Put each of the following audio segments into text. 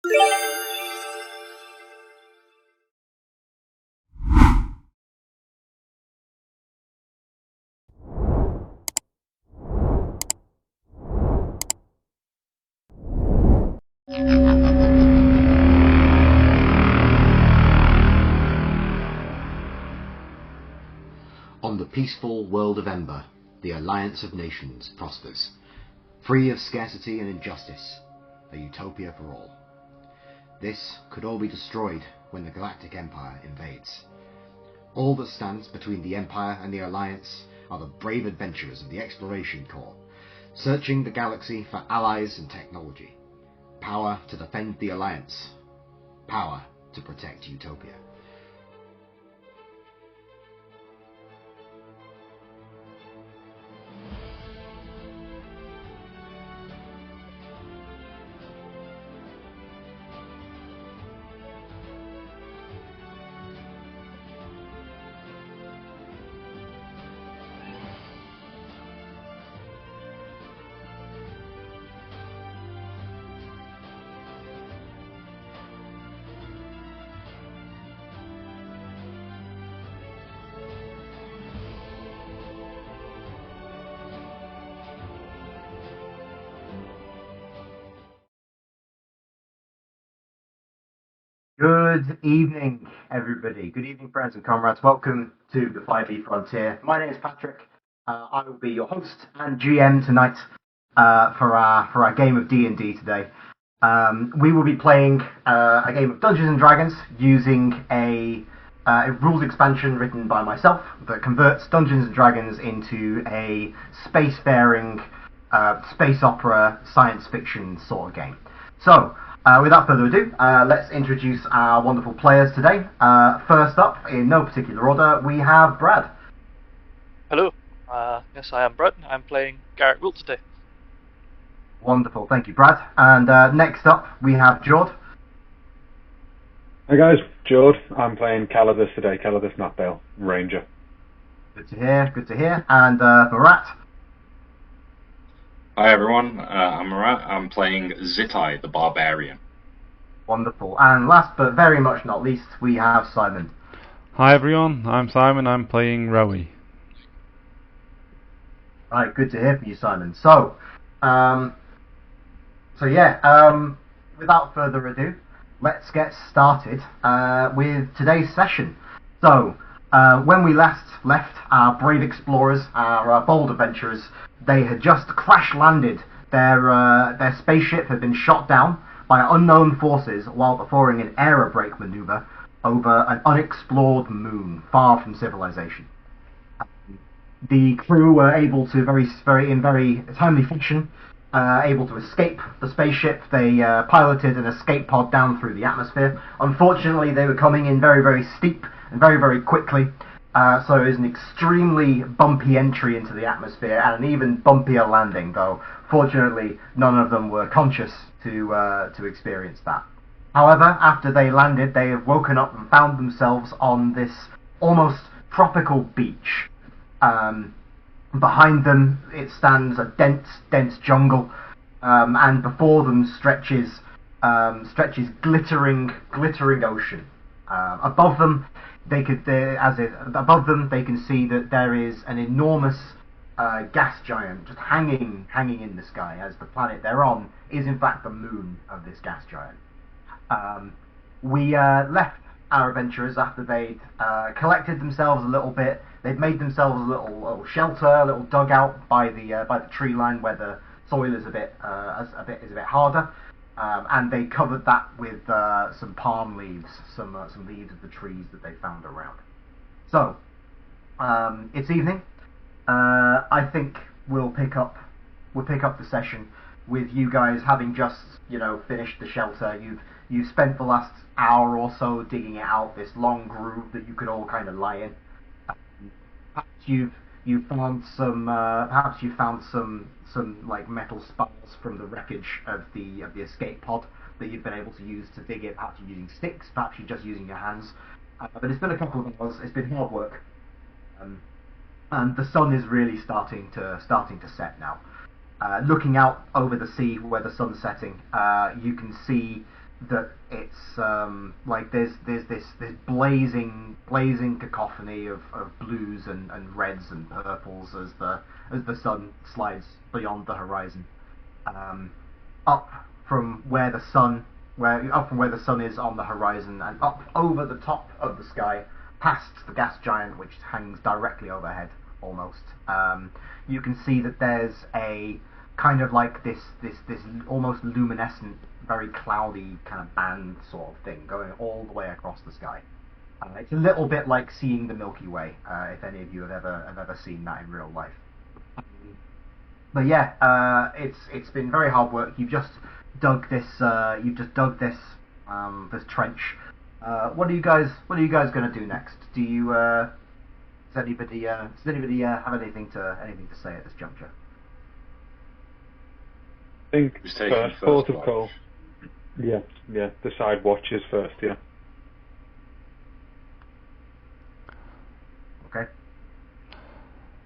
On the peaceful world of Ember, the Alliance of Nations prospers, free of scarcity and injustice, a utopia for all. This could all be destroyed when the Galactic Empire invades. All that stands between the Empire and the Alliance are the brave adventurers of the Exploration Corps, searching the galaxy for allies and technology. Power to defend the Alliance. Power to protect Utopia. Good evening, everybody. Good evening, friends and comrades. Welcome to the 5e Frontier. My name is Patrick. I will be your host and GM tonight for our game of D&D today. We will be playing a game of Dungeons and Dragons using a rules expansion written by myself that converts Dungeons and Dragons into a spacefaring space opera science fiction sort of game. So, without further ado, let's introduce our wonderful players today. First up, in no particular order, we have Brad. Hello. Yes, I am Brad. I'm playing Garrett Wilt today. Wonderful, thank you, Brad. And next up, we have Jord. Hi guys, Jord. I'm playing Calidus today. Calidus Nutdale, Ranger. Good to hear, good to hear. And Marat. Hi everyone, I'm Marat. I'm playing Zitai, the Barbarian. Wonderful. And last but very much not least, we have Simon. Hi everyone, I'm Simon. I'm playing Rowie. Right, good to hear from you, Simon. So, without further ado, let's get started with today's session. So, when we last left our brave explorers, our bold adventurers, they had just crash landed. Their spaceship had been shot down by unknown forces while performing an aerobrake maneuver over an unexplored moon far from civilization. The crew were able to in very timely fashion able to escape the spaceship. They piloted an escape pod down through the atmosphere. Unfortunately, they were coming in very, very steep and very, very quickly. So it was an extremely bumpy entry into the atmosphere and an even bumpier landing, though fortunately none of them were conscious to experience that. However, after they landed, they have woken up and found themselves on this almost tropical beach. Behind them it stands a dense jungle, and before them stretches glittering ocean. Above them they can see that there is an enormous gas giant just hanging in the sky, as the planet they're on is in fact the moon of this gas giant. We left our adventurers after they'd collected themselves a little bit. They'd made themselves a little shelter, a little dugout by the tree line where the soil is a bit harder, and they covered that with some palm leaves, some leaves of the trees that they found around. So it's evening. I think we'll pick up the session with you guys having just finished the shelter. You've spent the last hour or so digging it out, this long groove that you could all kind of lie in. Perhaps you found some like metal spars from the wreckage of the escape pod that you've been able to use to dig it. Perhaps you're using sticks, perhaps you're just using your hands. But it's been a couple of hours. It's been hard work, and the sun is really starting to set now. Looking out over the sea where the sun's setting, you can see that it's like there's this blazing cacophony of blues and reds and purples as the sun slides beyond the horizon, up from where the sun is on the horizon and up over the top of the sky, past the gas giant which hangs directly overhead almost. You can see that there's a kind of like this almost luminescent, very cloudy kind of band sort of thing going all the way across the sky. It's a little bit like seeing the Milky Way, if any of you have ever seen that in real life. But yeah, it's been very hard work. You've just dug this this trench. What are you guys going to do next? Do you does anybody have anything to say at this juncture? I think Who's taking first port of watch? call. Yeah, decide watches first, yeah. Okay.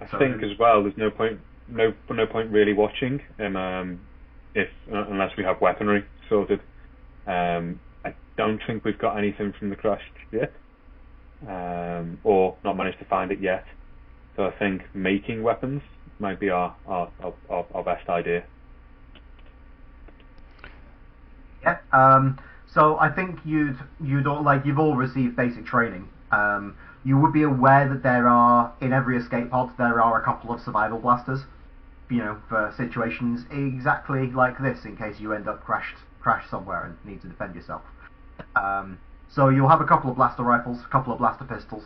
I think as well there's no point really watching unless we have weaponry sorted. I don't think we've got anything from the crash yet. Or not managed to find it yet. So I think making weapons might be our best idea. Yeah. So I think you'd all, like, you've all received basic training. You would be aware that there are, in every escape pod, there are a couple of survival blasters, for situations exactly like this, in case you end up crashed somewhere and need to defend yourself. So you'll have a couple of blaster rifles, a couple of blaster pistols.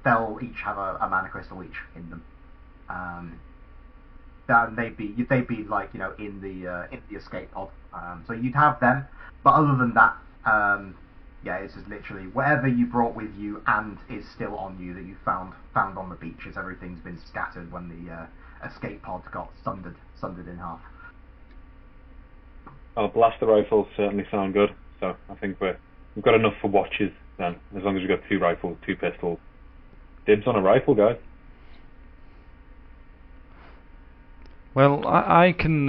They'll each have a mana crystal each in them. They'd be like in the escape pod. So you'd have them, but other than that, it's just literally whatever you brought with you and is still on you that you found on the beach, as everything's been scattered when the escape pod got sundered in half. Well, blaster rifles certainly sound good, so I think we've got enough for watches then, as long as we've got 2 rifles, 2 pistols. Dibs on a rifle, guys. Well, I can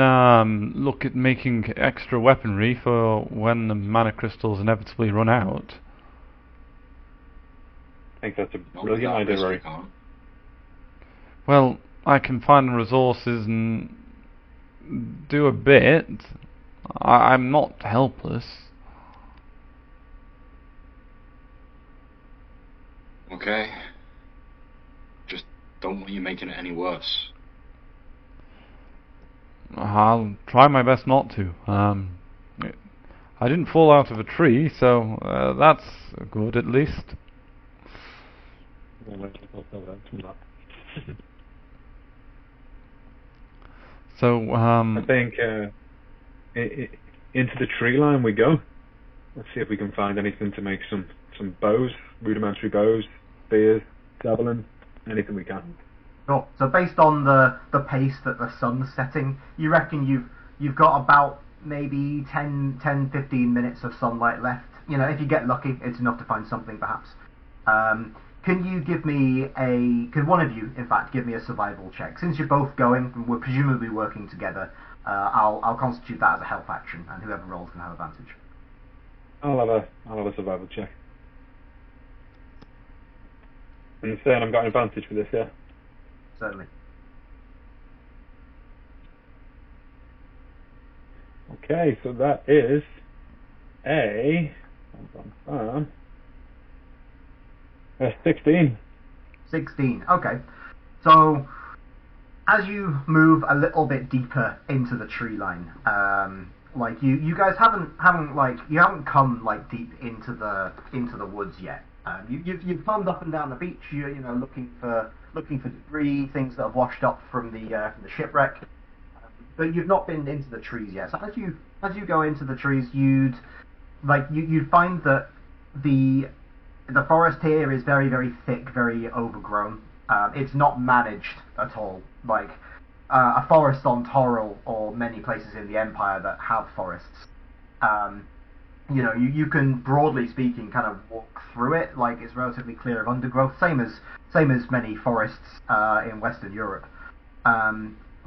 look at making extra weaponry for when the mana crystals inevitably run out. I think that's a Not brilliant without idea, risk, Rory. you can't. Well, I can find the resources and do a bit. I'm not helpless. Okay. Just don't want you making it any worse. I'll try my best not to. I didn't fall out of a tree, so that's good at least. So, I think into the tree line we go. Let's see if we can find anything to make some bows, rudimentary bows, spears, javelins, anything we can. Sure. So based on the pace that the sun's setting, you reckon you've got about maybe 10, 15 minutes of sunlight left. If you get lucky, it's enough to find something perhaps. Can one of you, in fact, give me a survival check? Since you're both going, and we're presumably working together, I'll constitute that as a help action, and whoever rolls can have advantage. I'll have a survival check. And you're saying I've got an advantage for this, yeah? Certainly. Okay, so that is a 16. 16. Okay. So as you move a little bit deeper into the tree line, like you guys haven't come like deep into the woods yet. You've climbed up and down the beach. You're looking for debris, things that have washed up from the shipwreck. But you've not been into the trees yet. So as you go into the trees, you'd find that the forest here is very, very thick, very overgrown. It's not managed at all. Like a forest on Toril or many places in the Empire that have forests. You can, broadly speaking, kind of walk through it. Like it's relatively clear of undergrowth, same as many forests in Western Europe.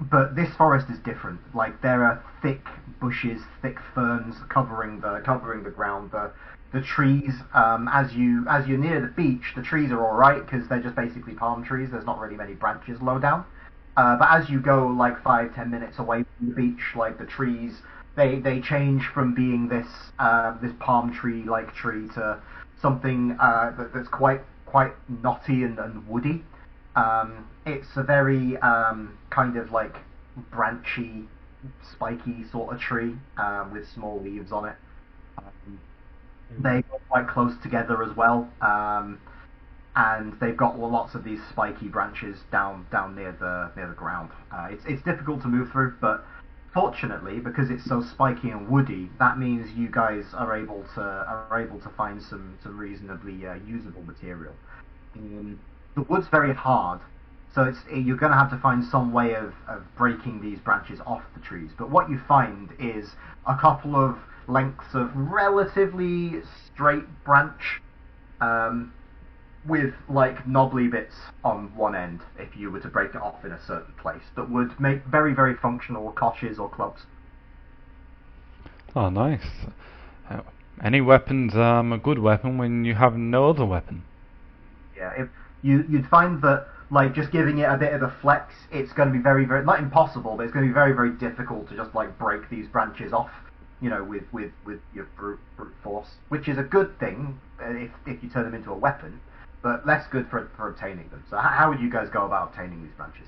but this forest is different. Like there are thick bushes, thick ferns covering the ground. The trees, as you're near the beach, the trees are all right because they're just basically palm trees. There's not really many branches low down. But as you go like 5-10 minutes away from the beach, like the trees, they change from being this palm tree like tree to something that's quite knotty and woody. It's a very kind of like branchy, spiky sort of tree with small leaves on it. They go quite close together as well, and they've got lots of these spiky branches down near the ground. It's difficult to move through, but fortunately, because it's so spiky and woody, that means you guys are able to find some reasonably usable material. The wood's very hard, so you're going to have to find some way of breaking these branches off the trees. But what you find is a couple of lengths of relatively straight branch with like knobbly bits on one end if you were to break it off in a certain place that would make very, very functional koches or clubs. Oh, nice. Any weapon's a good weapon when you have no other weapon. Yeah, if you'd find that like just giving it a bit of a flex, it's going to be very, very, not impossible, but it's going to be very, very difficult to just like break these branches off, you know, with your brute force, which is a good thing if you turn them into a weapon, but less good for obtaining them. So how would you guys go about obtaining these branches?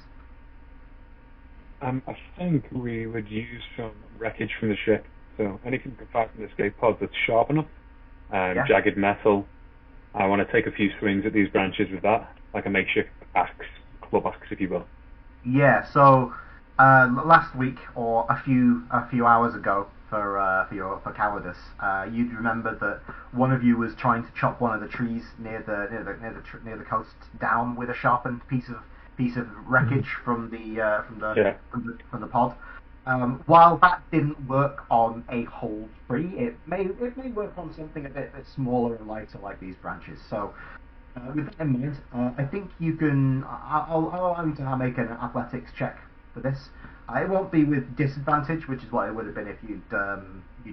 I think we would use some wreckage from the ship. So anything we can find from the escape pod that's sharp enough, jagged metal. I want to take a few swings at these branches with that, like a makeshift axe, club axe, if you will. Yeah. So last week or a few hours ago for Calidus, you'd remember that one of you was trying to chop one of the trees near the coast down with a sharpened piece of wreckage from the pod. While that didn't work on a whole tree, it may work on something a bit smaller and lighter like these branches. So with that in mind, I think you can. I'll allow you to make an athletics check for this. It won't be with disadvantage, which is what it would have been if you'd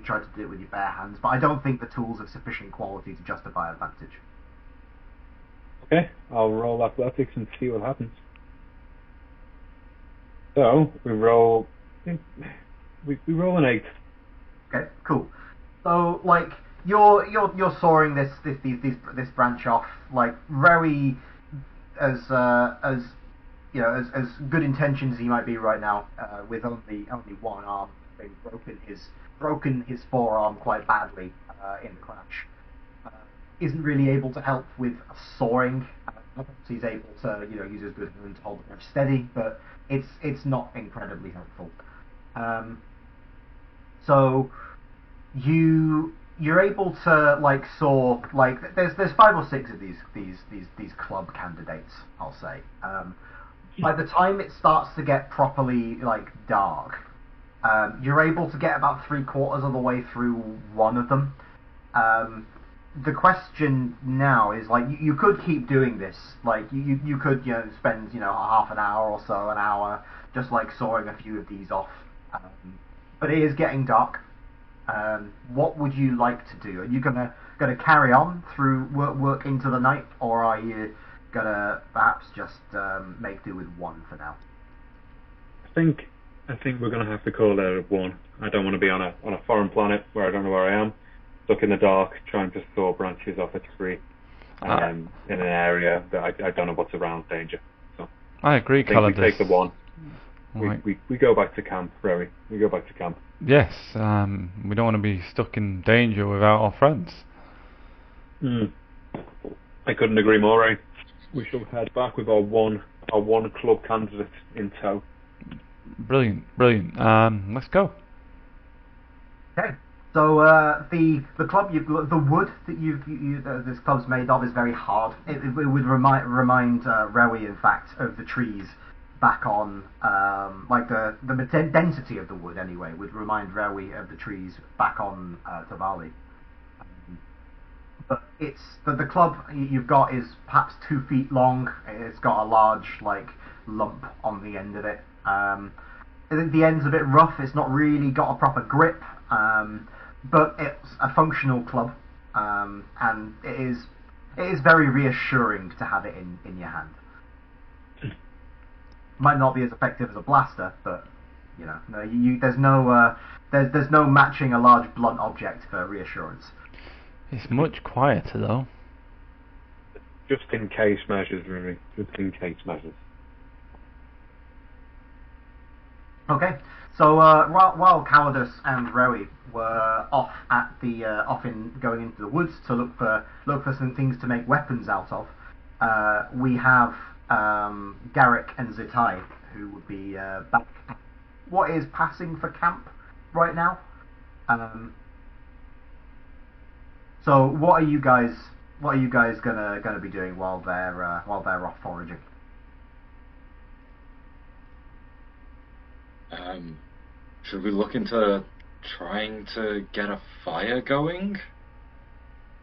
tried to do it with your bare hands. But I don't think the tools have sufficient quality to justify advantage. Okay, I'll roll athletics and see what happens. So we roll an 8. Okay, cool. So like you're sawing this branch off, like very as you know, as good intentions as he might be right now, with only one arm being broken his forearm quite badly in the crash. Isn't really able to help with sawing. He's able to use his good hand to hold the branch steady, but it's not incredibly helpful. So you're able to like saw like there's 5 or 6 of these club candidates, I'll say. By the time it starts to get properly like dark, you're able to get about 3/4 of the way through one of them. The question now is like you could keep doing this, like you could spend half an hour or so, an hour, just like sawing a few of these off. But it is getting dark. What would you like to do? Are you gonna carry on through work into the night, or are you gonna perhaps just make do with one for now? I think we're gonna have to call it a one. I don't want to be on a foreign planet where I don't know where I am, stuck in the dark, trying to saw branches off a tree, in an area that I don't know what's around danger. So I agree, Calidus. We take the one. Right. We go back to camp, Rowie. We go back to camp. Yes, we don't want to be stuck in danger without our friends. I couldn't agree more, Ray. We shall head back with our one club candidate in tow. Brilliant. Let's go. Okay. So the club, the wood that this club's made of is very hard. It would remind Rowie, in fact, of the trees back on, like the density of the wood anyway would remind Rowie of the trees back on Tavali. But the club you've got is perhaps 2 feet long. It's got a large like lump on the end of it. the end's a bit rough. It's not really got a proper grip, but it's a functional club, and it is very reassuring to have it in your hand. Might not be as effective as a blaster, but there's no matching a large blunt object for reassurance. It's much quieter though. Just in case measures, really. Just in case measures. Okay, so while Cowardice and Rowie were off going into the woods to look for some things to make weapons out of, we have Garrick and Zitai, who would be back at what is passing for camp right now. So what are you guys gonna be doing while they're off foraging? Should we look into trying to get a fire going?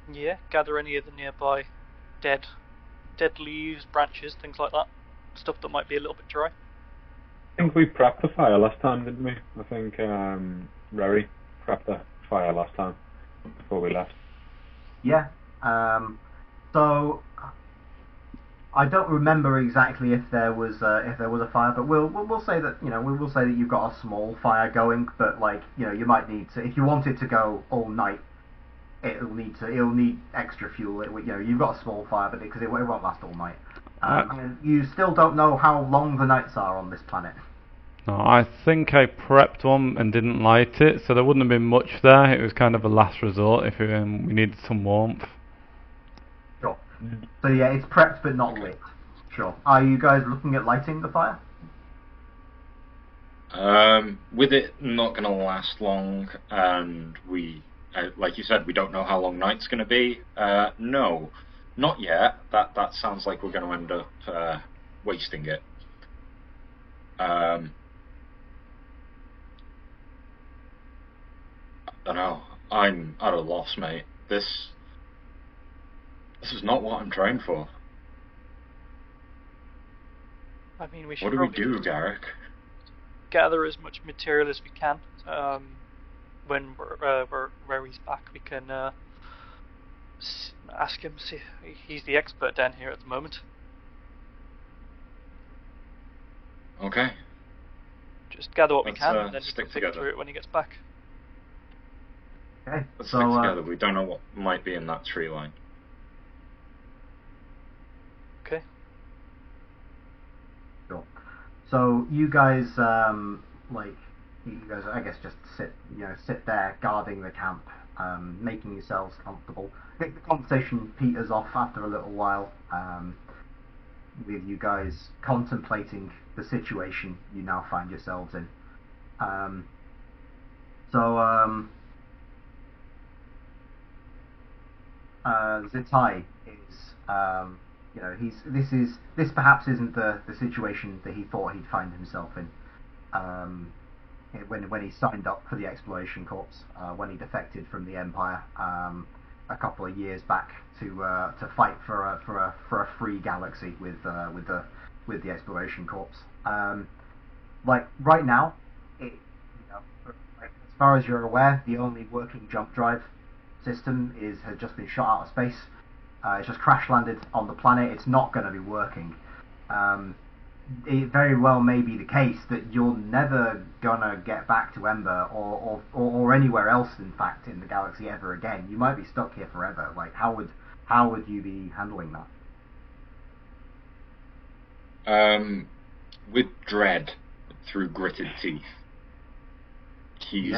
Yeah, gather any of the nearby dead leaves, branches, things like that. Stuff that might be a little bit dry. I think we prepped the fire last time, didn't we? I think Rory prepped the fire last time before we left. Yeah. So I don't remember exactly if there was a fire, but we'll say that we'll say that you've got a small fire going, but you might need to, if you want it to go all night, it'll need extra fuel. You've got a small fire, but because it won't last all night. And you still don't know how long the nights are on this planet. No, I think I prepped one and didn't light it, so there wouldn't have been much there. It was kind of a last resort if we needed some warmth. Sure. So yeah, it's prepped but not lit. Sure. Are you guys looking at lighting the fire? With it not going to last long, and we, like you said, we don't know how long night's going to be. No, not yet. That sounds like we're going to end up wasting it. I don't know. I'm at a loss, mate. This is not what I'm trained for. I mean, we should. What do we do, Garrick? Gather as much material as we can. When Rory's back, we can ask him. See, he's the expert down here at the moment. Okay. Just gather what we can, and then stick we can together. figure through it when he gets back. Okay. Let's so stick together. We don't know what might be in that tree line. Okay. Sure. So you guys, I guess just sit there guarding the camp, making yourselves comfortable. I think the conversation peters off after a little while, with you guys contemplating the situation you now find yourselves in. Zitai is, this perhaps isn't the situation that he thought he'd find himself in. When he signed up for the Exploration Corps, when he defected from the Empire a couple of years back to fight for a free galaxy with the Exploration Corps. Right now, as far as you're aware, the only working jump drive system has just been shot out of space. It's just crash landed on the planet. It's not going to be working. It very well may be the case that you're never gonna get back to Ember or anywhere else, in fact, in the galaxy ever again. You might be stuck here forever. How would you be handling that? With dread through gritted teeth. He's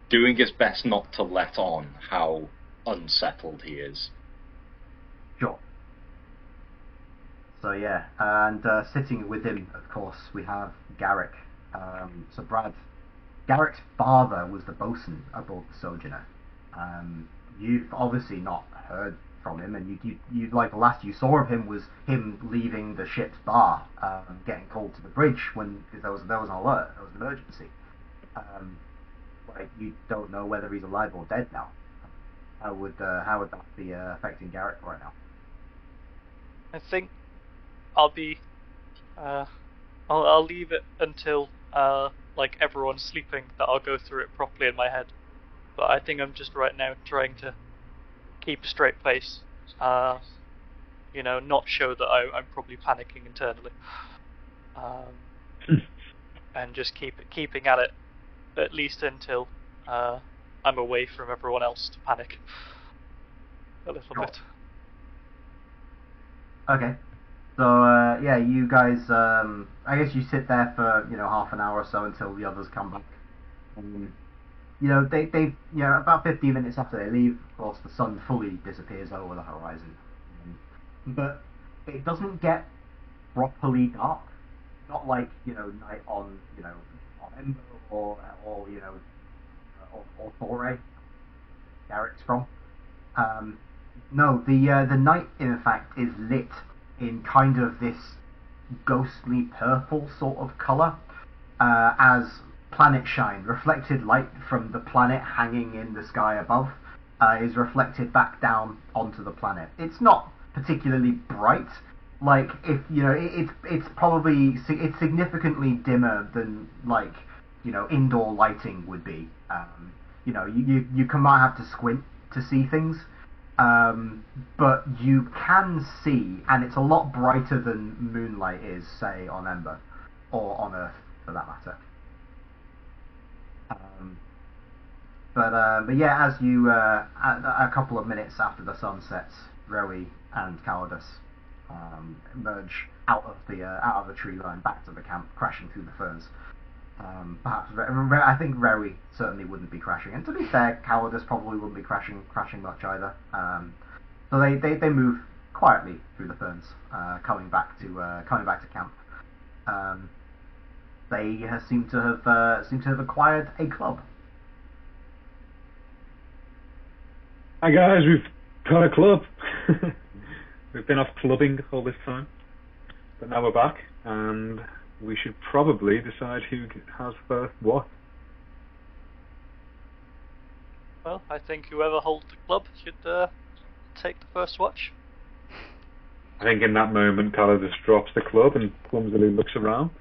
doing his best not to let on how unsettled he is. Sure. So yeah, and sitting with him, of course, we have Garrick. So Brad, Garrick's father was the bosun aboard the Sojourner. You've obviously not heard from him, and you the last you saw of him was him leaving the ship's bar, getting called to the bridge because there was an alert, there was an emergency. You don't know whether he's alive or dead now. How would that be affecting Garrick right now? I think I'll be. I'll leave it until like everyone's sleeping, that I'll go through it properly in my head. But I think I'm just right now trying to keep a straight face. Not show that I'm probably panicking internally. And just keeping at it, at least until I'm away from everyone else to panic a little bit. Okay. So yeah, you guys. I guess you sit there for half an hour or so until the others come back. They about 15 minutes after they leave, of course, the sun fully disappears over the horizon. But it doesn't get properly dark. Not like night on on Ember or Thore, Garrett's from. No, the night in fact is lit in kind of this ghostly purple sort of colour, as planet shine, reflected light from the planet hanging in the sky above, is reflected back down onto the planet. It's not particularly bright. Like, if it's probably significantly dimmer than indoor lighting would be. You might have to squint to see things, but you can see, and it's a lot brighter than moonlight is, say, on Ember or on Earth, for that matter. But yeah, as you a couple of minutes after the sun sets, Rowie and Cowardice emerge out of the tree line back to the camp, crashing through the ferns. Perhaps I think Rowie certainly wouldn't be crashing, and to be fair, Cowardice probably wouldn't be crashing much either. So they move quietly through the ferns, coming back to camp. They seem to have acquired a club. Hi guys, we've got a club. We've been off clubbing all this time, but now we're back, and we should probably decide who has first what. Well, I think whoever holds the club should take the first watch. I think in that moment, Calla just drops the club and clumsily looks around.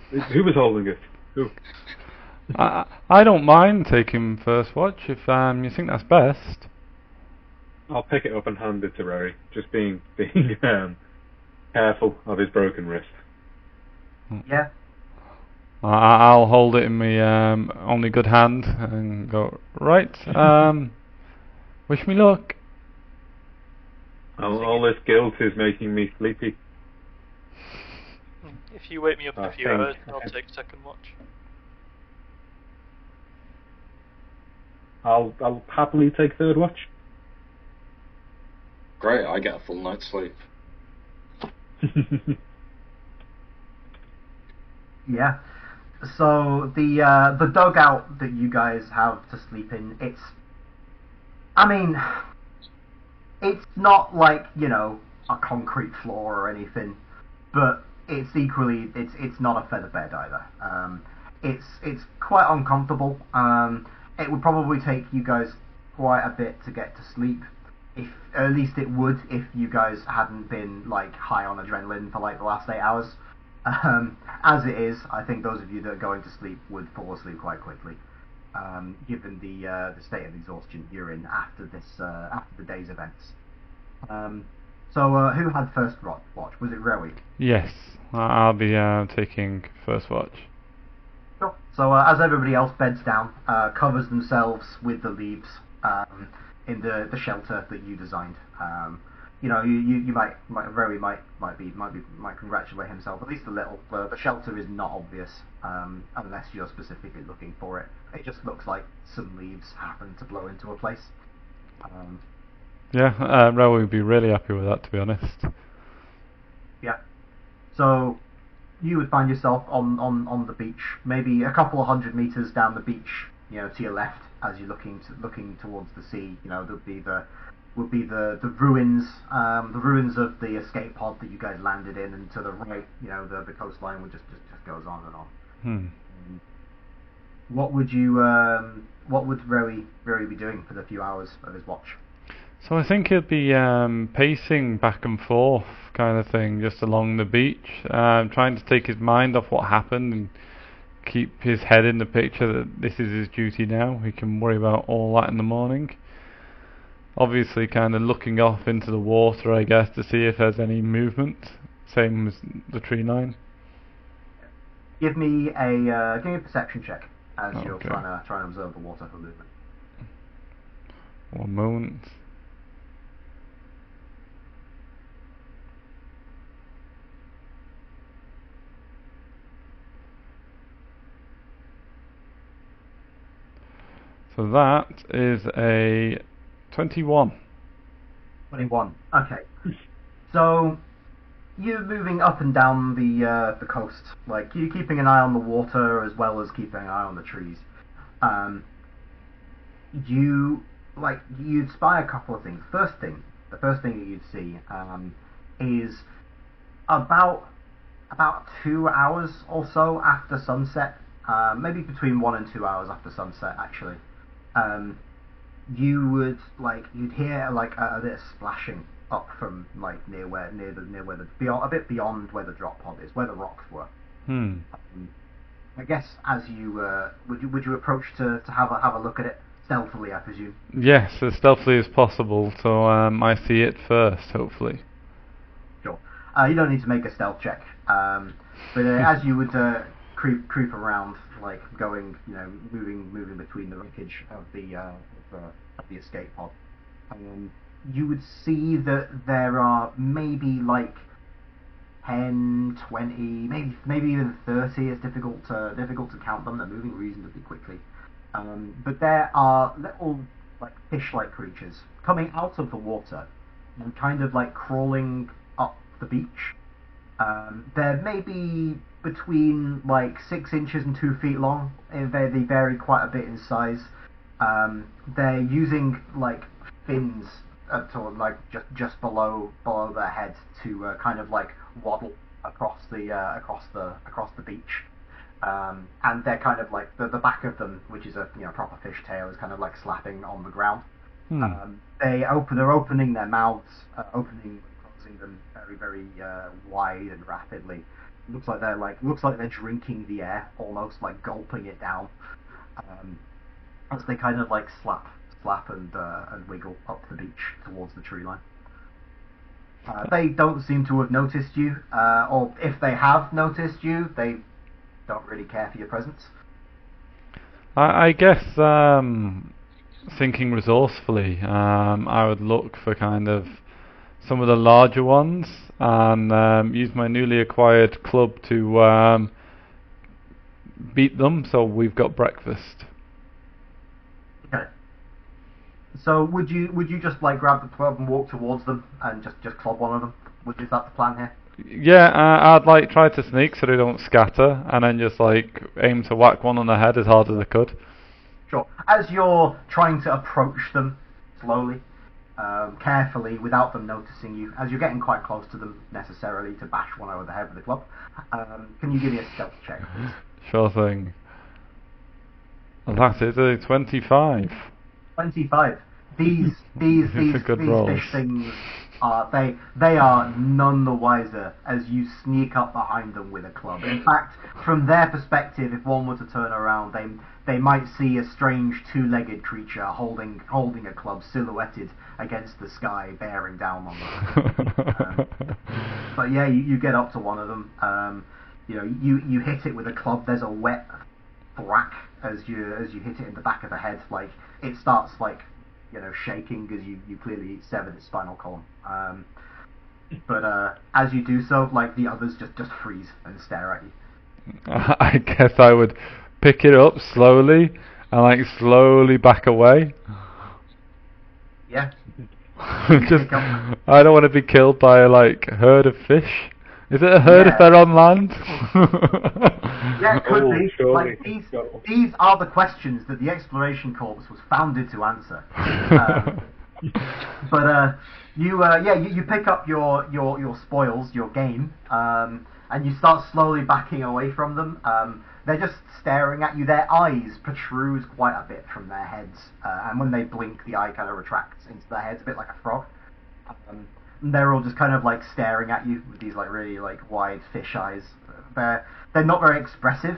Who was holding it? Who? I don't mind taking first watch if you think that's best. I'll pick it up and hand it to Rory, just being careful of his broken wrist. Yeah. I'll hold it in my only good hand and go, right, wish me luck. All this guilt is making me sleepy. If you wake me up in a few hours, I'll take second watch. I'll happily take third watch. Great, I get a full night's sleep. Yeah. So the dugout that you guys have to sleep in, it's not like, a concrete floor or anything, but it's equally it's not a feather bed either. It's quite uncomfortable. It would probably take you guys quite a bit to get to sleep. If at least it would if you guys hadn't been high on adrenaline for the last 8 hours. As it is, I think those of you that are going to sleep would fall asleep quite quickly, given the state of exhaustion you're in after the day's events. So who had first watch? Was it Rowie? Yes, I'll be taking first watch. Sure. So as everybody else beds down, covers themselves with the leaves in the shelter that you designed. You Rowie might congratulate himself at least a little. The shelter is not obvious unless you're specifically looking for it. It just looks like some leaves happen to blow into a place. Yeah, Rowie would be really happy with that, to be honest. Yeah. So you would find yourself on the beach, maybe a couple of 100 meters down the beach, to your left as you're looking towards the sea. Would be the ruins of the escape pod that you guys landed in, and to the right, the coastline would just goes on and on. What would Rowie be doing for the few hours of his watch? So I think he'd be pacing back and forth, kind of thing, just along the beach, trying to take his mind off what happened and keep his head in the picture that this is his duty now. He can worry about all that in the morning. Obviously kind of looking off into the water, I guess, to see if there's any movement, same as the tree line. Give me a perception check as you're Okay. trying to observe the water for movement. One moment. So that is a 21. 21. Okay. So you're moving up and down the coast, like you're keeping an eye on the water as well as keeping an eye on the trees. You'd spy a couple of things. The first thing that you'd see is about 2 hours or so after sunset, maybe between 1 and 2 hours after sunset, actually. You'd hear like a bit of splashing up from like a bit beyond where the drop pod is, where the rocks were. I guess as you would you approach to have a look at it stealthily, I presume? Yes, as stealthily as possible, so I see it first, hopefully. Sure. You don't need to make a stealth check, but as you would creep around, like going, moving between the wreckage of the escape pod, you would see that there are maybe like 10, 20, maybe even 30. It's difficult to count them. They're moving reasonably quickly, but there are little like fish-like creatures coming out of the water and kind of like crawling up the beach. They're maybe between like 6 inches and 2 feet long. They vary quite a bit in size. They're using like fins to like just below their heads to kind of like waddle across the beach. And they're kind of like the back of them, which is a proper fish tail, is kind of like slapping on the ground. They're opening their mouths, opening and closing them very, very wide and rapidly. Looks like they're drinking the air, almost like gulping it down, as they kind of like slap and wiggle up the beach towards the tree line. They don't seem to have noticed you, or if they have noticed you, they don't really care for your presence. I guess thinking resourcefully, I would look for kind of some of the larger ones and use my newly acquired club to beat them, so we've got breakfast. Okay. So would you just like grab the club and walk towards them and just club one of them? Is that the plan here? Yeah, I'd like try to sneak so they don't scatter, and then just like aim to whack one on the head as hard as I could. Sure. As you're trying to approach them slowly, carefully, without them noticing you, as you're getting quite close to them necessarily to bash one over the head with the club, can you give me a stealth check, please? Sure thing. And that is a 25. 25. These good rolls. fish things are they are none the wiser as you sneak up behind them with a club. In fact, from their perspective, if one were to turn around, they might see a strange two-legged creature holding a club silhouetted against the sky, bearing down on them. But yeah, you get up to one of them. You hit it with a club. There's a wet thwack as you hit it in the back of the head. Like it starts like shaking as you clearly severed its spinal column. But as you do so, like the others just freeze and stare at you. I guess I would pick it up slowly and like slowly back away. Yeah. Just, I don't want to be killed by a like herd of fish. Is it a herd if they're on land? Yeah, it could be. Surely. Like these are the questions that the Exploration Corps was founded to answer. But you pick up your spoils, your game, and you start slowly backing away from them. They're just staring at you. Their eyes protrude quite a bit from their heads, and when they blink, the eye kind of retracts into their heads, a bit like a frog. And they're all just kind of like staring at you with these like really like wide fish eyes. They're not very expressive,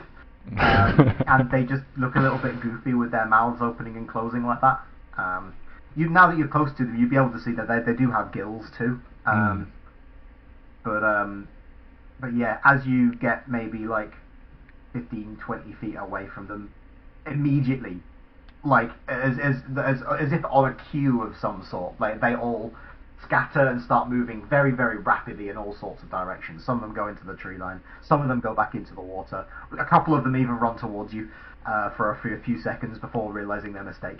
and they just look a little bit goofy with their mouths opening and closing like that. Now that you're close to them, you'd be able to see that they do have gills too. But yeah, as you get maybe like 15, 20 feet away from them, immediately, like as if on a cue of some sort, like they all scatter and start moving very, very rapidly in all sorts of directions. Some of them go into the tree line, some of them go back into the water. A couple of them even run towards you for a few seconds before realizing their mistake.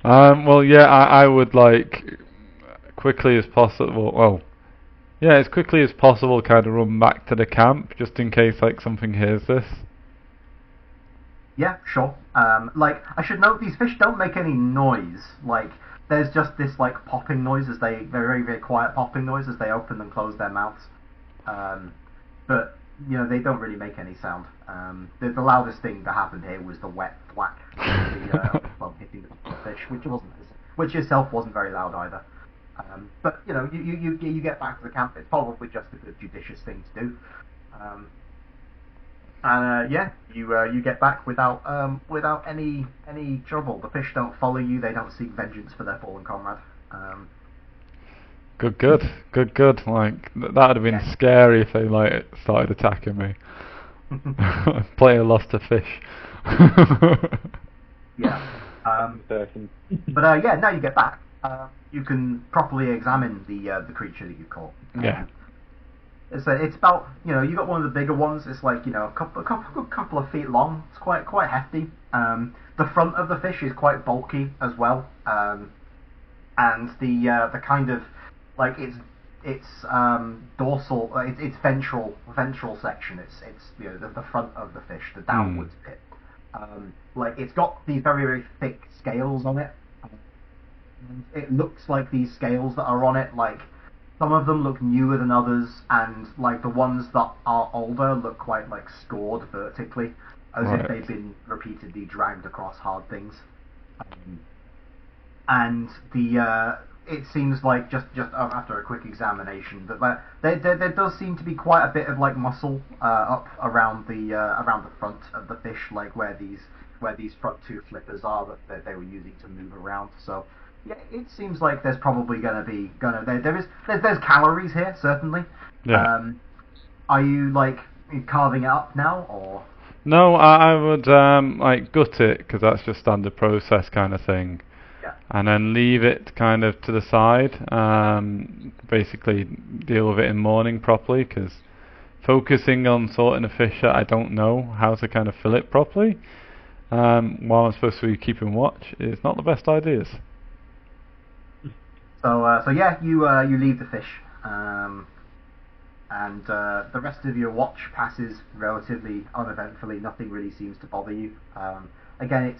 Well, yeah, I would like quickly as possible. Well, yeah, as quickly as possible, kind of run back to the camp just in case like something hears this. Yeah, sure. Like I should note, these fish don't make any noise. Like there's just this like popping noise as they very, very quiet popping noise as they open and close their mouths. But you know, they don't really make any sound. The loudest thing that happened here was the wet thwack of the club hitting the fish, which itself wasn't very loud either. But you know, you get back to the camp. It's probably just a good judicious thing to do. Yeah, you get back without any trouble. The fish don't follow you. They don't seek vengeance for their fallen comrade. Good. Like that'd have been scary if they like started attacking me. Player lost a fish. Yeah. But yeah, now you get back. You can properly examine the creature that you caught. Yeah. It's about, you know, you got one of the bigger ones. It's like, you know, a couple of feet long. It's quite hefty. The front of the fish is quite bulky as well. And the kind of like its dorsal, its ventral section. It's you know the front of the fish, the downwards bit. Like it's got these very, very thick scales on it. It looks like these scales that are on it, like some of them look newer than others, and like the ones that are older look quite like scored vertically, as if they've been repeatedly dragged across hard things. And it seems like just after a quick examination that there does seem to be quite a bit of like muscle up around the front of the fish, like where these front two flippers are that they were using to move around. So yeah, it seems like there's probably there's calories here, certainly. Yeah. Are you like carving it up now, or? No, I would like gut it because that's just standard process kind of thing. Yeah. And then leave it kind of to the side. Basically deal with it in morning properly, because focusing on sorting a fish that I don't know how to kind of fill it properly while I'm supposed to be keeping watch is not the best ideas. So yeah, you leave the fish, and the rest of your watch passes relatively uneventfully. Nothing really seems to bother you. Again,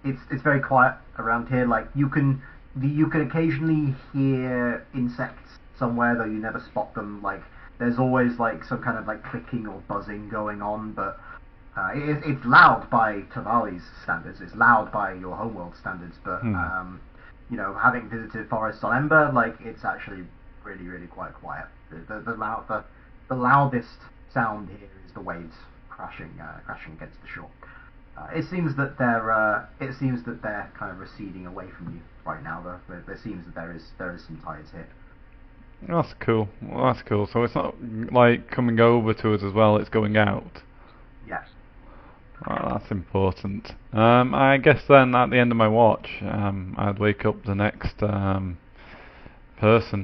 it's very quiet around here. Like you can occasionally hear insects somewhere, though you never spot them. Like there's always like some kind of like clicking or buzzing going on, but it's loud by Tavali's standards. It's loud by your homeworld standards, but you know, having visited Forests on Ember, like it's actually really, really quite quiet. The loudest sound here is the waves crashing against the shore. It seems that they're kind of receding away from you right now. There seems that there is some tides here. That's cool. Well, that's cool. So it's not like coming over to us as well. It's going out. Yes. Well, that's important. I guess then at the end of my watch, I'd wake up the next person.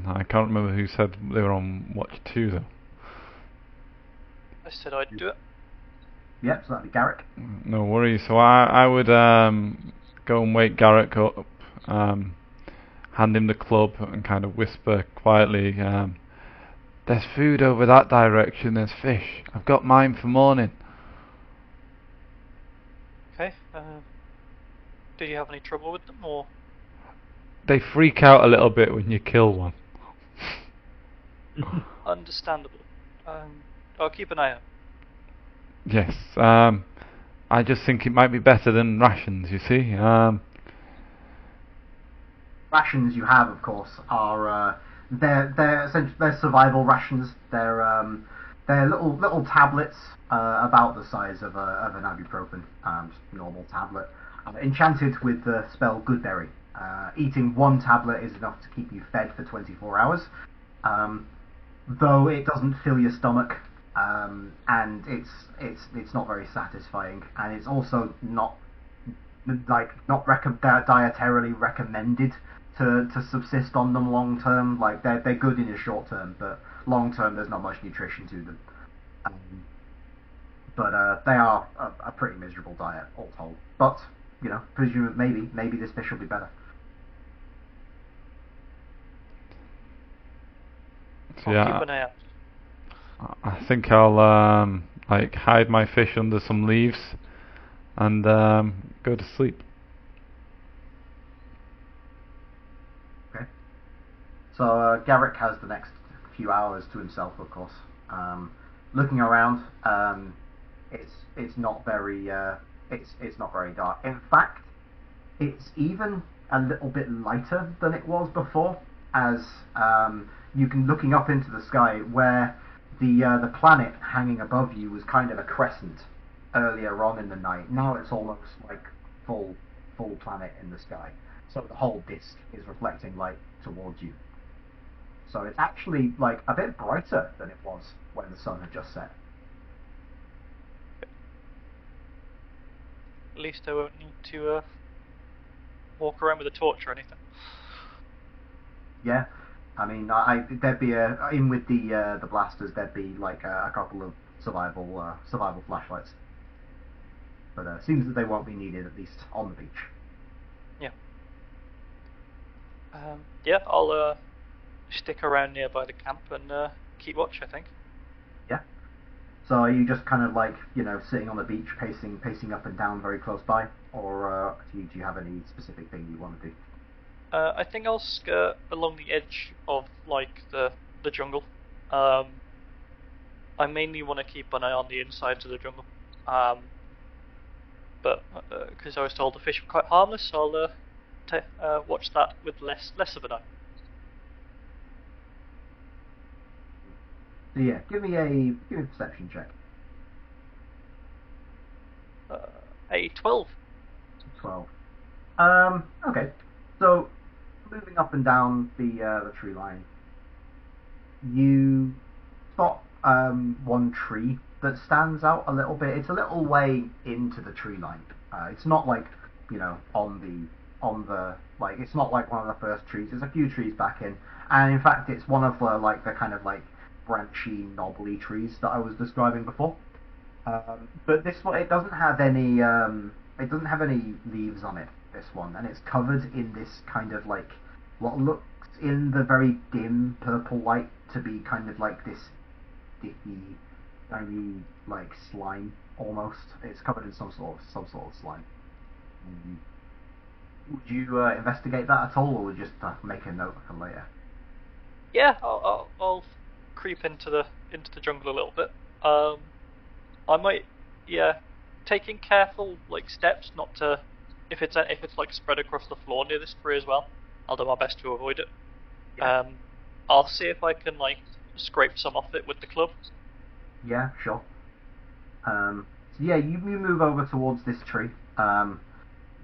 I can't remember who said they were on watch 2 though. I said I'd do it. Yep, so that'd be Garrick. No worries. So I would go and wake Garrick up, hand him the club and kind of whisper quietly, there's food over that direction, there's fish. I've got mine for morning. Okay. Do you have any trouble with them, or? They freak out a little bit when you kill one. Understandable. I'll keep an eye out. Yes. I just think it might be better than rations. You see. Rations you have, of course, are they're essentially they're survival rations. They're They're little tablets about the size of an ibuprofen, just a normal tablet, enchanted with the spell Goodberry. Eating one tablet is enough to keep you fed for 24 hours, though it doesn't fill your stomach, and it's not very satisfying, and it's also not dietarily recommended to subsist on them long term. Like they're good in the short term, but long term there's not much nutrition to them. But they are a pretty miserable diet, all told. But presumably maybe this fish will be better. I'll keep an eye out. I think I'll hide my fish under some leaves and go to sleep. Okay. So Garrick has the next few hours to himself, of course. Looking around, it's not very it's not very dark. In fact, it's even a little bit lighter than it was before, as you can looking up into the sky where the planet hanging above you was kind of a crescent earlier on in the night. Now it's almost like full planet in the sky. So the whole disk is reflecting light towards you. So it's actually like a bit brighter than it was when the sun had just set. At least I won't need to walk around with a torch or anything. Yeah, I mean, there'd be in with the blasters. There'd be like a couple of survival flashlights, but it seems that they won't be needed, at least on the beach. Yeah. Yeah, I'll stick around nearby the camp and keep watch, I think. Yeah. So are you just kind of like sitting on the beach, pacing up and down very close by, or do you have any specific thing you want to do? I think I'll skirt along the edge of like the jungle. I mainly want to keep an eye on the insides of the jungle, but because I was told the fish were quite harmless, so I'll watch that with less of an eye. So yeah, give me a perception check. A 12. 12. Okay. So moving up and down the tree line, you spot one tree that stands out a little bit. It's a little way into the tree line. It's not like on the like it's not like one of the first trees. There's a few trees back in, and in fact it's one of the kind of like branchy, knobbly trees that I was describing before. But this one, it doesn't have any leaves on it. This one, and it's covered in this kind of like what looks in the very dim purple light to be kind of like this sticky, tiny like slime almost. It's covered in some sort of slime. Would you investigate that at all, or would you just make a note for later? Yeah, I'll creep into the jungle a little bit. I might, taking careful like steps not to. If it's like spread across the floor near this tree as well, I'll do my best to avoid it. Yeah. I'll see if I can like scrape some off it with the club. Yeah, sure. So yeah, you move over towards this tree.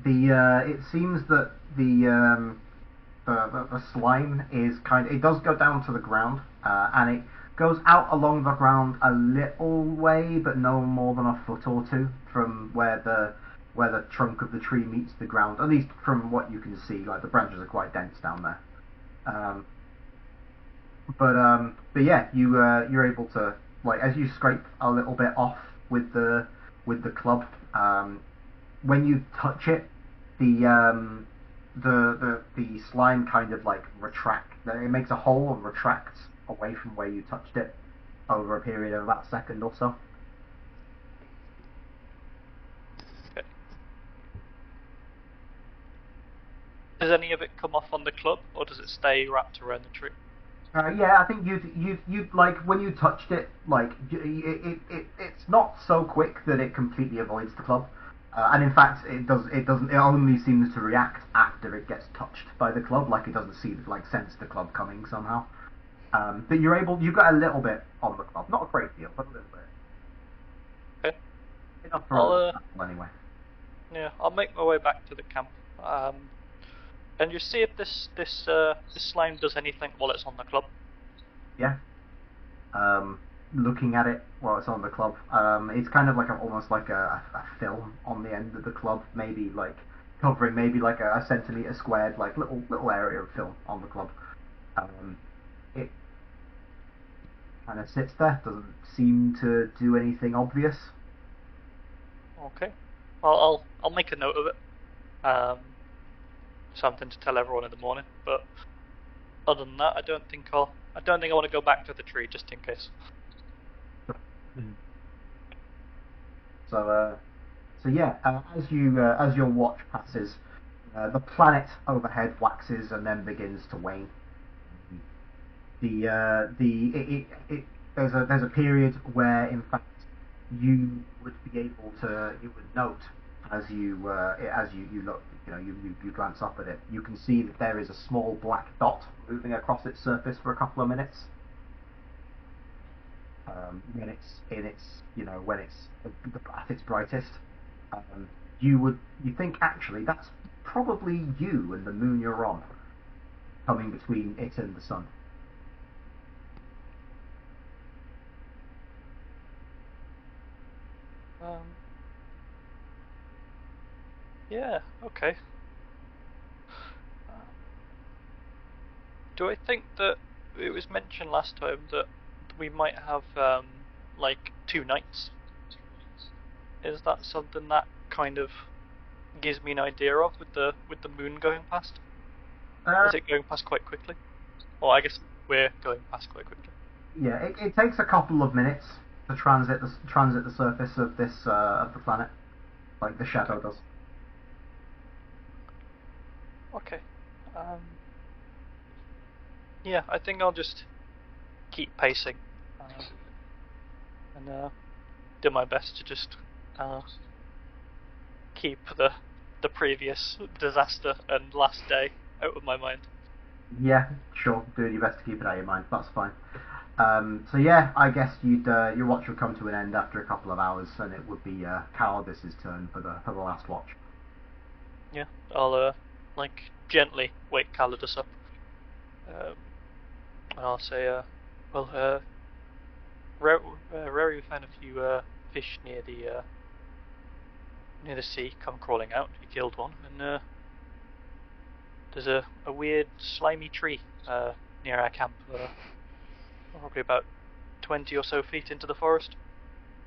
It seems that the slime is it does go down to the ground, and it goes out along the ground a little way, but no more than a foot or two from where the trunk of the tree meets the ground, at least from what you can see. Like the branches are quite dense down there. But yeah, you're able to as you scrape a little bit off with the club. When you touch it, the slime kind of retract. It makes a hole and retracts away from where you touched it over a period of about a second or so. Does any of it come off on the club, or does it stay wrapped around the tree? Yeah, I think you when you touched it, it's not so quick that it completely avoids the club, and in fact it doesn't. It only seems to react after it gets touched by the club, it doesn't sense the club coming somehow. But you've got a little bit on the club, not a great deal, but a little bit. Okay. Enough for a little sample anyway. Yeah, I'll make my way back to the camp. And you see if this slime does anything while it's on the club. Yeah. Looking at it while it's on the club, it's kind of like almost like a film on the end of the club, maybe like covering maybe like a centimeter squared, like little area of film on the club. It kind of sits there, doesn't seem to do anything obvious. Okay. I'll make a note of it. Something to tell everyone in the morning. But other than that, I don't think I want to go back to the tree just in case. So yeah, as your watch passes, the planet overhead waxes and then begins to wane. There's a period where, in fact, you would note as you look, you glance up at it, you can see that there is a small black dot moving across its surface for a couple of minutes. When it's at its brightest, you think actually that's probably you and the moon you're on, coming between it and the sun. Yeah, okay. Do I think that it was mentioned last time that we might have like 2 nights? Is that something that kind of gives me an idea of with the moon going past? Is it going past quite quickly? Well, I guess we're going past quite quickly. Yeah, it takes a couple of minutes to transit the surface of this of the planet, like the shadow does. Okay. Yeah, I think I'll just keep pacing and do my best to just keep the previous disaster and last day out of my mind. Yeah, sure. Doing your best to keep it out of your mind. That's fine. So yeah, I guess your watch would come to an end after a couple of hours, and it would be Calidus's turn for the last watch. Yeah, I'll like gently wake Calidus up. And I'll say, Rary found a few fish near the sea. Come crawling out. He killed one, and there's a weird slimy tree near our camp. Probably about 20 or so feet into the forest.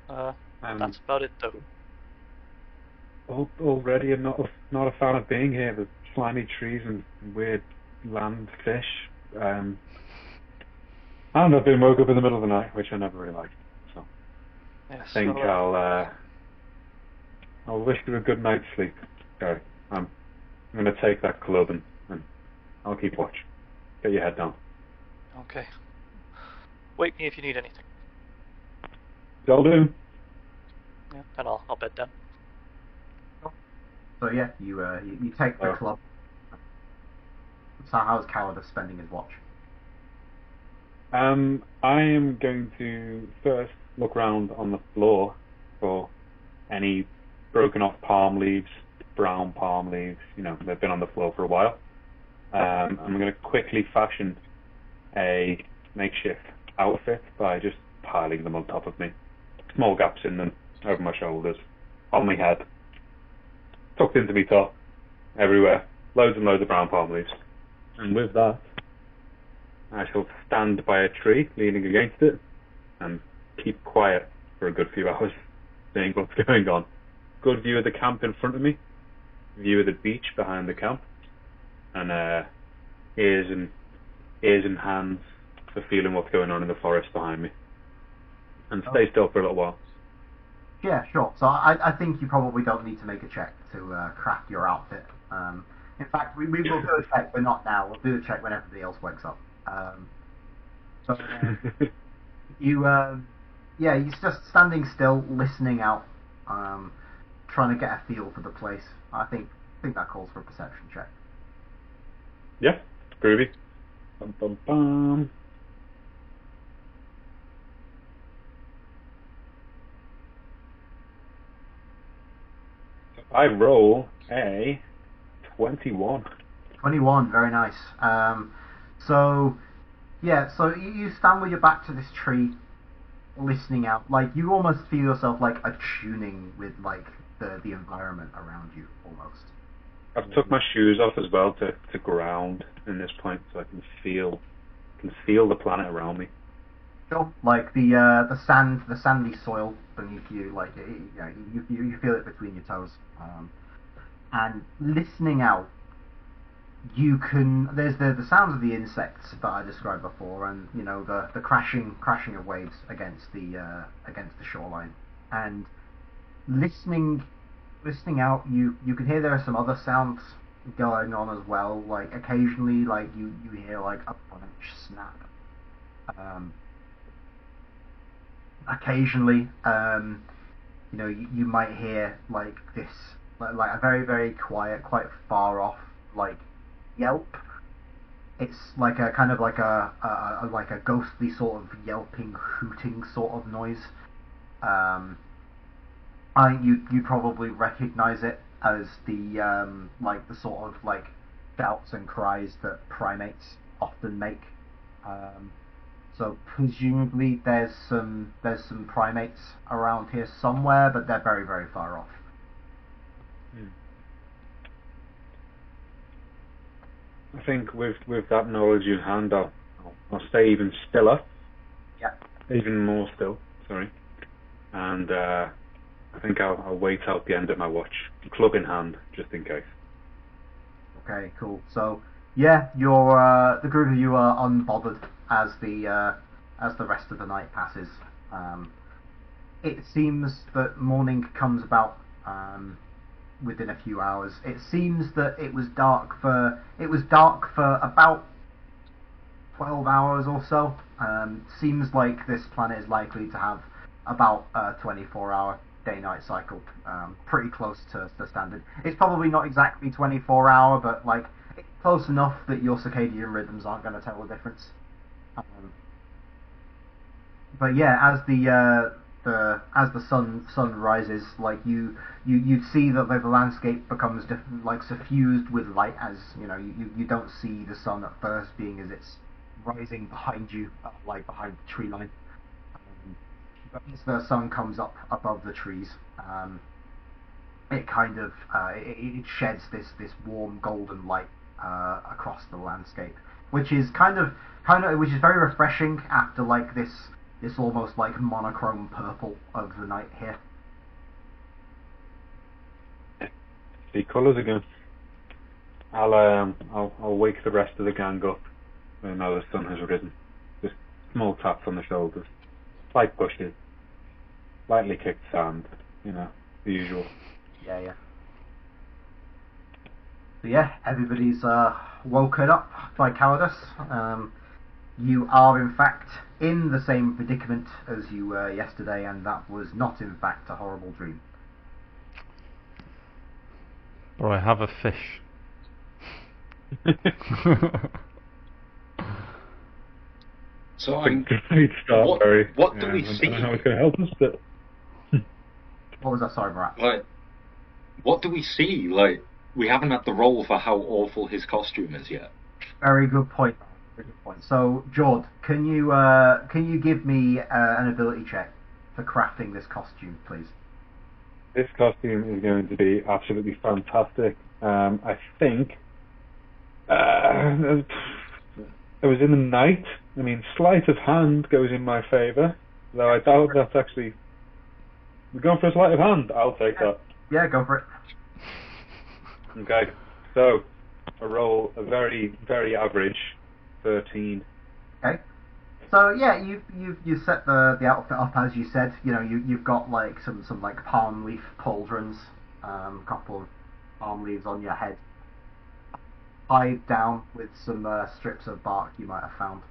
That's about it, though. Already, I'm not a fan of being here. There's slimy trees and weird land fish. And I've been woke up in the middle of the night, which I never really liked. So Yes, I think I'll wish you a good night's sleep. Okay, I'm going to take that club and I'll keep watch. Get your head down. Okay. Wake me if you need anything. I'll do. Yeah, and I'll bed down. So yeah, you take the club. So how's Calidus spending his watch? I am going to first look around on the floor for any broken off palm leaves, brown palm leaves. They've been on the floor for a while. I'm going to quickly fashion a makeshift outfit by just piling them on top of me. Small gaps in them, over my shoulders, on my head, tucked into me top, everywhere. Loads and loads of brown palm leaves. And with that, I shall stand by a tree, leaning against it, and keep quiet for a good few hours, seeing what's going on. Good view of the camp in front of me, view of the beach behind the camp, and ears and hands for feeling what's going on in the forest behind me. And stay still for a little while. Yeah, sure. So I think you probably don't need to make a check to craft your outfit. In fact, we will do a check, but not now. We'll do a check when everybody else wakes up. You're just standing still, listening out, trying to get a feel for the place. I think that calls for a perception check. Yeah, groovy. Bum, bum, bum. I roll a 21. 21, very nice. So you stand with your back to this tree, listening out. Like, you almost feel yourself, like, attuning with, like, the environment around you, almost. I've took my shoes off as well to ground in this point, so I can feel the planet around me. Sure. Like, the sandy soil beneath you, like, you feel it between your toes. And listening out, there's the sounds of the insects that I described before, and the crashing of waves against the shoreline. And listening out, you can hear there are some other sounds going on as well. Like, occasionally, like, you hear, like, a branch snap. Occasionally, you might hear, like, this, like a very, very quiet, quite far off, like, yelp. It's like a kind of like a ghostly sort of yelping, hooting sort of noise. I think you probably recognise it as the like the sort of like shouts and cries that primates often make. So presumably there's some primates around here somewhere, but they're very, very far off. I think with that knowledge in hand, I'll stay even stiller. Yeah. Even more still. Sorry. And I think I'll wait out the end of my watch, club in hand, just in case. Okay, cool. So yeah, you're the group of you are unbothered as the rest of the night passes. It seems that morning comes about within a few hours. It seems that it was dark for about 12 hours or so. Seems like this planet is likely to have about a 24-hour day-night cycle, pretty close to the standard. It's probably not exactly 24-hour, but like it's close enough that your circadian rhythms aren't going to tell the difference. But yeah, as the sun rises, like you see that the landscape becomes like suffused with light. As you don't see the sun at first, being as it's rising behind you, like behind the tree line. But as the sun comes up above the trees, it kind of it sheds this warm golden light across the landscape, which is which is very refreshing after like this almost like monochrome purple of the night here. See colours again. I'll wake the rest of the gang up now the sun has risen. Just small taps on the shoulders, slight pushes, lightly kicked sand, the usual. Yeah. So yeah, everybody's woken up by cowardice. You are in fact in the same predicament as you were yesterday, and that was not in fact a horrible dream. Or I have a fish. So I'm great start, Barry. What do we see? I don't know how it's going to help us, but What was that? Sorry, Murat. like, what do we see? Like, we haven't had the roll for how awful his costume is yet. Very good point. So, Jord, can you give me an ability check for crafting this costume, please? this costume is going to be absolutely fantastic. I think it was in the night. I mean, sleight of hand goes in my favour, though I doubt that's actually... We're going for a sleight of hand. I'll take that. Yeah, go for it. Okay, so I roll a very, very average 13. Okay. So yeah, you set the outfit up as you said. You know, you've got like some like palm leaf pauldrons, couple of palm leaves on your head, tied down with some strips of bark you might have found.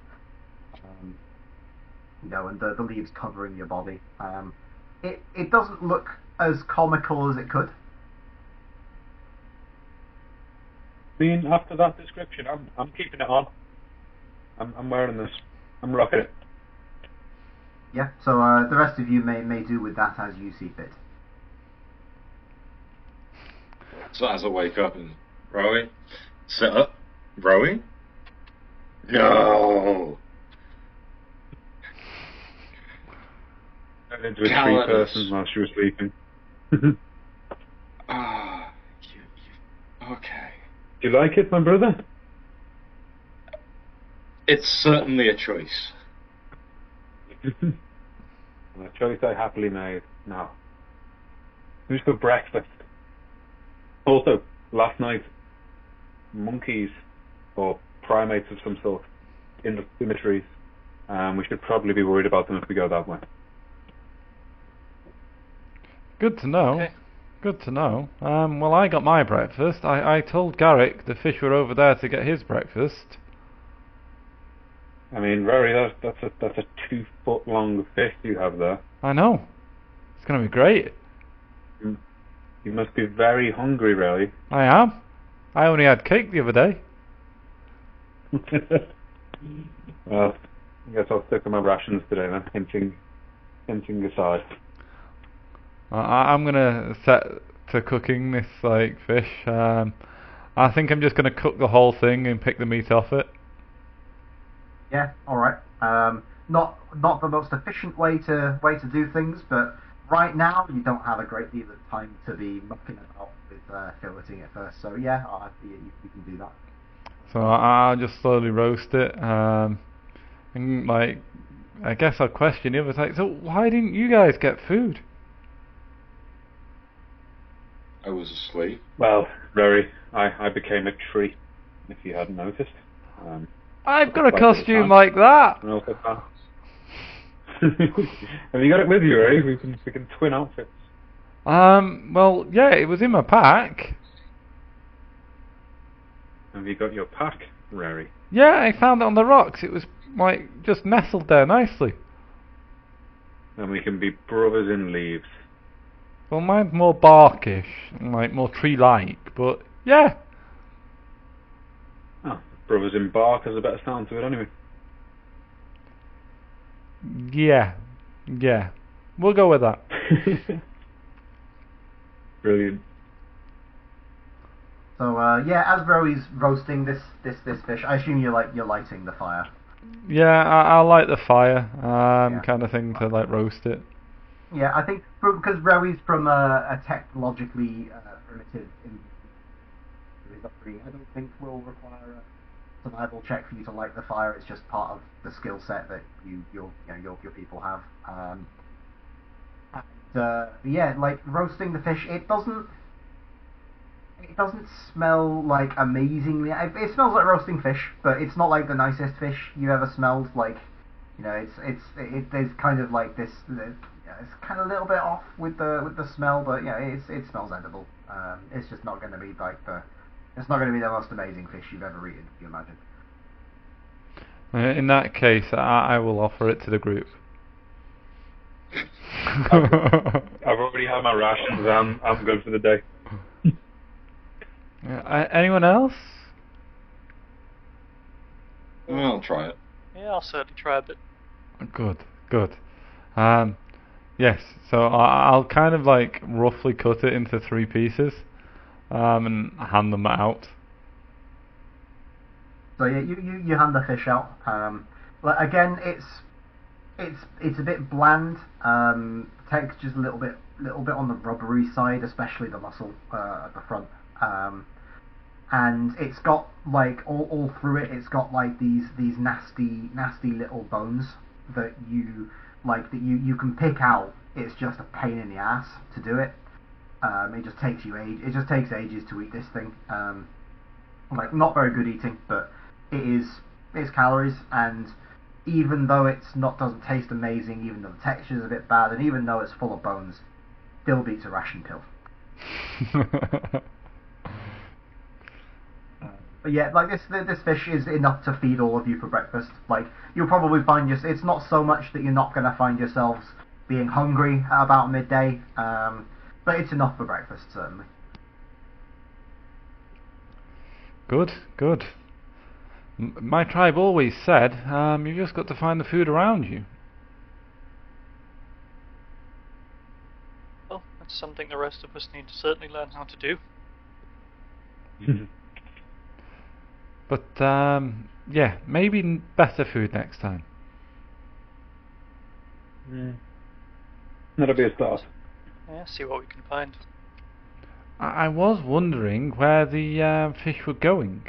You know, and the leaves covering your body. It doesn't look as comical as it could. I mean, after that description, I'm keeping it on. I'm wearing this. I'm rocking it. Yeah. So the rest of you may do with that as you see fit. So as I wake up and Rowie, sit up, Rowie. No. Turned into a tree Cowardice. person while she was sleeping. Ah, okay. Do you like it, my brother? It's certainly a choice. A choice I happily made. Now, who's for breakfast? Also, last night, monkeys, or primates of some sort, in the trees. We should probably be worried about them if we go that way. Good to know. Okay. Good to know. Well, I got my breakfast. I told Garrick the fish were over there to get his breakfast. I mean, Rory, that's a 2-foot long fish you have there. I know. It's going to be great. You must be very hungry, really. I am. I only had cake the other day. Well, I guess I'll stick to my rations today then, hinting aside. I'm going to set to cooking this fish. I think I'm just going to cook the whole thing and pick the meat off it. Yeah, all right. Not the most efficient way to do things, but right now you don't have a great deal of time to be mucking about with filleting it first. So yeah, you can do that. So I'll just slowly roast it. And I guess I'll question the others. So why didn't you guys get food? I was asleep. Well, Rory, I became a tree, if you hadn't noticed. I've got a costume like that. And also have you got it with you, Rory? We can twin outfits. Well, yeah, it was in my pack. Have you got your pack, Rory? Yeah, I found it on the rocks. It was just nestled there nicely. And we can be brothers in leaves. Well, mine's more barkish, more tree-like, but yeah. Oh, brothers in bark has a better sound to it anyway. Yeah. We'll go with that. Brilliant. So yeah, as Rowie's roasting this fish, I assume you're lighting the fire. Yeah, I'll light the fire, Yeah. kind of thing to roast it. Yeah, I think because Rowie's from a technologically primitive upbringing, I don't think will require a survival check for you to light the fire. It's just part of the skill set that your people have. Yeah, roasting the fish, it doesn't smell amazingly. It smells like roasting fish, but it's not like the nicest fish you ever smelled. There's kind of this. It's kind of a little bit off with the smell, but yeah, it smells edible. It's just not going to be it's not going to be the most amazing fish you've ever eaten, if you imagine. In that case, I will offer it to the group. I've already had my rations. I'm good for the day. Anyone else? I'll try it. Yeah, I'll certainly try a bit. Good. Yes, so I'll kind of roughly cut it into 3 pieces, and hand them out. So yeah, you hand the fish out. Again, it's a bit bland. Texture's a little bit on the rubbery side, especially the muscle at the front. And it's got all through it. It's got these nasty little bones that you can pick out. It's just a pain in the ass to do it. It just takes ages to eat this thing. Not very good eating, but it's calories, and even though doesn't taste amazing, even though the texture's a bit bad, and even though it's full of bones, still beats a ration pill. But yeah, this fish is enough to feed all of you for breakfast. You'll probably find it's not so much that you're not going to find yourselves being hungry at about midday, but it's enough for breakfast, certainly. Good. My tribe always said, you've just got to find the food around you. Well, that's something the rest of us need to certainly learn how to do. But yeah, maybe better food next time. That'll be a start. Yeah, see what we can find. I was wondering where the fish were going.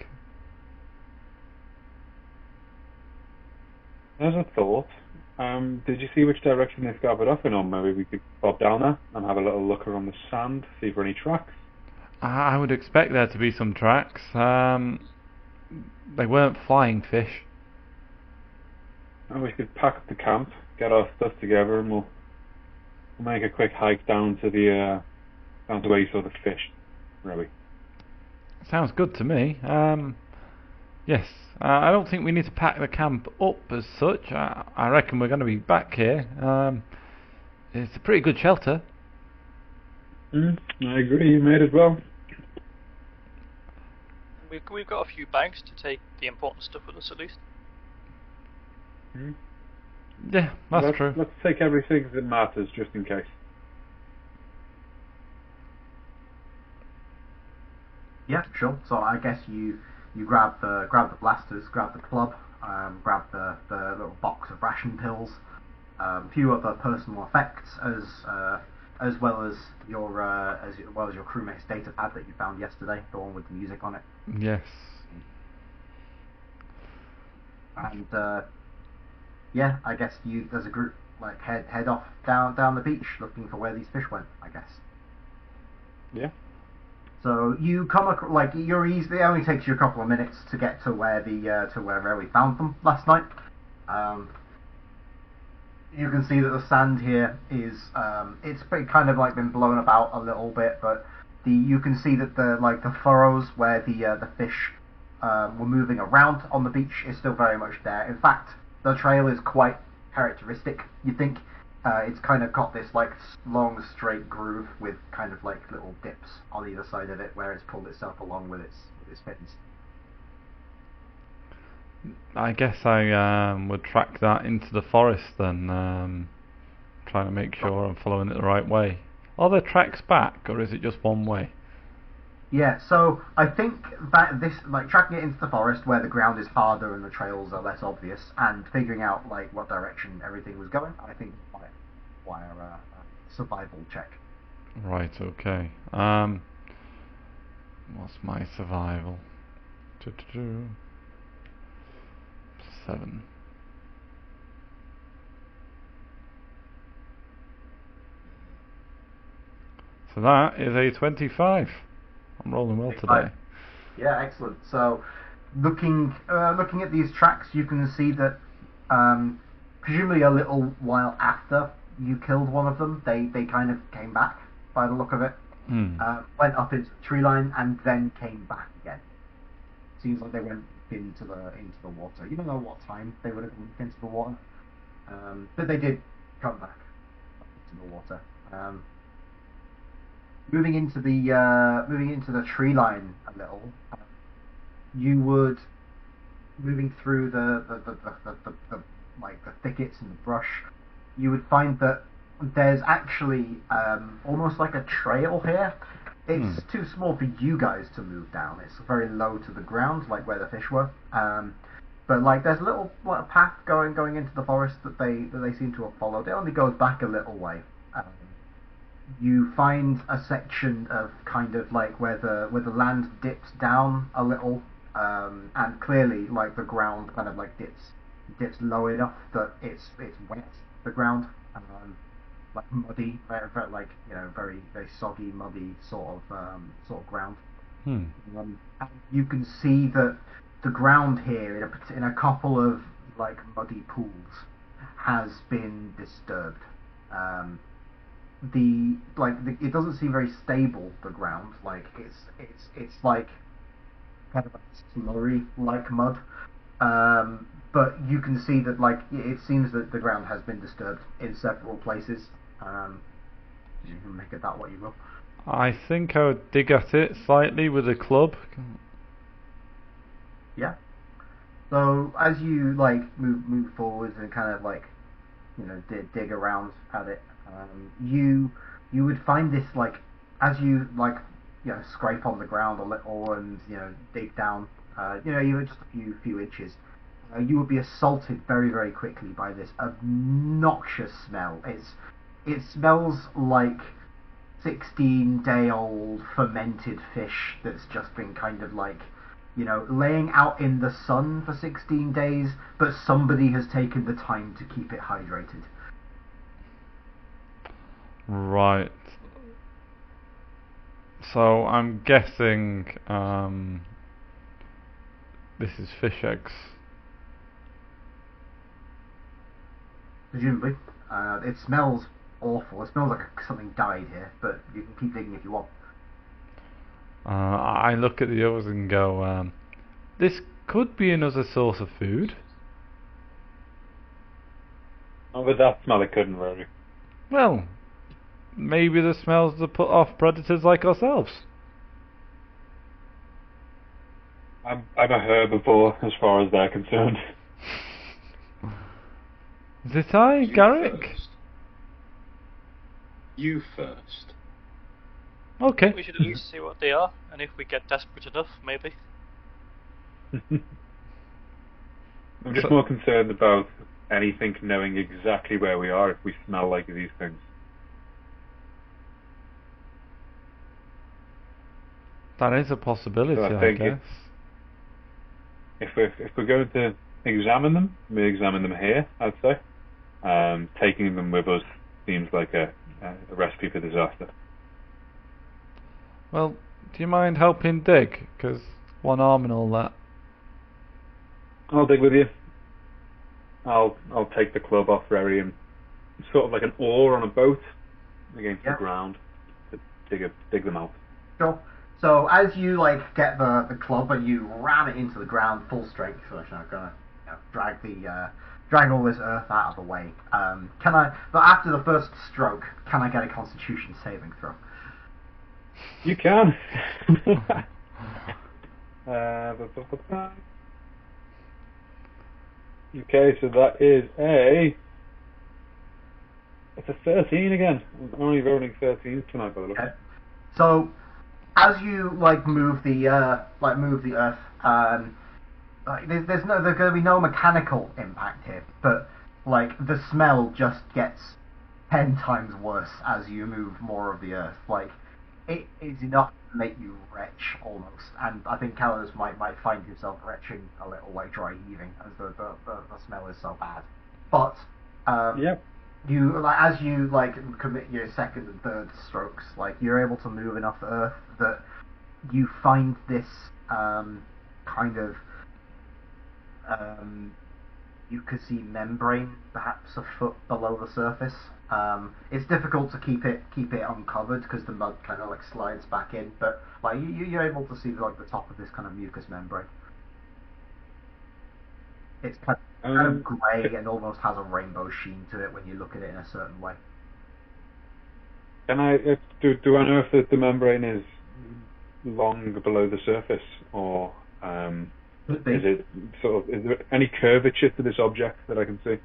There's a thought. Did you see which direction they scattered off in, or maybe we could bob down there and have a little look around the sand, see for any tracks? I would expect there to be some tracks. They weren't flying fish. And we could pack up the camp, get our stuff together, and we'll make a quick hike down to the down to where you saw the fish, really. Sounds good to me. Yes, I don't think we need to pack the camp up as such. I reckon we're going to be back here. It's a pretty good shelter. I agree, you made it well. We've got a few bags to take the important stuff with us at least. Yeah, that's true. Let's take everything that matters just in case. Yeah, sure. So I guess you grab the blasters, grab the club, grab the little box of ration pills, a few other personal effects, as well as your crewmate's data pad that you found yesterday, the one with the music on it. Yes. And yeah, I guess you as a group like head off down the beach looking for where these fish went, I guess. Yeah. So you come like you're easy. It only takes you a couple of minutes to get to where where we found them last night. You can see that the sand here is it's kind of like been blown about a little bit, but you can see that the furrows where the fish were moving around on the beach is still very much there. In fact, the trail is quite characteristic. You think it's kind of got this like long straight groove with kind of like little dips on either side of it where it's pulled itself along with its fins. I guess I would track that into the forest then, trying to make sure I'm following it the right way. Are there tracks back, or is it just one way? Yeah, so I think that this, like, tracking it into the forest where the ground is harder and the trails are less obvious, and figuring out like what direction everything was going, I think might require a survival check. Right. Okay. What's my survival? 7. So that is a 25. I'm rolling well today. Yeah, excellent. So, looking at these tracks, you can see that presumably a little while after you killed one of them, they kind of came back by the look of it. Went up into the tree line and then came back again. Seems like they went into the water. You don't know what time they would have gone into the water, but they did come back into the water. Moving into the tree line a little, you would moving through the like the thickets and the brush. You would find that there's actually almost like a trail here. It's too small for you guys to move down. It's very low to the ground, like where the fish were. But like there's a little path going into the forest that they seem to have followed. It only goes back a little way. You find a section of kind of like where the land dips down a little, and clearly like the ground kind of like dips low enough that it's wet, the ground, like muddy, very like very very soggy, muddy sort of ground. And you can see that the ground here in a couple of like muddy pools has been disturbed. It doesn't seem very stable, the ground. Like it's like kind of a slurry like mud. But you can see that like it seems that the ground has been disturbed in several places. You can make of that what you will. I think I would dig at it slightly with a club. Yeah. So as you like move forwards and kind of like dig around at it, you would find this like as you like scrape on the ground a little and dig down, even just a few inches, you would be assaulted very, very quickly by this obnoxious smell. It smells like 16-day-old fermented fish that's just been kind of like, laying out in the sun for 16 days, but somebody has taken the time to keep it hydrated. Right. So I'm guessing this is fish eggs. Presumably. It smells awful. It smells like something died here, but you can keep digging if you want. I look at the others and go, this could be another source of food. Oh, with that smell, it couldn't really. Well, maybe the smells that put off predators like ourselves. I'm a herbivore as far as they're concerned. Is it I, Garrick? First. You first. Okay. We should at least see what they are, and if we get desperate enough, maybe. I'm just more concerned about anything knowing exactly where we are if we smell like these things. That is a possibility, So I I think guess. If we're going to examine them, we examine them here, I'd say. Taking them with us seems like a recipe for disaster. Well, do you mind helping dig? Because one arm and all that. I'll dig with you. I'll take the club off Rary and sort of like an oar on a boat against the ground to dig them out. Sure. So as you get the club and you ram it into the ground full strength, so I'm gonna drag all this earth out of the way. But after the first stroke, can I get a Constitution saving throw? You can. Okay, so that is it's a 13 again. I'm only rolling 13s tonight, by the look. Okay. So as you move the earth, there's going to be no mechanical impact here, but the smell just gets 10 times worse as you move more of the earth. It is enough to make you retch almost, and I think Callus might find himself retching a little, dry heaving, as the smell is so bad. But Yep. you as you commit your second and third strokes, you're able to move enough earth that you find this kind of you could see membrane perhaps a foot below the surface. It's difficult to keep it uncovered because the mud kind of slides back in, but you're able to see the top of this kind of mucus membrane. It's kind of grey and almost has a rainbow sheen to it when you look at it in a certain way. Can I do I know if the membrane is long below the surface, or is it is there any curvature to this object that I can see?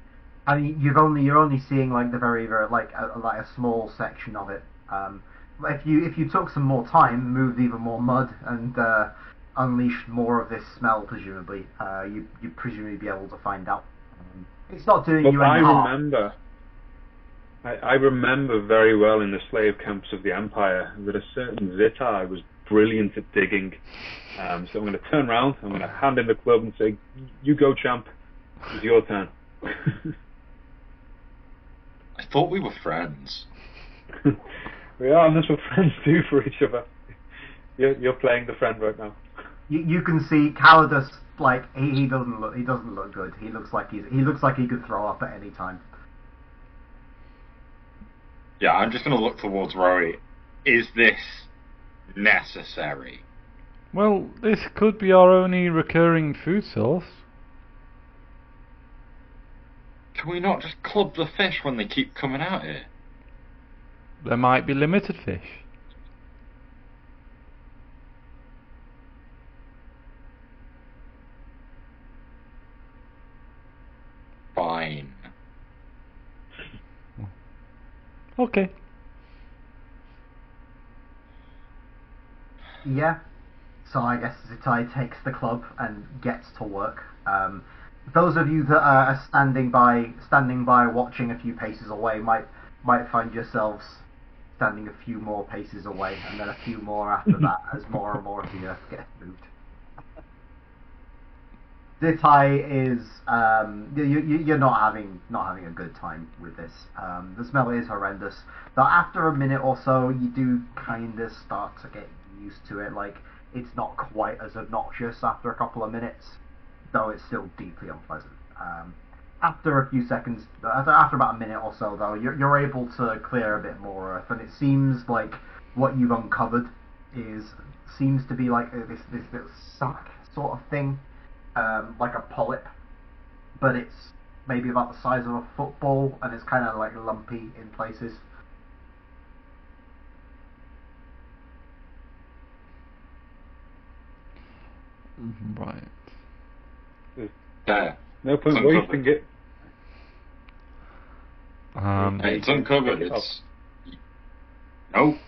I mean, you're only seeing the very very a small section of it. If you took some more time, moved even more mud, and unleashed more of this smell, presumably, you'd presumably be able to find out. It's not doing you any harm. I remember very well in the slave camps of the Empire that a certain Zitai was brilliant at digging. So I'm going to turn around, I'm going to hand him the club and say, "You go, champ. It's your turn." I thought we were friends. We are, and that's what friends do for each other. You're playing the friend right now. You can see Calidus, he doesn't look good. He looks like he could throw up at any time. Yeah, I'm just going to look towards Rory. Is this necessary? Well, this could be our only recurring food source. Can we not just club the fish when they keep coming out here? There might be limited fish. Fine. Okay. Yeah. So I guess Zitai takes the club and gets to work. Those of you that are standing by, watching a few paces away, might find yourselves standing a few more paces away, and then a few more after that, as more and more of the earth gets moved. Zitai is you're not having a good time with this. The smell is horrendous. Though after a minute or so, you do kind of start to get used to it. Like, it's not quite as obnoxious after a couple of minutes, though it's still deeply unpleasant. After a few seconds, after about a minute or so, though, you're able to clear a bit more earth, and it seems like what you've uncovered seems to be like this little sack sort of thing, like a polyp, but it's maybe about the size of a football, and it's kind of like lumpy in places. Right. Yeah. No point It's wasting it. It's uncovered. No.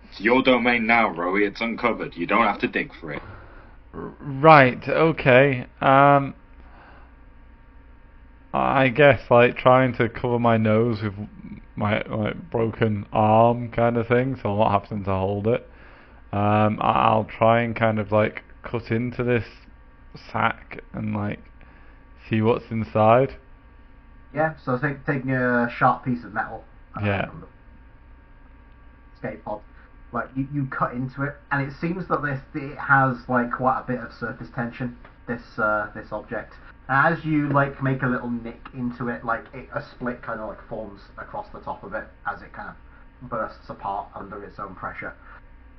It's your domain now, Rowie. It's uncovered. You don't have to dig for it. Right. Okay. I guess like trying to cover my nose with my broken arm kind of thing, so I'm not having to hold it. I'll try and kind of like cut into this sack and like see what's inside. Yeah, so taking a sharp piece of metal. Yeah. From the escape pod, like you cut into it, and it seems that it has like quite a bit of surface tension. This object. As you like make a little nick into it, like a split kind of like forms across the top of it as it kind of bursts apart under its own pressure.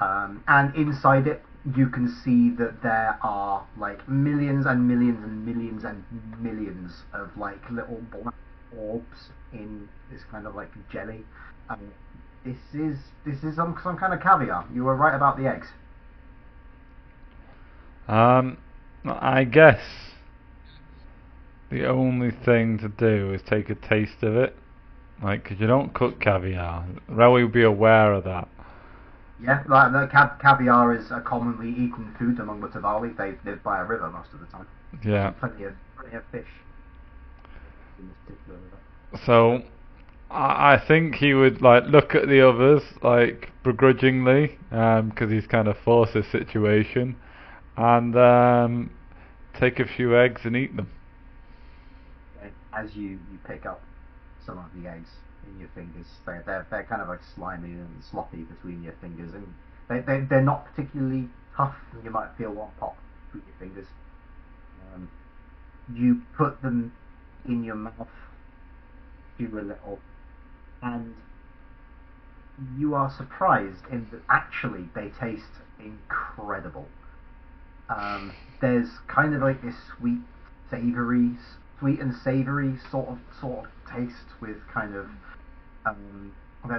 And inside it, you can see that there are like millions and millions and millions and millions of like little black orbs in this kind of like jelly. This is some kind of caviar. You were right about the eggs. I guess the only thing to do is take a taste of it, like, 'cause you don't cook caviar. Rowie would be aware of that. Yeah, like the caviar is a commonly eaten food among the Tavali. They live by a river most of the time. Yeah. Plenty of fish in this particular river. So I think he would like look at the others like begrudgingly, 'cause he's kind of forced this situation, and take a few eggs and eat them. Okay. As you pick up some of the eggs in your fingers, they're kind of like slimy and sloppy between your fingers, and they're not particularly tough. You might feel one pop between your fingers. You put them in your mouth, chew a little, and you are surprised in that actually they taste incredible. There's kind of like this sweet and savoury sort of taste with kind of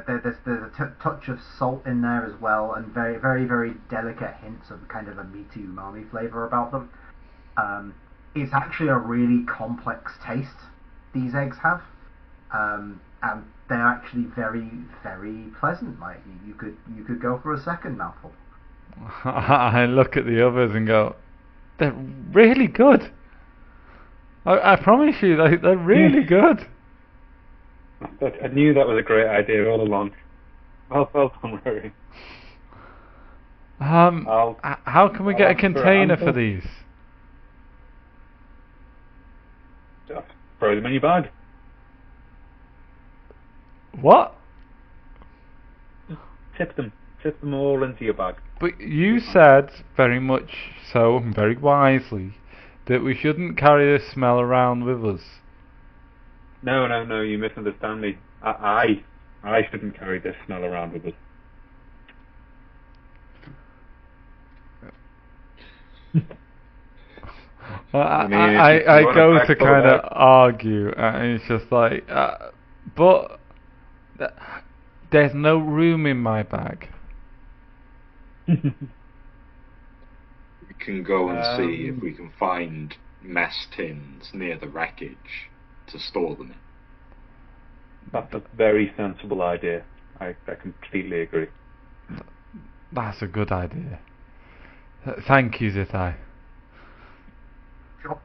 there's a touch of salt in there as well, and very very very delicate hints of kind of a meaty umami flavour about them. It's actually a really complex taste these eggs have, and they're actually very very pleasant. Like you could go for a second mouthful. I look at the others and go, they're really good. I promise you, they're really good. I knew that was a great idea all along. Well done, Rory. How can we get a container for these? Just throw them in your bag. What? Tip them all into your bag. But you said very much so, and very wisely, that we shouldn't carry this smell around with us. No, you misunderstand me. I shouldn't carry this smell around with us. I go to kind of argue, and it's just like, but there's no room in my bag. We can go and see if we can find mess tins near the wreckage to store them in. That's a very sensible idea. I completely agree. That's a good idea. Thank you, Zithai. Sure.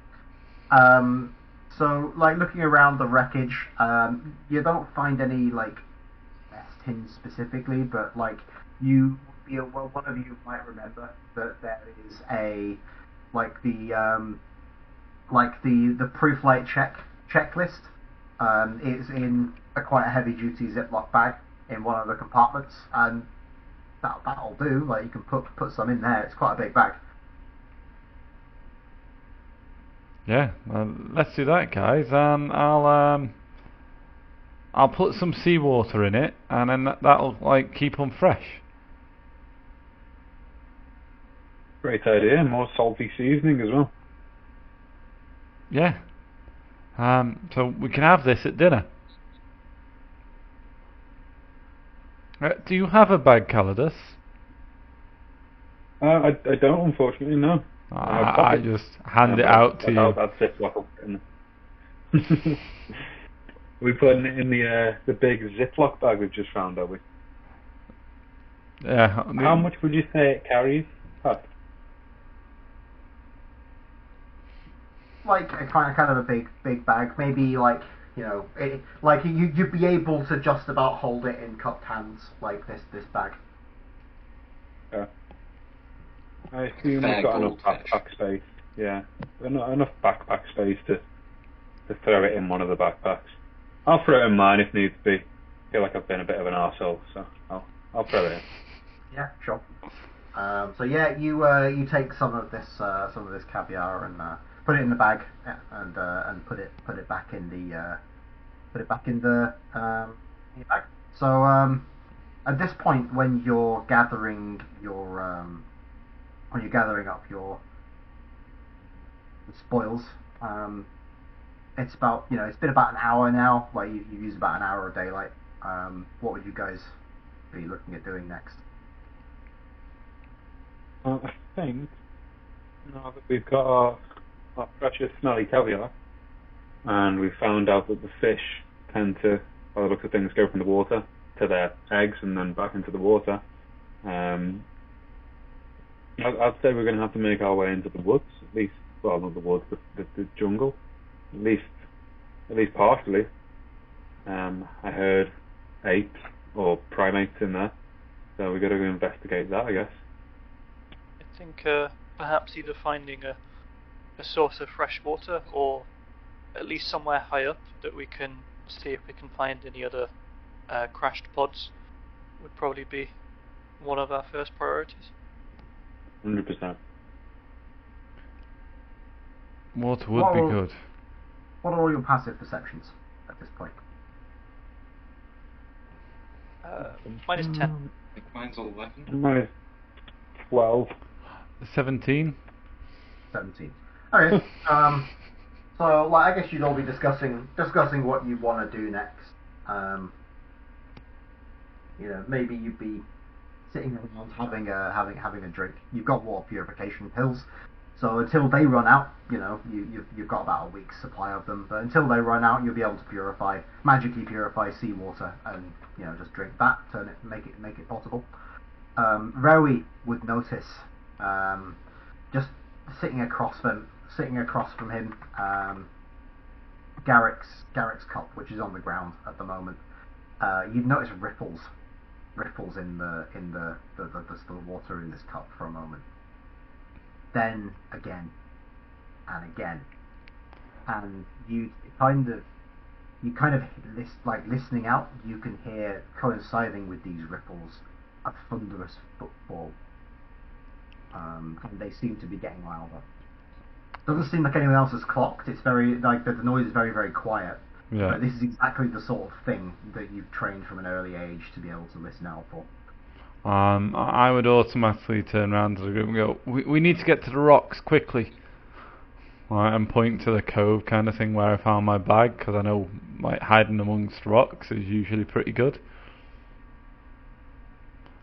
So, like, looking around the wreckage, you don't find any, like, tins specifically, but, like, well, one of you might remember that there is the pre-flight checklist. It's in quite a heavy-duty Ziploc bag in one of the compartments, and that'll do. Like, you can put some in there. It's quite a big bag. Yeah, let's do that, guys. And I'll put some seawater in it, and then that'll like keep them fresh. Great idea. More salty seasoning as well. Yeah. So we can have this at dinner. Do you have a bag, Calidus? I don't, unfortunately, no. I just hand it out to you. That's Ziploc. We put it in the big Ziploc bag we've just found, have we? Yeah. How much would you say it carries? Like a kind of a big bag, maybe like you'd be able to just about hold it in cupped hands like this bag. Yeah. I assume we've got enough backpack space. Yeah, enough backpack space to throw it in one of the backpacks. I'll throw it in mine if needs be. I feel like I've been a bit of an arsehole, so I'll throw it in. Yeah, sure. So yeah, you take some of this caviar and put it in the bag and put it back in the bag. So at this point, when you're gathering up your spoils, it's been about an hour now. Like you've used about an hour of daylight. What would you guys be looking at doing next? I think now that we've got our precious smelly caviar, and we've found out that the fish tend to, by the look of things, go from the water to their eggs and then back into the water. I'd say we're going to have to make our way into the woods, at least. Well, not the woods, the jungle, at least partially. I heard apes or primates in there, so we've got to go investigate that, I guess. I think perhaps either finding a source of fresh water, or at least somewhere high up that we can see if we can find any other crashed pods, would probably be one of our first priorities. 100%. Water would be good. What are all your passive perceptions at this point? Minus 10. I think mine's 11. Minus 12. 17. 17. Okay. So, like, I guess you'd all be discussing what you want to do next. Maybe you'd be sitting around having a drink. You've got water purification pills, so until they run out, you've got about a week's supply of them. But until they run out, you'll be able to magically purify seawater, and just drink that, make it potable. Rowie would notice, just sitting across from him, Garrick's cup, which is on the ground at the moment. You'd notice ripples in the water in this cup for a moment. Then again and again, and you kind of listening out. You can hear, coinciding with these ripples, a thunderous footfall, and they seem to be getting louder. Doesn't seem like anyone else has clocked. It's very the noise is very, very quiet. Yeah. But this is exactly the sort of thing that you've trained from an early age to be able to listen out for. I would automatically turn around to the group and go, we need to get to the rocks quickly. Right, and point to the cove kind of thing where I found my bag, because I know hiding amongst rocks is usually pretty good.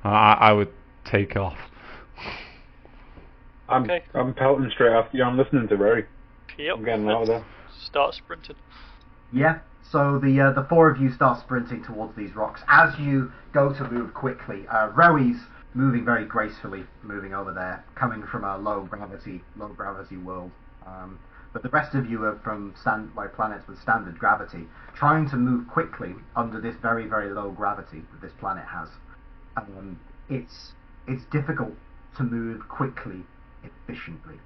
I would take off. I'm pelting straight after you. I'm listening to Rory. Yep. I'm getting louder. Start sprinting. Yeah, so the four of you start sprinting towards these rocks. As you go to move quickly, Rowie's moving very gracefully, moving over there, coming from a low gravity world. But the rest of you are from planets with standard gravity, trying to move quickly under this very, very low gravity that this planet has. It's difficult to move quickly, efficiently.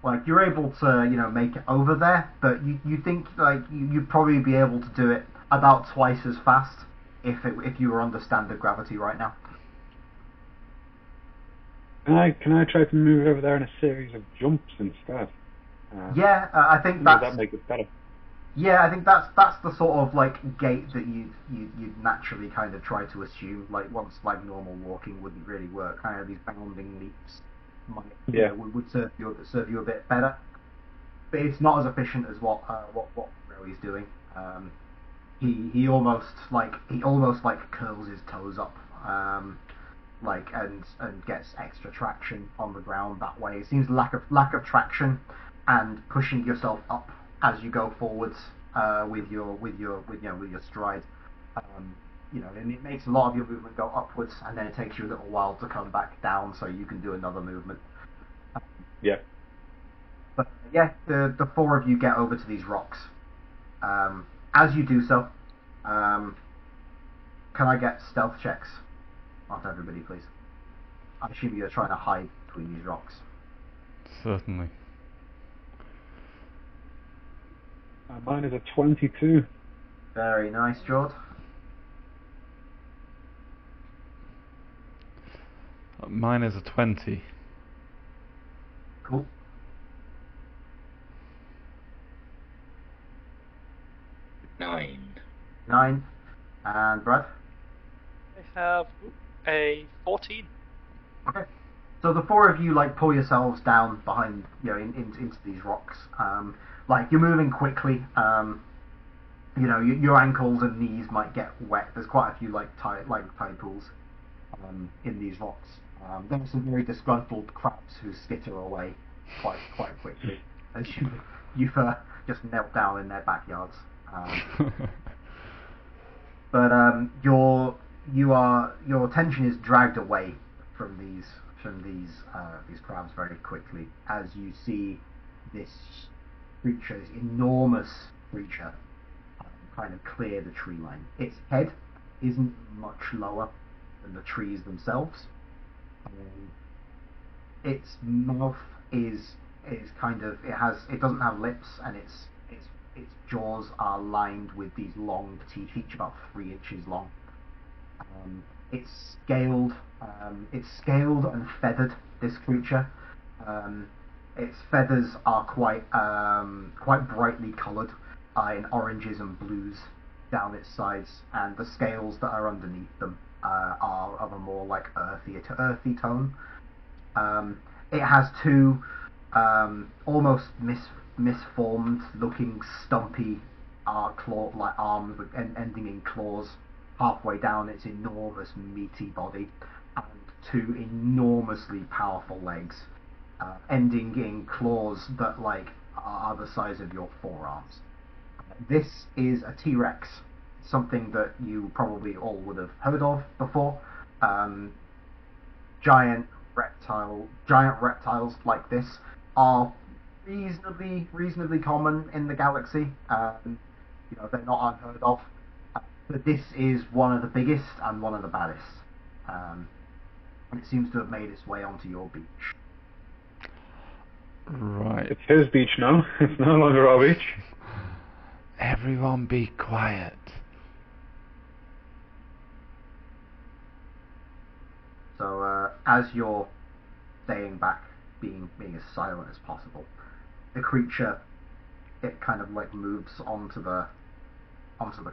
Like you're able to, make it over there, but you think like you'd probably be able to do it about twice as fast if you were under standard gravity right now. Can I try to move over there in a series of jumps instead? I think would that make it better? Yeah, I think that's the sort of like gait that you'd naturally kind of try to assume. Like once like normal walking wouldn't really work. Kind of these bounding leaps would serve you a bit better. But it's not as efficient as what Rory's doing. He almost curls his toes up. And gets extra traction on the ground that way. It seems lack of traction and pushing yourself up as you go forwards with your stride. And it makes a lot of your movement go upwards, and then it takes you a little while to come back down, so you can do another movement. But the four of you get over to these rocks. As you do so, can I get stealth checks? Not everybody, please. I assume you're trying to hide between these rocks. Certainly. Mine is a 22. Very nice, Jord. Mine is a 20. Cool. Nine. And Brad? I have a 14. Okay. So the four of you pull yourselves down behind, into these rocks. You're moving quickly. Your ankles and knees might get wet. There's quite a few tide pools in these rocks. There are some very disgruntled crabs who skitter away quite quickly as you've just knelt down in their backyards. But your attention is dragged away from these crabs very quickly as you see this creature, this enormous creature, kind of clear the tree line. Its head isn't much lower than the trees themselves. Its mouth is kind of it doesn't have lips, and its jaws are lined with these long teeth, each about 3 inches long. It's scaled and feathered, this creature. Its feathers are quite brightly coloured in oranges and blues down its sides, and the scales that are underneath them are of a more earthy tone. It has two almost misformed looking stumpy claw-like arms ending in claws halfway down its enormous meaty body, and two enormously powerful legs ending in claws that are the size of your forearms. This is a T-Rex, something that you probably all would have heard of before. Giant reptiles like this are reasonably common in the galaxy. They're not unheard of. But this is one of the biggest and one of the baddest. And it seems to have made its way onto your beach. Right. It's his beach now. It's no longer our beach. Everyone be quiet. So as you're staying back, being as silent as possible, the creature, it kind of moves onto the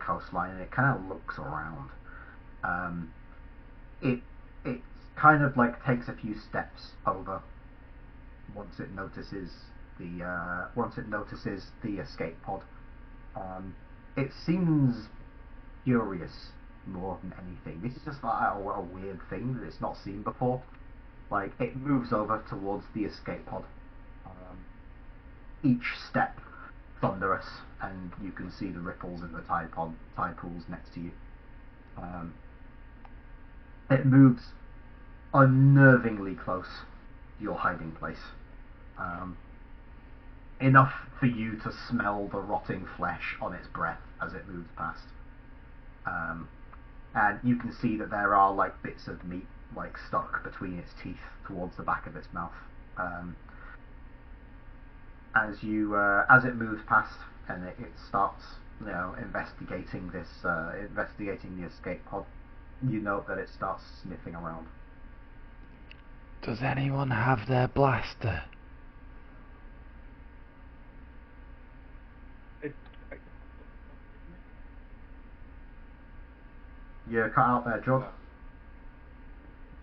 coastline, and it kind of looks around. It kind of takes a few steps over once it notices the escape pod. It seems curious more than anything. This is just a weird thing that it's not seen before. It moves over towards the escape pod. Each step thunderous, and you can see the ripples in the tide pools next to you. It moves unnervingly close to your hiding place. Enough for you to smell the rotting flesh on its breath as it moves past. And you can see that there are like bits of meat like stuck between its teeth towards the back of its mouth. As it moves past and it starts, investigating the escape pod, you note that it starts sniffing around. Does anyone have their blaster? You're cut out there, John.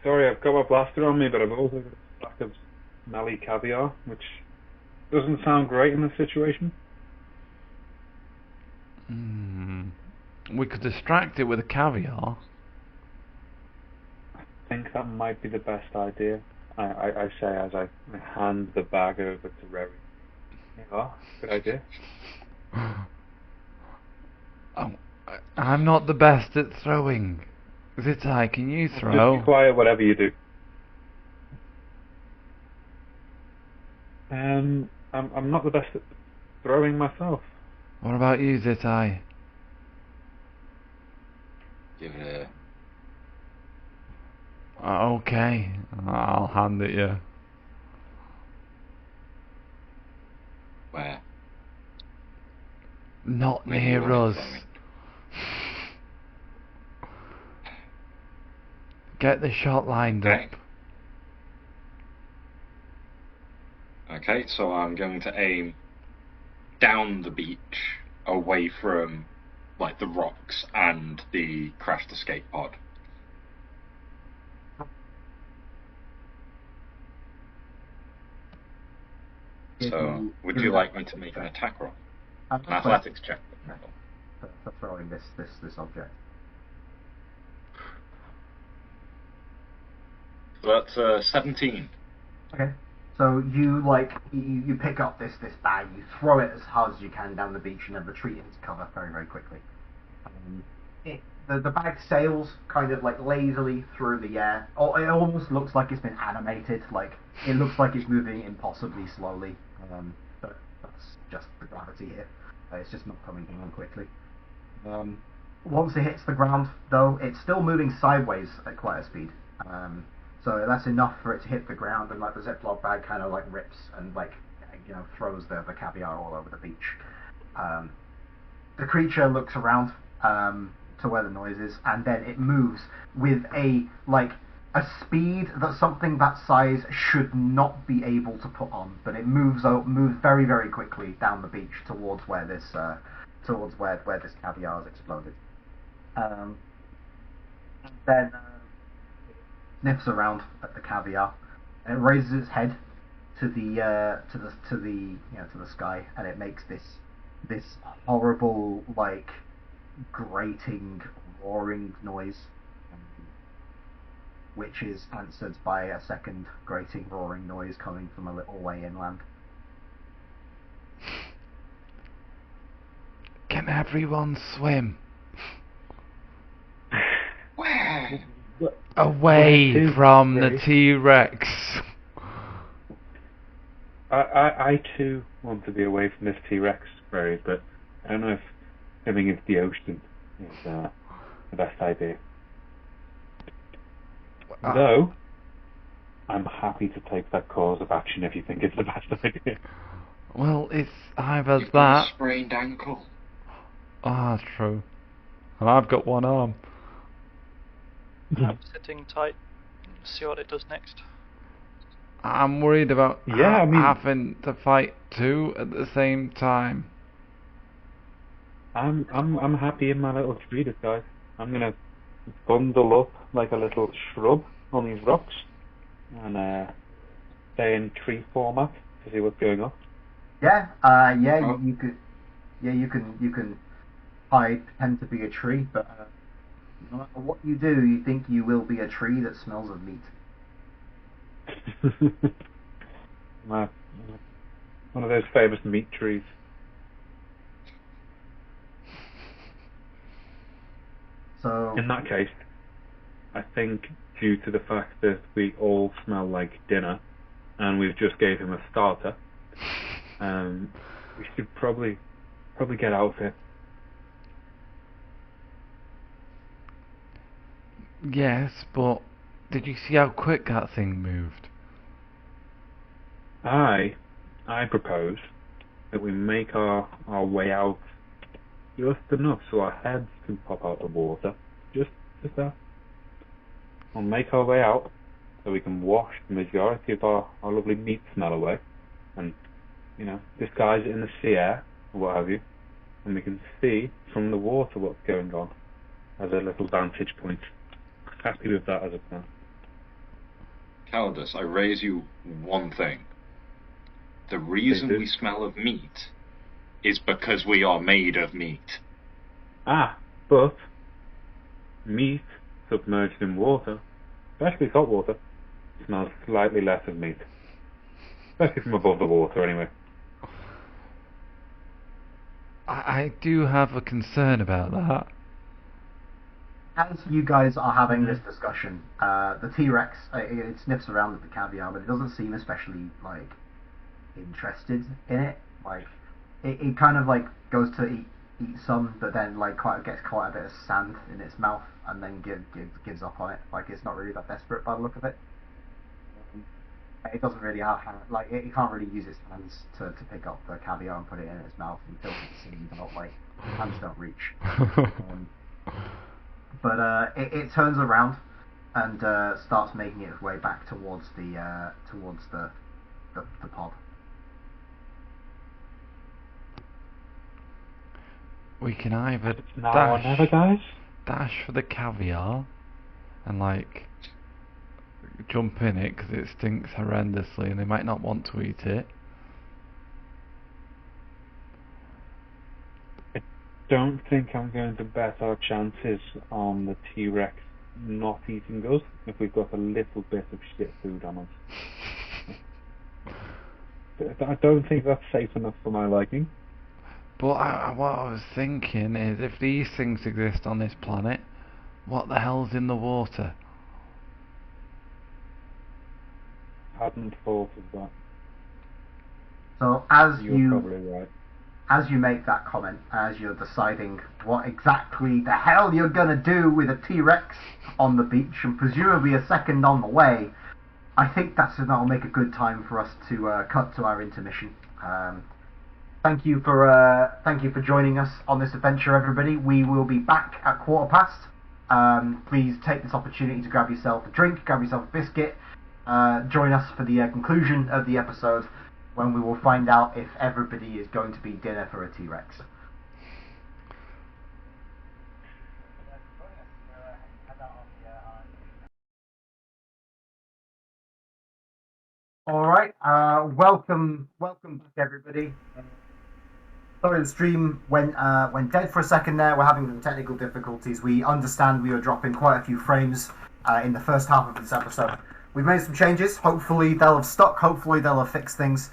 Sorry, I've got my blaster on me, but I've also got a stack of smelly caviar, which doesn't sound great in this situation. We could distract it with a caviar. I think that might be the best idea. I say as I hand the bag over to Rary. Yeah, good idea. Oh, I'm not the best at throwing. Zitai, can you throw? Just be quiet, whatever you do. I'm not the best at throwing myself. What about you, Zitai? Give it Okay, I'll hand it you. where? Not Where do you near want us. it throwing? Get the shot lined Okay. up. Okay, so I'm going to aim down the beach, away from like the rocks and the crashed escape pod. So, would you like me to make an attack roll? An athletics check. For throwing this object. So that's 17. Okay. So you pick up this bag, you throw it as hard as you can down the beach, and then retreat into cover very, very quickly. The bag sails kind of like lazily through the air. Oh, it almost looks like it's been animated. Like it looks like it's moving impossibly slowly. But that's just the gravity here. It's just not coming down quickly. Once it hits the ground, though, it's still moving sideways at quite a speed. So that's enough for it to hit the ground, and like the Ziploc bag kind of like rips and like throws the caviar all over the beach. The creature looks around to where the noise is, and then it moves with a speed that something that size should not be able to put on. But it moves very, very quickly down the beach towards where this caviar has exploded. Then sniffs around at the caviar, and it raises its head to the sky, and it makes this horrible grating, roaring noise, which is answered by a second grating, roaring noise coming from a little way inland. Can everyone swim? Where? Away from the T-Rex. I too want to be away from this T-Rex, Rary, but I don't know if swimming into the ocean is the best idea. Though, I'm happy to take that course of action if you think it's the best idea. Well, it's either You've got that. a sprained ankle. Ah, that's true. And I've got one arm. I'm sitting tight. See what it does next. I'm worried about having to fight two at the same time. I'm happy in my little tree disguise. I'm gonna bundle up like a little shrub on these rocks and stay in tree format to see what's going on. Yeah, you could. Yeah, you can hide, pretend to be a tree, but no matter what you do, you think you will be a tree that smells of meat. One of those famous meat trees. So In that case, I think due to the fact that we all smell like dinner, and we've just gave him a starter. We should probably get out of here. Yes, but did you see how quick that thing moved? I propose that we make our way out just enough so our heads can pop out of the water. Just that. We'll make our way out so we can wash the majority of our lovely meat smell away, and disguise it in the sea air or what have you, and we can see from the water what's going on as a little vantage point. Happy with that as a plan. Calidus, I raise you one thing. The reason we smell of meat is because we are made of meat. But meat submerged in water, especially salt water, smells slightly less of meat. Especially from above the water, anyway. I do have a concern about that. As you guys are having this discussion, the T-Rex, it sniffs around at the caviar, but it doesn't seem especially, interested in it. It kind of, goes to eat some, but then, gets quite a bit of sand in its mouth, and then gives up on it. It's not really that desperate by the look of it. It doesn't really have, it can't really use its hands to pick up the caviar and put it in its mouth and filter the seed, hands don't reach. But it turns around and starts making its way back towards the pod. We can either Now or never, guys. dash for the caviar and jump in it because it stinks horrendously and they might not want to eat it. Don't think I'm going to bet our chances on the T-Rex not eating us if we've got a little bit of shit food on us. I don't think that's safe enough for my liking. But what I was thinking is, if these things exist on this planet, what the hell's in the water? Hadn't thought of that. So You're probably right. As you make that comment, as you're deciding what exactly the hell you're gonna do with a T-Rex on the beach, and presumably a second on the way, I think that'll make a good time for us to cut to our intermission. Thank you for joining us on this adventure, everybody. We will be back at past. Please take this opportunity to grab yourself a drink, grab yourself a biscuit. Join us for the conclusion of the episode, when we will find out if everybody is going to be dinner for a T-Rex. Alright, welcome back, everybody. Sorry, the stream went dead for a second there. We're having some technical difficulties. We understand we were dropping quite a few frames in the first half of this episode. We've made some changes. Hopefully they'll have stuck. Hopefully they'll have fixed things.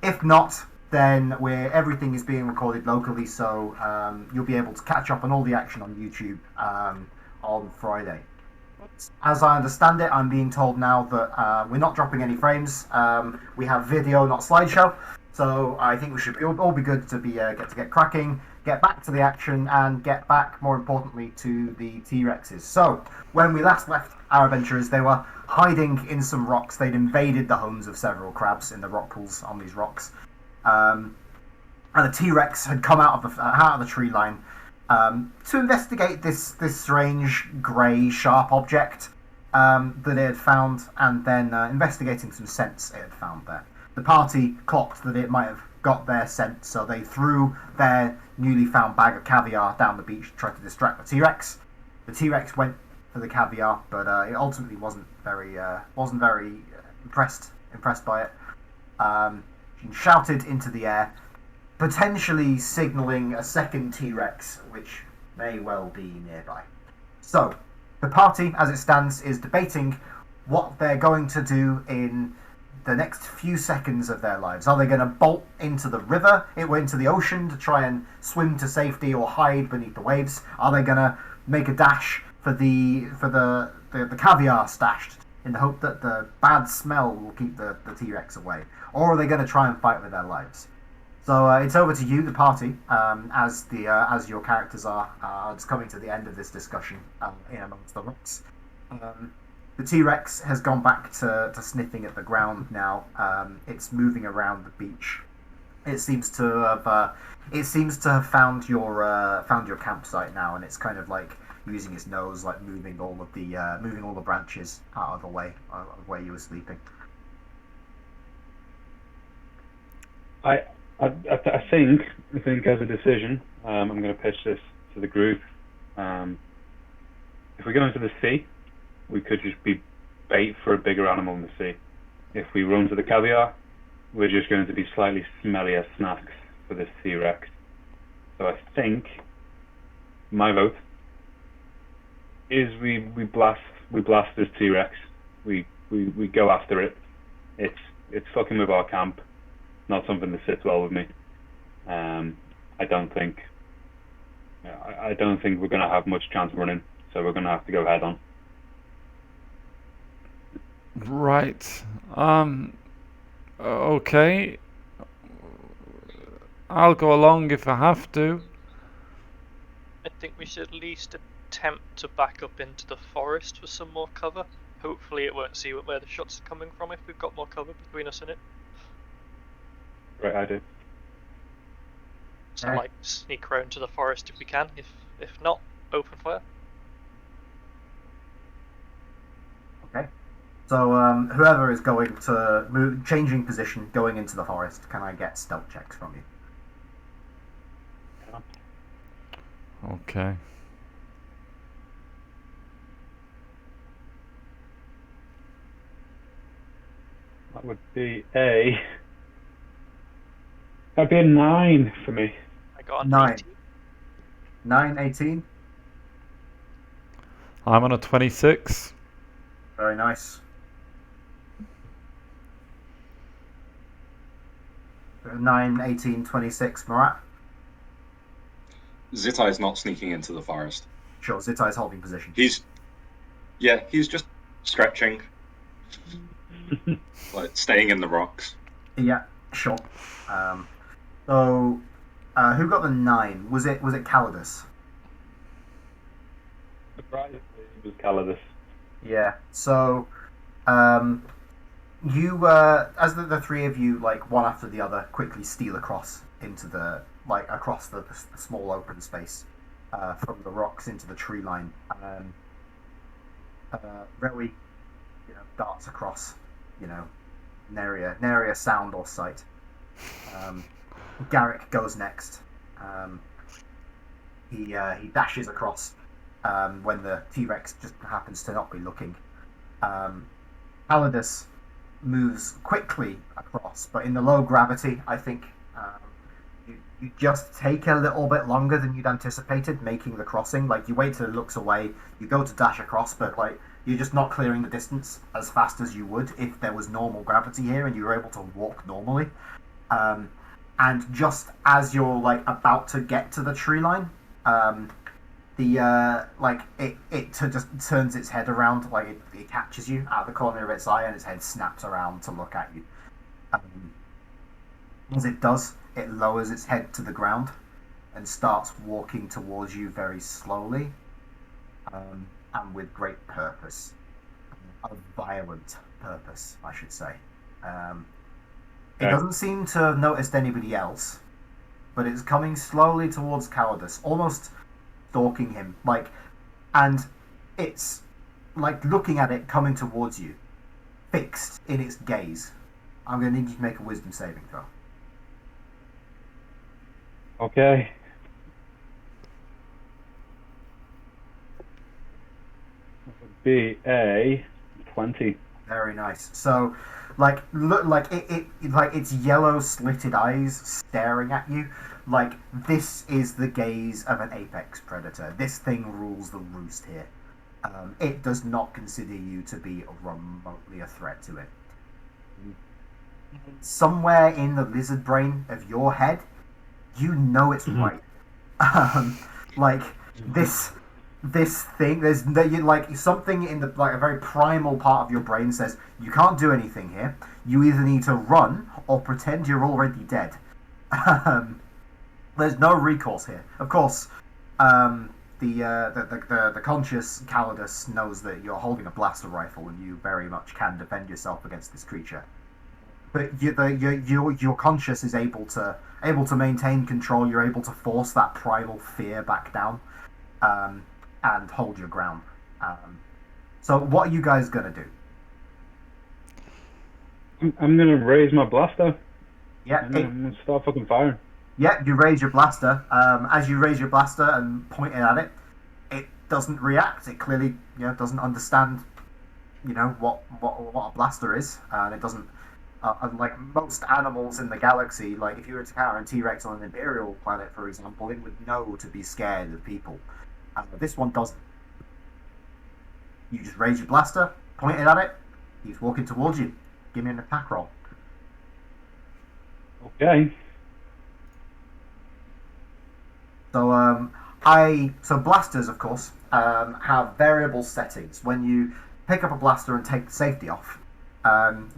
If not, then everything is being recorded locally, so you'll be able to catch up on all the action on YouTube on Friday. As I understand it, I'm being told now that we're not dropping any frames. We have video, not slideshow. So I think we should all be good to get cracking, get back to the action, and get back, more importantly, to the T-Rexes. So when we last left our adventurers, they were hiding in some rocks. They'd invaded the homes of several crabs in the rock pools on these rocks, and a T-Rex had come out of the tree line to investigate this strange grey sharp object that it had found, and then investigating some scents it had found there. The party clocked that it might have got their scent, so they threw their newly found bag of caviar down the beach to try to distract the T-Rex. The T-Rex went for the caviar, but it ultimately wasn't very impressed by it. She shouted into the air, potentially signalling a second T-Rex, which may well be nearby. So, the party, as it stands, is debating what they're going to do in the next few seconds of their lives. Are they going to bolt into the river, into the ocean, to try and swim to safety or hide beneath the waves? Are they going to make a dash for the the caviar stashed in the hope that the bad smell will keep the T-Rex away, or are they going to try and fight with their lives? So it's over to you, the party, as your characters are just coming to the end of this discussion in amongst the rocks. The T-Rex has gone back to sniffing at the ground now. It's moving around the beach. It seems to have found your campsite now, and it's kind of like using its nose, like moving all the branches out of the way of where you were sleeping. I think as a decision, I'm going to pitch this to the group. If we go into the sea, we could just be bait for a bigger animal in the sea. If we run to the caviar, we're just going to be slightly smellier snacks for this T-Rex. So I think my vote is we blast this T-Rex. We go after it. It's fucking with our camp. Not something that sits well with me. I don't think we're going to have much chance running, so we're going to have to go head on. Right. Okay. I'll go along if I have to. I think we should at least attempt to back up into the forest for some more cover. Hopefully it won't see where the shots are coming from if we've got more cover between us and it. Right, I do. So like sneak around to the forest if we can. If not, open fire. Okay. So whoever is going to move, changing position, going into the forest, can I get stealth checks from you? Okay. That would be that'd be a 9 for me. I got a 9. 18. 9, 18. I'm on a 26. Very nice. 9, 18, 26, Murat. Zitai is not sneaking into the forest. Sure, Zitai is holding position. He's just stretching, like staying in the rocks. Yeah, sure. So, who got the 9? Was it Calidus? Surprisingly, it was Calidus. Yeah. So, you, as the three of you, like one after the other, quickly steal across into the small open space from the rocks into the tree line. Rewy, darts across, nary a sound or sight. Garrick goes next. He dashes across when the T-Rex just happens to not be looking. Calidus moves quickly across, but in the low gravity, I think you just take a little bit longer than you'd anticipated making the crossing. Like, you wait till it looks away, you go to dash across, but like you're just not clearing the distance as fast as you would if there was normal gravity here and you were able to walk normally. And just as you're like about to get to the tree line, it just turns its head around, like it catches you out of the corner of its eye, and its head snaps around to look at you. As it does, it lowers its head to the ground and starts walking towards you very slowly, and with great purpose, a violent purpose, I should say. It doesn't seem to have noticed anybody else, but it's coming slowly towards Calidus, almost stalking him, and it's like looking at it coming towards you, fixed in its gaze. I'm going to need you to make a wisdom saving throw. Okay. That would be a 20. Very nice. So, its yellow slitted eyes staring at you. Like, this is the gaze of an apex predator. This thing rules the roost here. It does not consider you to be remotely a threat to it. Somewhere in the lizard brain of your head, you know it's right. this thing. Like something in the like a very primal part of your brain says you can't do anything here. You either need to run or pretend you're already dead. There's no recourse here. Of course, the conscious Calidus knows that you're holding a blaster rifle and you very much can defend yourself against this creature. But your conscious is able to maintain control. You're able to force that primal fear back down, and hold your ground. So what are you guys gonna do? I'm gonna raise my blaster. Yeah, I'm gonna start fucking firing. Yeah, you raise your blaster. As you raise your blaster and point it at it, it doesn't react. It clearly, doesn't understand, what a blaster is, and it doesn't. Like most animals in the galaxy, like if you were to encounter a T-Rex on an Imperial planet, for example, it would know to be scared of people. This one doesn't. You just raise your blaster, point it at it. He's walking towards you. Give me an attack roll. Okay. So blasters, of course, have variable settings. When you pick up a blaster and take the safety off,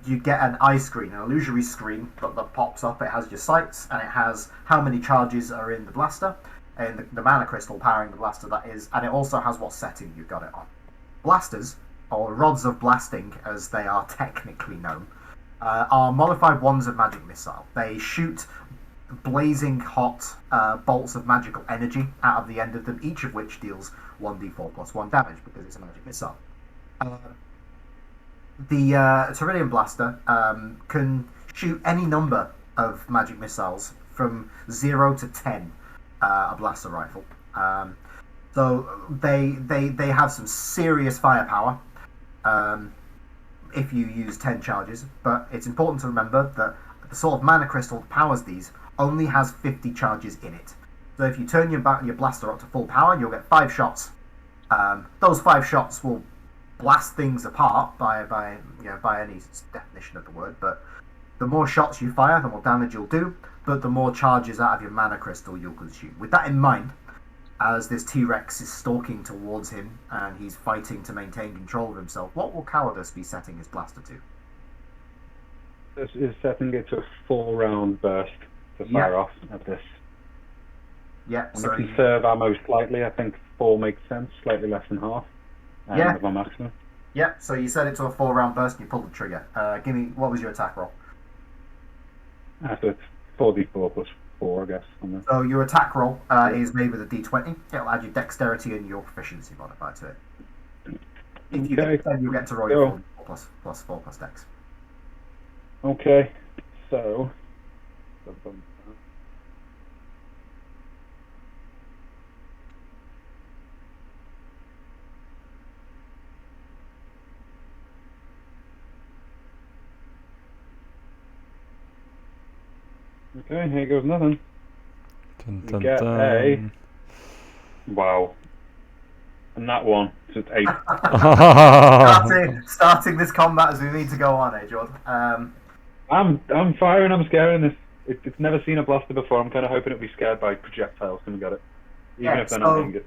you get an eye screen, an illusory screen that pops up. It has your sights and it has how many charges are in the blaster, and the mana crystal powering the blaster, that is, and it also has what setting you've got it on. Blasters, or rods of blasting as they are technically known, are modified ones of magic missile. They shoot blazing hot bolts of magical energy out of the end of them, each of which deals 1d4 plus 1 damage because it's a magic missile. The Tyrannian Blaster can shoot any number of magic missiles from 0 to 10, a blaster rifle. So they have some serious firepower if you use 10 charges, but it's important to remember that the sort of mana crystal that powers these only has 50 charges in it. So if you turn your blaster up to full power, you'll get 5 shots. Those 5 shots will blast things apart by any definition of the word, but the more shots you fire, the more damage you'll do, but the more charges out of your mana crystal you'll consume. With that in mind, as this T-Rex is stalking towards him and he's fighting to maintain control of himself, what will Calidus be setting his blaster to? This is setting it to a 4-round burst to fire off at this. Yeah, I'm going to conserve ammo slightly. I think 4 makes sense, slightly less than half. Of my maximum. Yeah, so you set it to a 4-round burst and you pull the trigger. Give me, what was your attack roll? So it's 4d4 plus 4, I guess. So your attack roll is made with a d20. It'll add your dexterity and your proficiency modifier to it. If you get 10, you'll get to roll your 4 plus 4 plus dex. Okay, so... Okay, here goes nothing. Dun, You dun, get dun. a... Wow. And that one, so it's 8. starting this combat as we need to go on, Jordan. I'm firing, I'm scaring this. It's never seen a blaster before. I'm kind of hoping it'll be scared by projectiles coming at it. Even if they're not hitting it.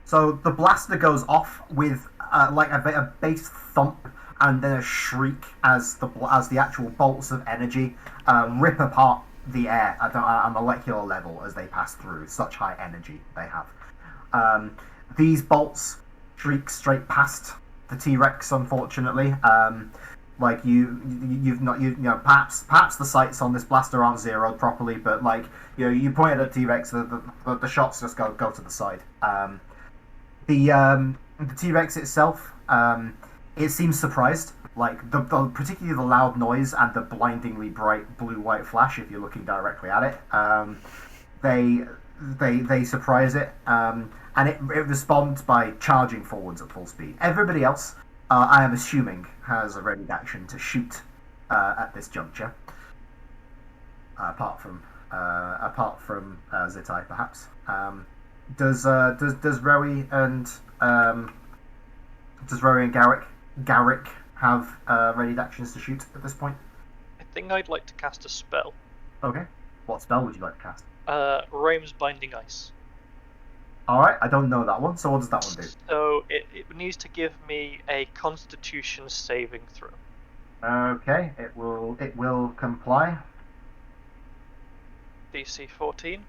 So the blaster goes off with like a bass thump and then a shriek as the actual bolts of energy rip apart the air at a molecular level as they pass through. Such high energy they have. These bolts shriek straight past the T-Rex, unfortunately. Like perhaps the sights on this blaster aren't zeroed properly, but you point at T-Rex, the shots just go to the side. The T-Rex itself, it seems surprised. Like particularly the loud noise and the blindingly bright blue-white flash. If you're looking directly at it, they surprise it, and it responds by charging forwards at full speed. Everybody else, I am assuming, has a ready action to shoot at this juncture. Apart from Zitai, perhaps. Does Rowie and Garrick have ready actions to shoot at this point? I think I'd like to cast a spell. Okay. What spell would you like to cast? Rome's Binding Ice. Alright, I don't know that one, so what does that one do? So it needs to give me a Constitution saving throw. Okay, it will comply. DC 14.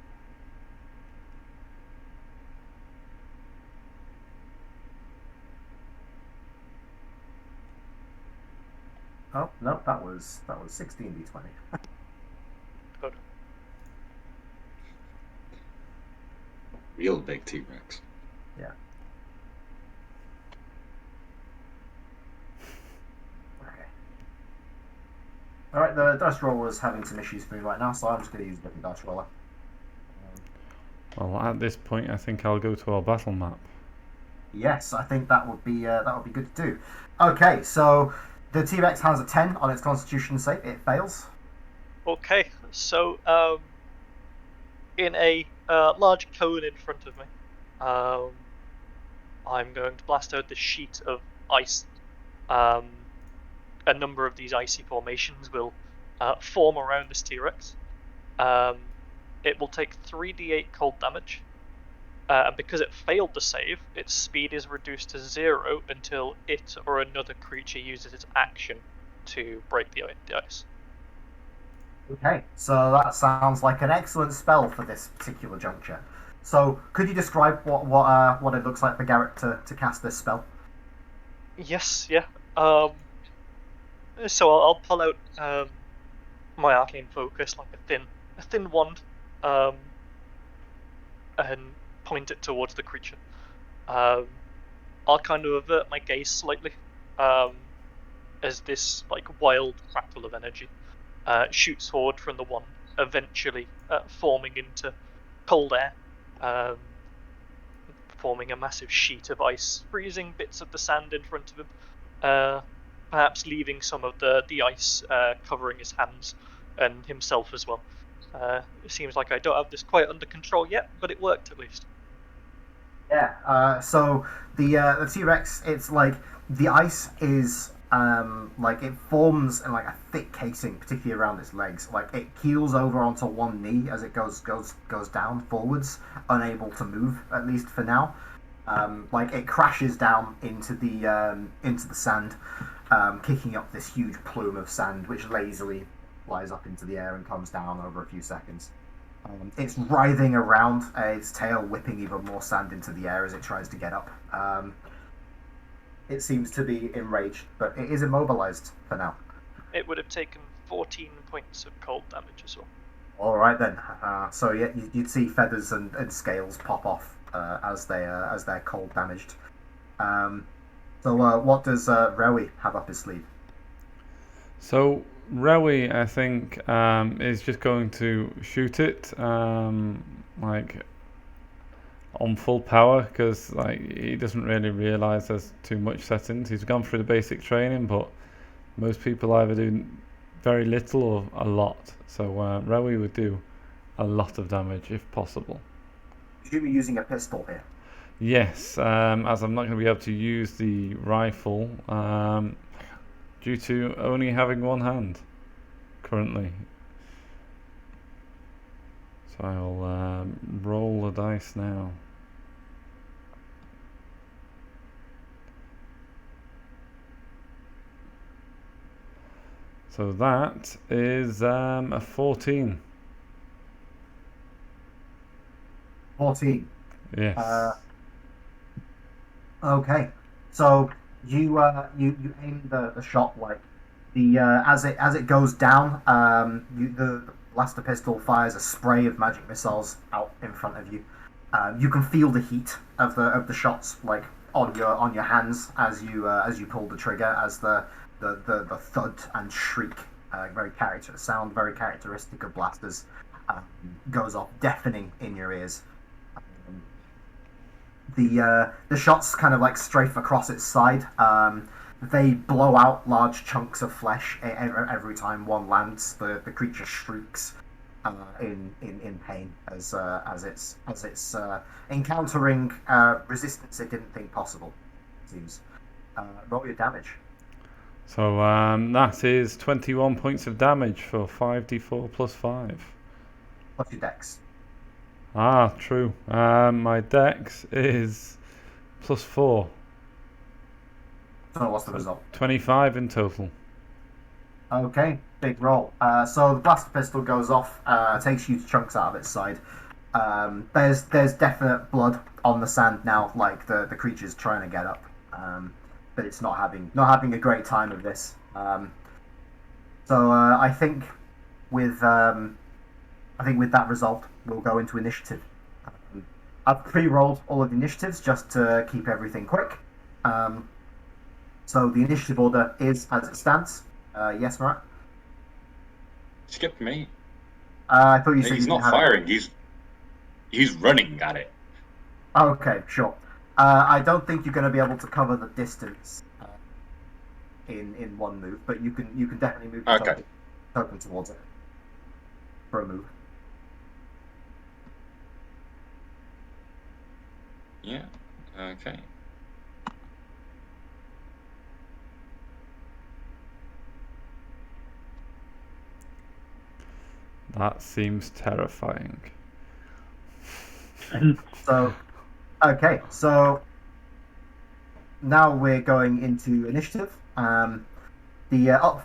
Oh no, that was 16d20. Good. Real big T-Rex. Yeah. Okay. Alright, the dice roller is having some issues for me right now, so I'm just going to use a different dice roller. Well, at this point, I think I'll go to our battle map. Yes, I think that would be good to do. Okay, so the T-Rex has a 10 on its Constitution save. It fails. Okay, so in a large cone in front of me, I'm going to blast out this sheet of ice. A number of these icy formations will form around this T-Rex. It will take 3d8 cold damage. And because it failed the save, its speed is reduced to 0 until it or another creature uses its action to break the ice. Okay, so that sounds like an excellent spell for this particular juncture. So, could you describe what it looks like for Garrett to cast this spell? Yes, yeah. So I'll pull out my arcane focus like a thin wand, and point it towards the creature. I'll kind of avert my gaze slightly, as this like wild crackle of energy shoots forward from the wand, eventually forming into cold air, forming a massive sheet of ice, freezing bits of the sand in front of him, perhaps leaving some of the ice covering his hands and himself as well. It seems like I don't have this quite under control yet, but it worked at least. Yeah. So the T-Rex, it's like the ice is like it forms in like a thick casing, particularly around its legs. Like it keels over onto one knee as it goes down forwards, unable to move, at least for now. Like it crashes down into the sand, kicking up this huge plume of sand, which lazily flies up into the air and comes down over a few seconds. It's writhing around, its tail whipping even more sand into the air as it tries to get up. It seems to be enraged, but it is immobilized for now. It would have taken 14 points of cold damage as well. All right then. So yeah, you'd see feathers and scales pop off as they're cold damaged. So what does Rowie have up his sleeve? So Rowie, I think, is just going to shoot it, like on full power, because like he doesn't really realise there's too much settings. He's gone through the basic training, but most people either do very little or a lot. So Rowie would do a lot of damage if possible. You should be using a pistol here. Yes, as I'm not going to be able to use the rifle due to only having one hand currently. So I'll roll the dice now. So that is a 14. 14. Yes. Okay. So you aim the shot like the as it goes down. The blaster pistol fires a spray of magic missiles out in front of you. You can feel the heat of the shots like on your hands as you pull the trigger, as the thud and shriek, very characteristic of blasters, goes off, deafening in your ears. The shots kind of like strafe across its side. They blow out large chunks of flesh every time one lands. The creature shrieks in pain as it's encountering resistance it didn't think possible. It seems. Roll your damage. So that is 21 points of damage for 5d4 plus 5. What's your dex? Ah, true. My dex is +4. So what's the So result? 25 in total. Okay, big roll. So the blaster pistol goes off, takes huge chunks out of its side. There's definite blood on the sand now, like the creature's trying to get up, but it's not having a great time of this. So I think with that result, we'll go into initiative. I've pre-rolled all of the initiatives just to keep everything quick. So the initiative order is as it stands. Yes, Marat? Skip me. I thought you said He's you not didn't have firing. He's running at it. Oh, okay, sure. I don't think you're going to be able to cover the distance in one move, but you can definitely move the token towards it for a move. Yeah. Okay. That seems terrifying. So now we're going into initiative. Up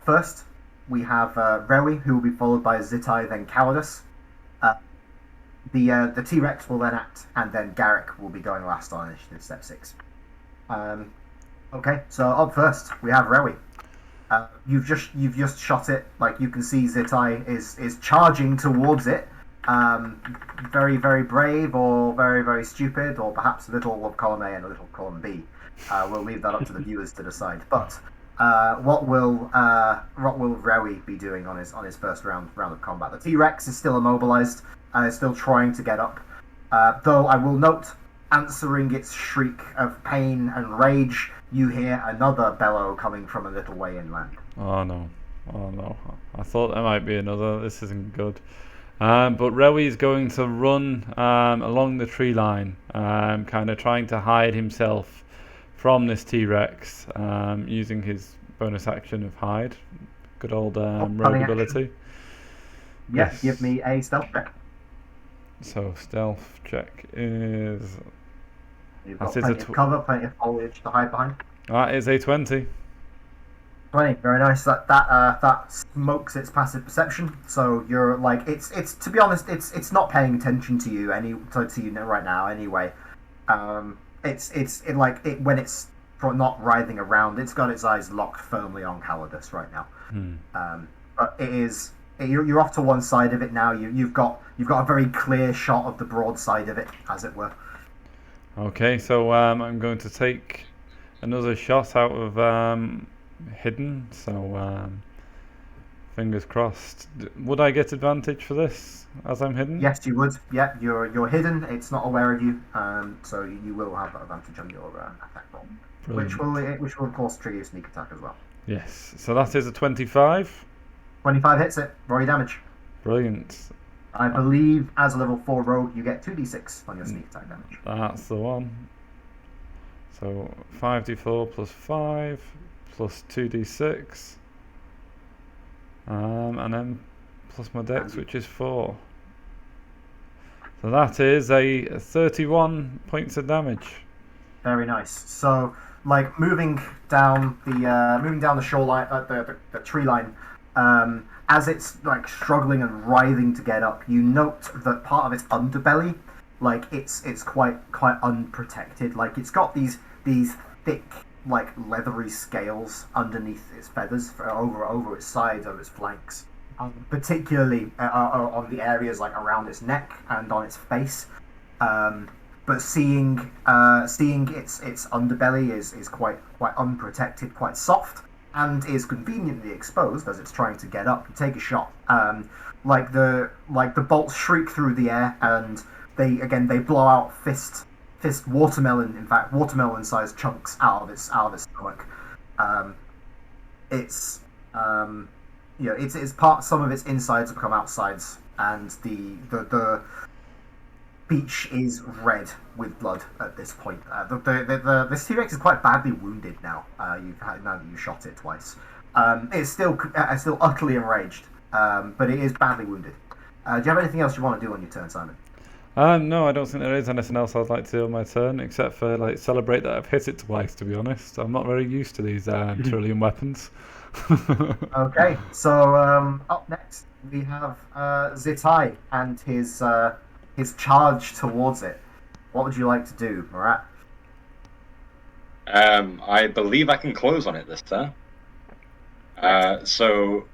first we have Rewi, who will be followed by Zitai, then Cowardice. The T-Rex will then act, and then Garrick will be going last on initiative, step 6. Okay, so up first we have Rewi. You've just shot it. Like, you can see Zitai is charging towards it. Very, very brave, or very, very stupid, or perhaps a little of column A and a little of column B. We'll leave that up to the viewers to decide. But what will Rewi be doing on his first round of combat? The T-Rex is still immobilized, is still trying to get up. Though I will note, answering its shriek of pain and rage, you hear another bellow coming from a little way inland. Oh no. I thought there might be another. This isn't good. But Rewi is going to run along the tree line, kind of trying to hide himself from this T-Rex, using his bonus action of hide. Good old rogue ability. Yes, give me a stealth check. So stealth check is... You've got plenty of cover, plenty of foliage to hide behind. That is a 20. 20, very nice. That smokes its passive perception. So you're like, it's to be honest, it's not paying attention to you right now anyway. When it's not writhing around, it's got its eyes locked firmly on Cowardice right now. But it is. You're off to one side of it now. You've got a very clear shot of the broad side of it, as it were. Okay, so I'm going to take another shot out of hidden. So fingers crossed. Would I get advantage for this as I'm hidden? Yes, you would. Yeah, you're hidden. It's not aware of you, so you will have advantage on your attack roll, which will of course trigger your sneak attack as well. Yes. So that is a 25. 25 hits it. Roll your damage. Brilliant. I believe as a level 4 rogue, you get 2d6 on your sneak attack damage. That's the one. So 5d4 plus 5 plus 2d6. And then plus my dex, which is 4. So that is a 31 points of damage. Very nice. So, like, moving down the shoreline, the tree line, as it's like struggling and writhing to get up, you note that part of its underbelly, like, it's quite unprotected. Like, it's got these thick, like, leathery scales underneath its feathers over its sides, over its flanks, particularly on the areas like around its neck and on its face. But seeing its underbelly is quite unprotected, quite soft, and is conveniently exposed as it's trying to get up. You take a shot. Like the bolts shriek through the air, and they blow out fist watermelon-sized chunks out of its stomach. Some of its insides have come outsides, and the beach is red with blood at this point. This T-Rex is quite badly wounded now. Now that you shot it twice. It's still utterly enraged, but it is badly wounded. Do you have anything else you want to do on your turn, Simon? No, I don't think there is anything else I'd like to do on my turn, except for like celebrate that I've hit it twice. To be honest, I'm not very used to these trillion weapons. Okay, so up next we have Zitai and his charge towards it. What would you like to do, Murat? I believe I can close on it this turn. So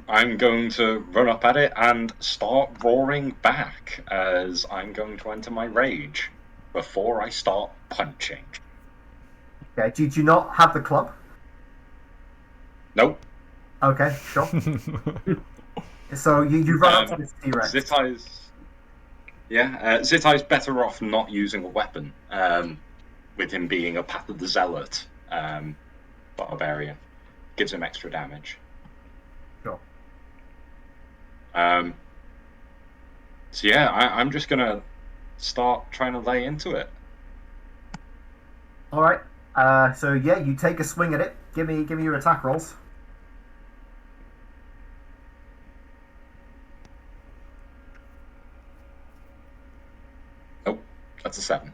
I'm going to run up at it and start roaring back as I'm going to enter my rage before I start punching. Okay, do you not have the club? Nope. Okay, sure. So you run up to this T-Rex. Zitai's better off not using a weapon, with him being a Path of the Zealot barbarian. Gives him extra damage. Sure. So yeah, I'm just gonna start trying to lay into it. All right. So yeah, you take a swing at it. Give me your attack rolls. Nope, that's a 7.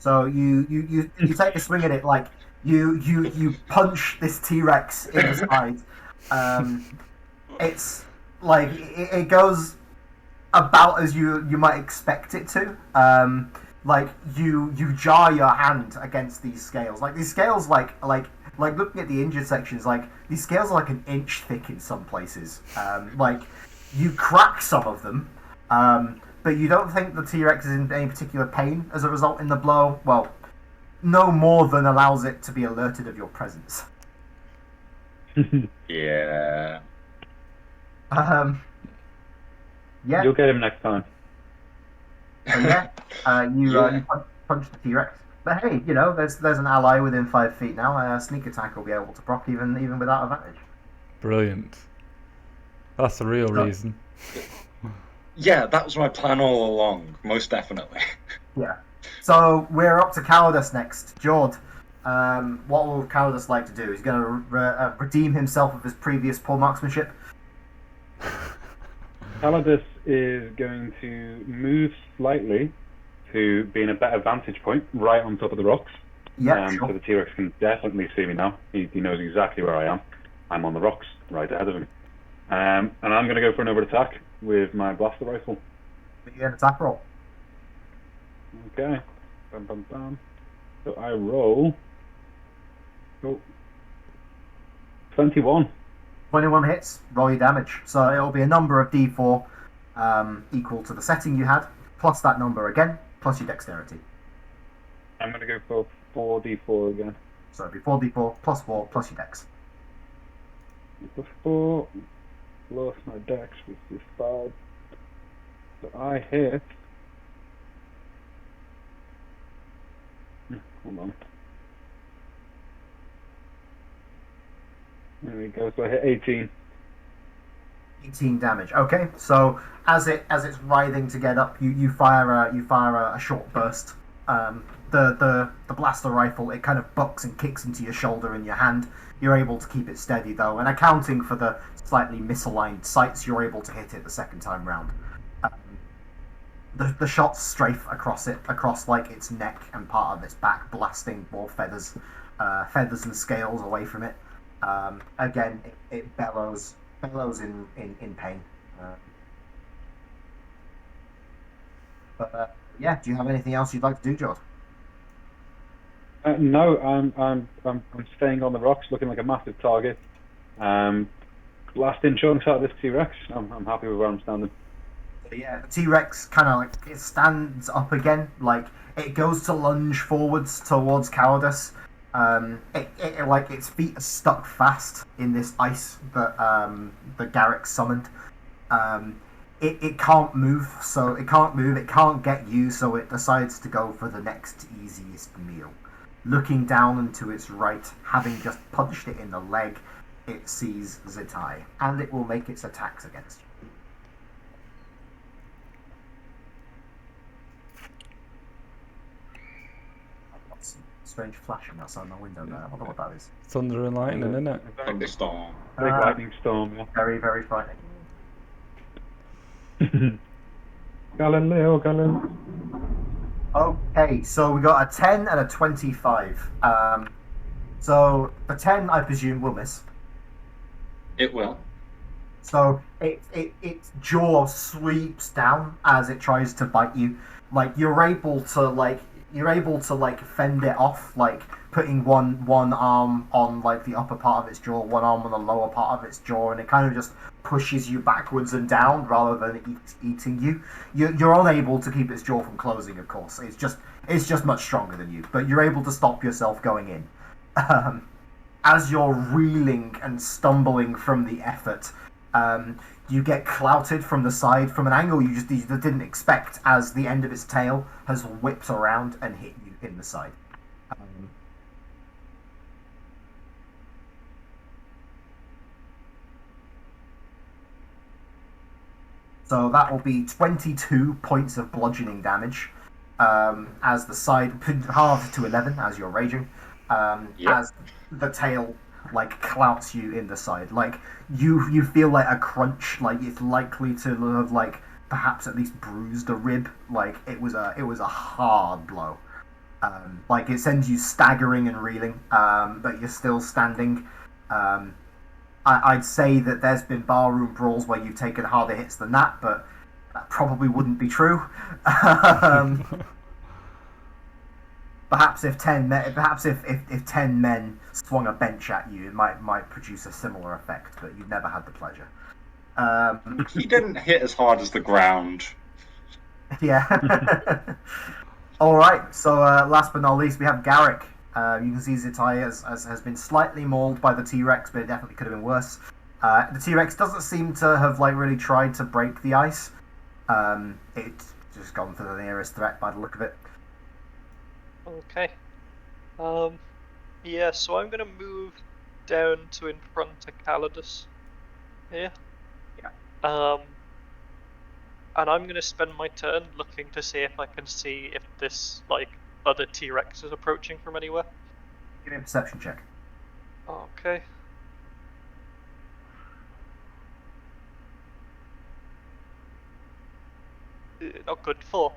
So you take a swing at it, like you punch this T-Rex in the side. It's like it goes about as you might expect it to. Like you jar your hand against these scales. Like these scales, like looking at the injured sections, like these scales are like an inch thick in some places. Like you crack some of them, but you don't think the T-Rex is in any particular pain as a result in the blow. Well, no more than allows it to be alerted of your presence. Yeah. Yeah. You'll get him next time. You punch the T-Rex. But hey, you know, there's an ally within 5 feet now. Sneak attack will be able to proc even without advantage. Brilliant. That's the real reason. Yeah, that was my plan all along, most definitely. Yeah. So we're up to Cowardice next. Jord, what will Cowardice like to do? He's going to redeem himself of his previous poor marksmanship. Calidus is going to move slightly to be in a better vantage point, right on top of the rocks. Yeah, sure. So the T-Rex can definitely see me now. He knows exactly where I am. I'm on the rocks, right ahead of him. And I'm going to go for another attack with my blaster rifle. You get an attack roll. Okay. Bam, bam, bam. So I roll. Oh. 21. 21 hits, roll your damage. So it'll be a number of d4 equal to the setting you had, plus that number again, plus your dexterity. I'm going to go for 4d4 again. So it'll be 4d4 plus 4 plus your dex. Plus 4 plus my dex, which is 5. So I hit. Hold on. There we go. So I hit 18. 18 damage. Okay, so as it's writhing to get up, you fire a short burst. The blaster rifle, it kind of bucks and kicks into your shoulder and your hand. You're able to keep it steady though, and accounting for the slightly misaligned sights, you're able to hit it the second time round. The shots strafe across like its neck and part of its back, blasting more feathers and scales away from it. Again, it bellows in pain. Yeah, do you have anything else you'd like to do, George? No, I'm staying on the rocks, looking like a massive target. Blasting chunks out of this T-Rex. I'm happy with where I'm standing. Yeah, the T-Rex kind of like it stands up again, like it goes to lunge forwards towards Cowardice. It like its feet are stuck fast in this ice that Garrick summoned. It can't move, so it can't get you, so it decides to go for the next easiest meal. Looking down and to its right, having just punched it in the leg, it sees Zitai, and it will make its attacks against you. Strange flashing outside my window there. I wonder what that is. Thunder and lightning, isn't it? Thunderstorm. Big lightning storm. Yeah. Very, very frightening. Galileo, Galileo. Okay, so we got a 10 and a 25. So the 10, I presume, will miss. It will. So its jaw sweeps down as it tries to bite you. Like you're able to fend it off, like putting one arm on like the upper part of its jaw, one arm on the lower part of its jaw, and it kind of just pushes you backwards and down rather than eating you. You're unable to keep its jaw from closing, of course. It's just much stronger than you, but you're able to stop yourself going in. As you're reeling and stumbling from the effort, you get clouted from the side from an angle you didn't expect, as the end of its tail has whipped around and hit you in the side. So that will be 22 points of bludgeoning damage, as the side halved to 11 as you're raging, as the tail like clouts you in the side. Like you feel like a crunch, like it's likely to have like perhaps at least bruised a rib. Like it was a hard blow. Like it sends you staggering and reeling, but you're still standing. I'd say that there's been barroom brawls where you've taken harder hits than that, but that probably wouldn't be true. Perhaps if 10 men swung a bench at you, it might produce a similar effect, but you've never had the pleasure. He didn't hit as hard as the ground. Yeah. All right. So last but not least, we have Garrick. You can see Zitai has been slightly mauled by the T-Rex, but it definitely could have been worse. The T-Rex doesn't seem to have like really tried to break the ice. It's just gone for the nearest threat by the look of it. Okay. Yeah, so I'm gonna move down to in front of Calidus here. Yeah. And I'm gonna spend my turn looking to see if I can see if this like other T-Rex is approaching from anywhere. Give me a perception check. Okay. Not good. 4.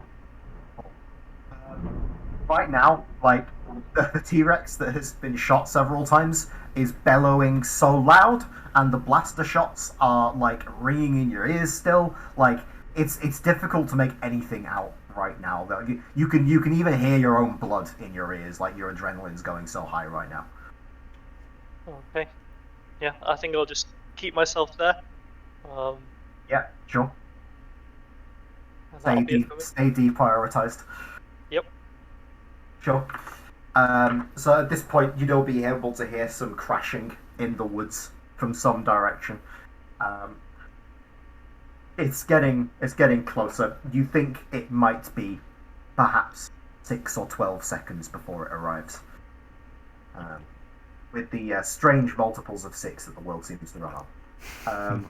Right now, like the T-Rex that has been shot several times is bellowing so loud, and the blaster shots are like ringing in your ears still. Like it's difficult to make anything out right now. Though you can even hear your own blood in your ears, like your adrenaline's going so high right now. Okay. Yeah, I think I'll just keep myself there. Yeah, sure. And that'll be it for me. Stay deprioritized. Yep. Sure. So at this point, you'll be able to hear some crashing in the woods from some direction. It's getting closer. You think it might be perhaps 6 or 12 seconds before it arrives. With the strange multiples of 6 that the world seems to run on.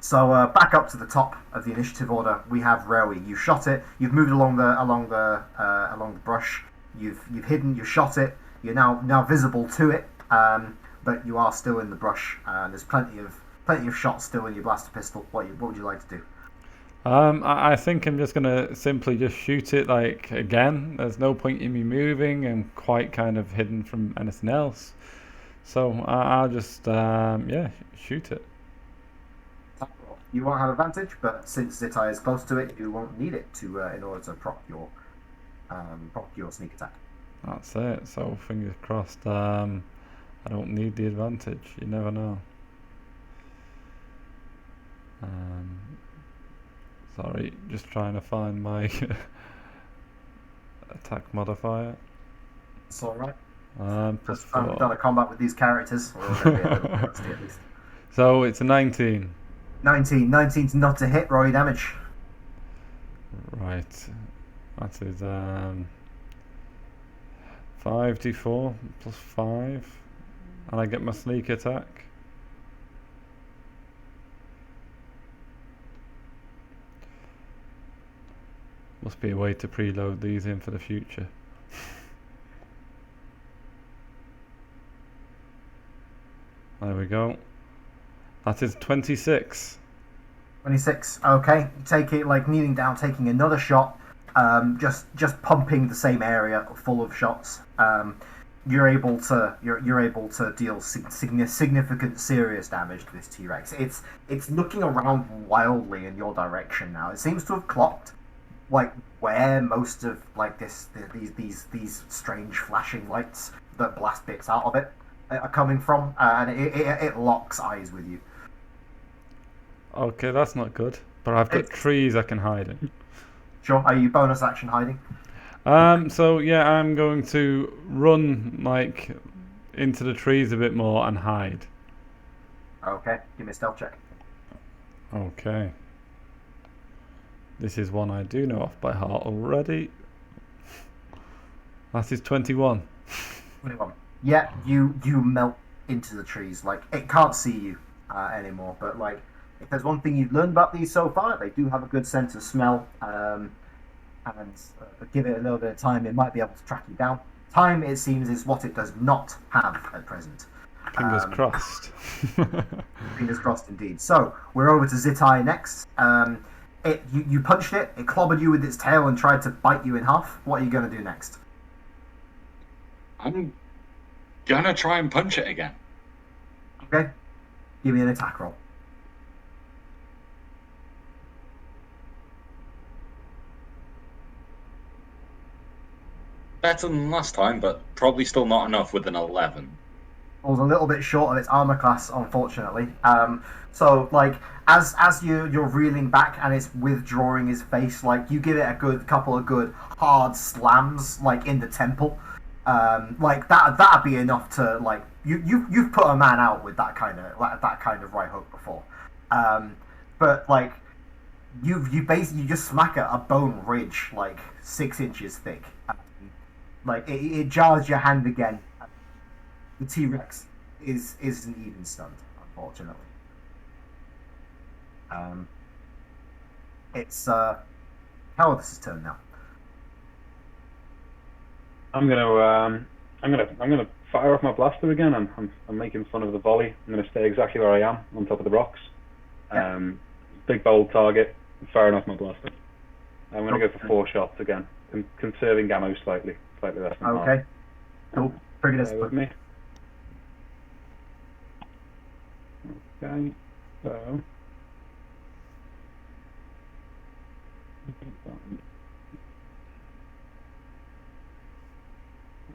So back up to the top of the initiative order, we have Rowie. You shot it. You've moved along the brush. You've hidden. You shot it. You're now visible to it, but you are still in the brush. There's plenty of shots still in your blaster pistol. What would you like to do? I think I'm just gonna simply just shoot it. Like again, there's no point in me moving. I'm quite kind of hidden from anything else, so I'll just shoot it. You won't have advantage, but since Zitai is close to it, you won't need it to in order to proc your sneak attack. That's it. So fingers crossed. I don't need the advantage. You never know. Sorry, just trying to find my attack modifier. It's all right. Plus I've 4. done a combat with these characters. We're gonna be a little rusty at least. So it's a 19. 19's not a hit. Roll your damage. Right. That is 5d4 plus 5, and I get my sneak attack. Must be a way to preload these in for the future. There we go. That is 26. 26. Okay, you take it like kneeling down, taking another shot, just pumping the same area full of shots. You're able to deal significant serious damage to this T-Rex. It's looking around wildly in your direction now. It seems to have clocked like where most of like these strange flashing lights that blast bits out of it are coming from, and it locks eyes with you. Okay, that's not good. But I've got trees I can hide in. Sure. Are you bonus action hiding? So yeah, I'm going to run like into the trees a bit more and hide. Okay. Give me a stealth check. Okay. This is one I do know off by heart already. That is 21. 21. Yeah, you melt into the trees. Like, it can't see you anymore. But like, if there's one thing you've learned about these so far, they do have a good sense of smell. And give it a little bit of time, it might be able to track you down. Time, it seems, is what it does not have at present. Fingers crossed. Fingers crossed indeed. So, we're over to Zitai next. You punched it, it clobbered you with its tail and tried to bite you in half. What are you going to do next? I'm gonna try and punch it again. Okay. Give me an attack roll. Better than last time, but probably still not enough with an 11. Falls a little bit short of its armor class, unfortunately. So, like, as you're reeling back and it's withdrawing his face, like, you give it a couple of good hard slams, like, in the temple. Like, that'd be enough to, like, you've put a man out with that kind of right hook before. But, like, you basically just smack a bone ridge, like, 6 inches thick. Like, it jars your hand again. The T-Rex isn't even stunned, unfortunately. It's Cowardice's turn now. I'm gonna fire off my blaster again. I'm making fun of the volley. I'm gonna stay exactly where I am on top of the rocks. Yeah. Big bold target. Firing off my blaster. I'm gonna go for 4 shots again, conserving ammo slightly less than half. Okay. Cool. Trigger this. With me. Okay, so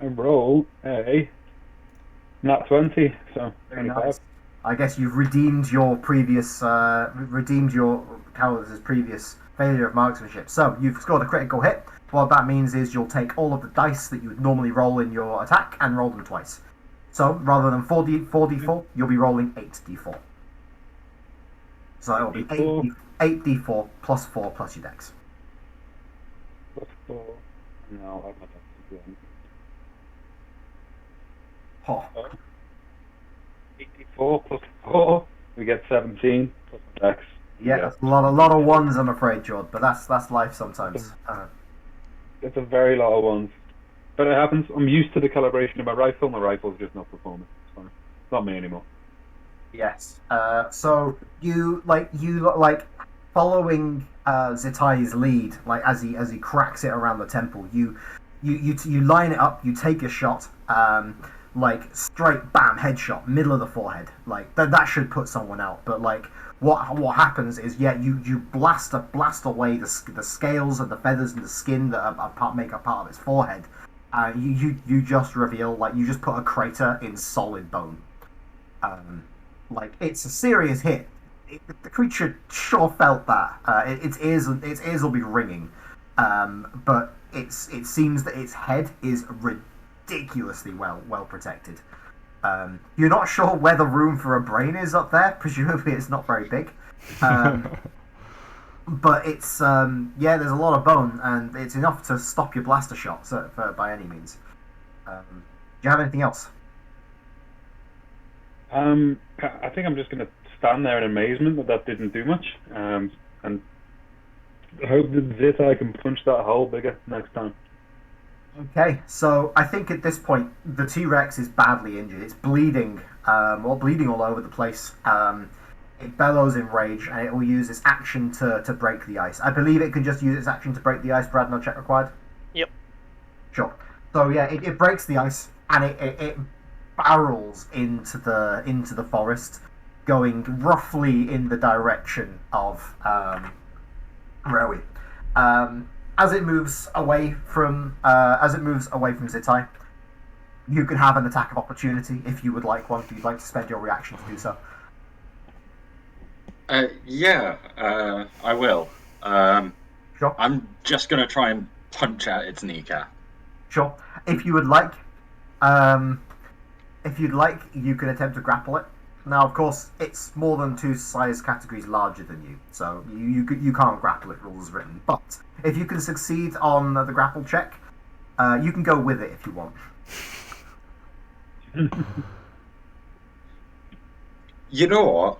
I roll a nat 20, so Very 25. nice. I guess you've redeemed your Cowardice's previous failure of marksmanship. So you've scored a critical hit. What that means is you'll take all of the dice that you would normally roll in your attack and roll them twice. So rather than 4d4, you'll be rolling 8d4. So it'll be 8d4 plus 4 plus your dex. Plus 4. No, I've not done Oh. 84 plus 4. We get 17 plus dex. Yeah, that's a lot of ones, I'm afraid, Jord. But that's life sometimes. It's a very lot of ones. But it happens. I'm used to the calibration of my rifle. My rifle's just not performing. It's fine. It's not me anymore. Yes. So you following Zitai's lead, like as he cracks it around the temple. You line it up. You take a shot. Like straight bam headshot, middle of the forehead. Like that should put someone out. But like what happens is you blast away the scales and the feathers and the skin that make up part of its forehead. You just reveal, like, you just put a crater in solid bone. Like, it's a serious hit. The creature sure felt that. Its ears will be ringing. But it seems that its head is ridiculously well protected. You're not sure where the room for a brain is up there. Presumably it's not very big. But it's there's a lot of bone, and it's enough to stop your blaster shot by any means. Do you have anything else? I think I'm just going to stand there in amazement that didn't do much, and hope that Zitai can punch that hole bigger next time. Okay, so I think at this point the T-Rex is badly injured. It's bleeding, bleeding all over the place. it bellows in rage, and it will use its action to break the ice. I believe it can just use its action to break the ice, Brad, no check required? Yep. Sure. So yeah, it breaks the ice, and it barrels into the forest, going roughly in the direction of Rowie. As it moves away from Zitai, you can have an attack of opportunity if you would like one. If you'd like to spend your reaction to do so. I will. Sure. I'm just gonna try and punch out its kneecap. Sure. If you'd like, you can attempt to grapple it. Now, of course, it's more than 2 size categories larger than you, so you can't grapple it, rules written. But if you can succeed on the grapple check, you can go with it if you want. You know what?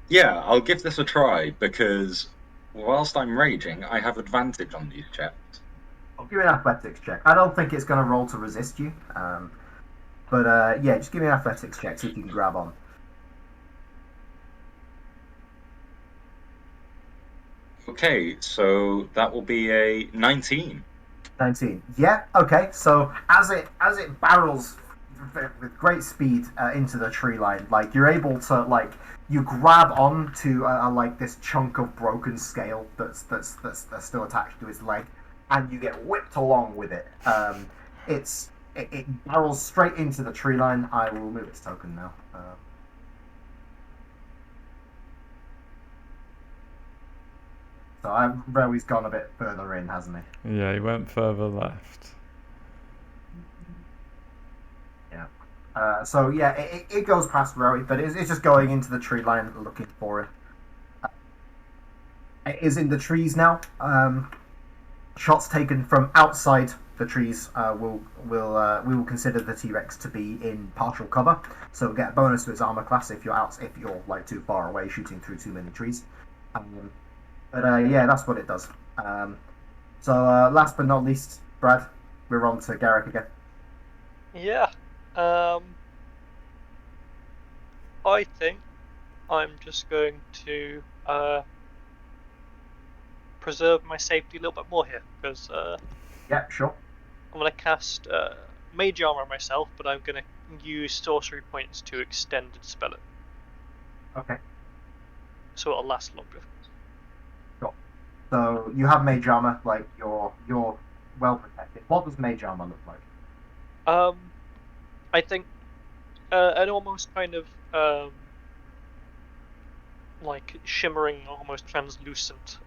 Yeah, I'll give this a try, because whilst I'm raging, I have advantage on these checks. I'll give you an athletics check. I don't think it's going to roll to resist you, but yeah, just give me an athletics check, see if you can grab on. Okay, so that will be a 19. 19. Yeah. Okay. So as it barrels with great speed into the tree line, like you're able to you grab on to like this chunk of broken scale that's still attached to its leg, and you get whipped along with it. It barrels straight into the tree line. I will move its token now. So Rowie's gone a bit further in, hasn't he? Yeah, he went further left. Yeah. So yeah, it goes past Rowie, but it's just going into the tree line looking for it. It is in the trees now. Shots taken from outside the trees we will consider the T-Rex to be in partial cover, so we'll get a bonus to its armor class if you're like too far away shooting through too many trees. But yeah, that's what it does. So last but not least, Brad, we're on to Garrick again. Yeah. I think I'm just going to preserve my safety a little bit more here, because yeah, sure. I'm going to cast Mage Armor on myself, but I'm going to use sorcery points to extend and spell it. Okay. So it'll last longer. Sure. So you have Mage Armor, like you're well protected. What does Mage Armor look like? I think an almost kind of like shimmering, almost translucent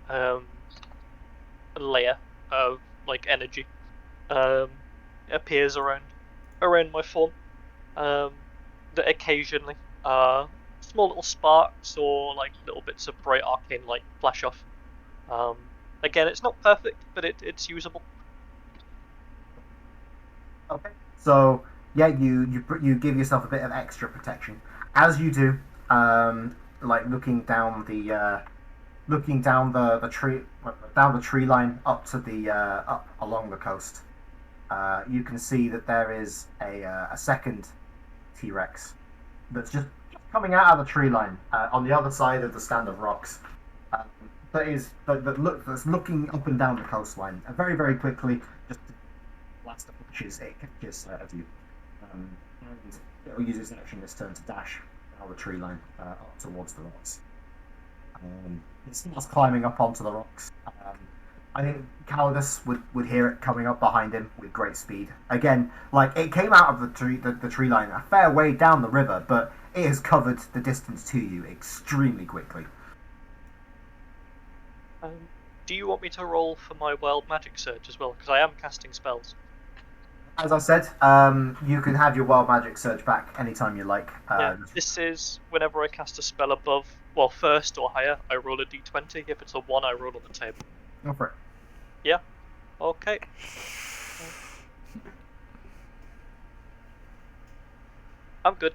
layer of like energy appears around my form. That occasionally small little sparks or like little bits of bright arcane light flash off. Again, it's not perfect, but it's usable. Okay. So yeah, you give yourself a bit of extra protection as you do. Like looking down the tree line up to the up along the coast. You can see that there is a second T-Rex that's just coming out of the tree line on the other side of the stand of rocks. That's looking up and down the coastline very, very quickly. Just blast the bushes, it catches of you, and it will use its action this turn to dash down the tree line up towards the rocks. It starts climbing up onto the rocks. I think Calidus would hear it coming up behind him with great speed. Again, like it came out of the tree line a fair way down the river, but it has covered the distance to you extremely quickly. Do you want me to roll for my Wild Magic Surge as well? Because I am casting spells. As I said, you can have your Wild Magic Surge back anytime you like. This is whenever I cast a spell above, first or higher, I roll a d20. If it's a 1, I roll on the table. Go for it. Yeah. Okay. I'm good.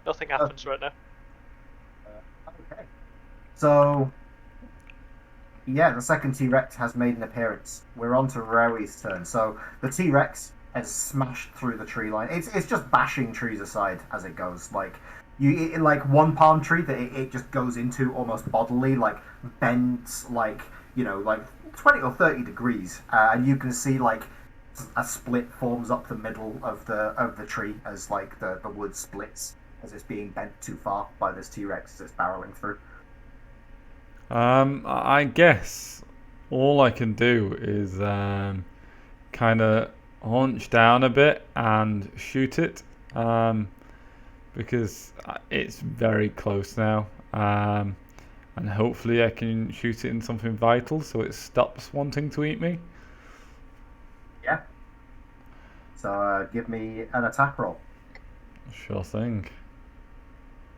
Nothing happens right now. Okay. So, yeah, the second T-Rex has made an appearance. We're on to Rowie's turn. So the T-Rex has smashed through the tree line. It's just bashing trees aside as it goes. Like like one palm tree that it just goes into almost bodily, like bends like like 20 or 30 degrees, and you can see like a split forms up the middle of the tree as like the wood splits as it's being bent too far by this T-Rex as it's barreling through. I guess all I can do is kind of hunch down a bit and shoot it, because it's very close now, and hopefully I can shoot it in something vital so it stops wanting to eat me. Yeah. So give me an attack roll. Sure thing.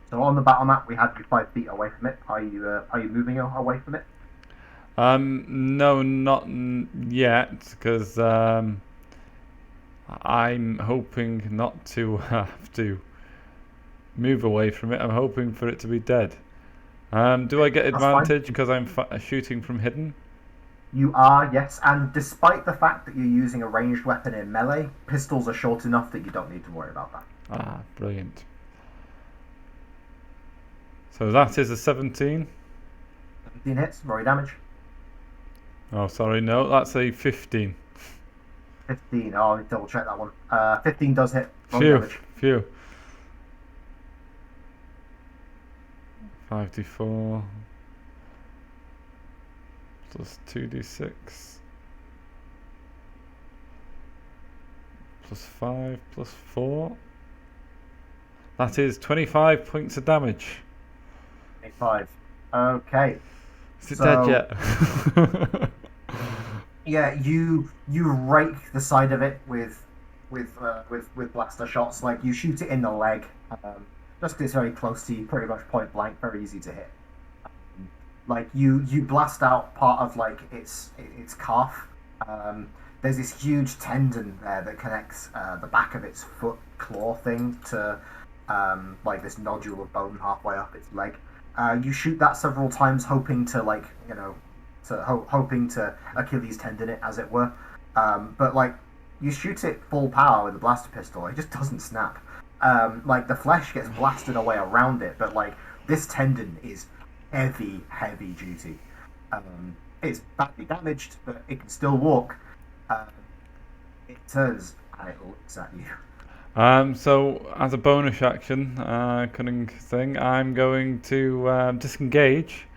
So on the battle map, we had you 5 feet away from it. Are you moving away from it? No, not yet, because I'm hoping not to have to move away from it. I'm hoping for it to be dead. Do I get advantage because I'm shooting from hidden? You are, yes, and despite the fact that you're using a ranged weapon in melee, pistols are short enough that you don't need to worry about that. Ah, brilliant. So that is a 17. 17 hits, roll your damage. Oh, sorry, no, that's a 15. 15, oh, I'll double check that one. 15 does hit, roll your damage. Phew. 5d4 plus 2d6 plus 5 plus 4. That is 25 points of damage. 25. Okay. Is it dead yet? Yeah, you rake the side of it with blaster shots. Like you shoot it in the leg. Just 'cause it's very close to you, pretty much point blank, very easy to hit. Like you blast out part of like its calf. There's this huge tendon there that connects the back of its foot claw thing to like this nodule of bone halfway up its leg. You shoot that several times, hoping to like hoping to Achilles tendon it, as it were. But like you shoot it full power with a blaster pistol, it just doesn't snap. Like the flesh gets blasted away around it, but like this tendon is heavy duty. It's badly damaged, but it can still walk. It turns and it looks at you. So as a bonus action, cunning thing, I'm going to disengage,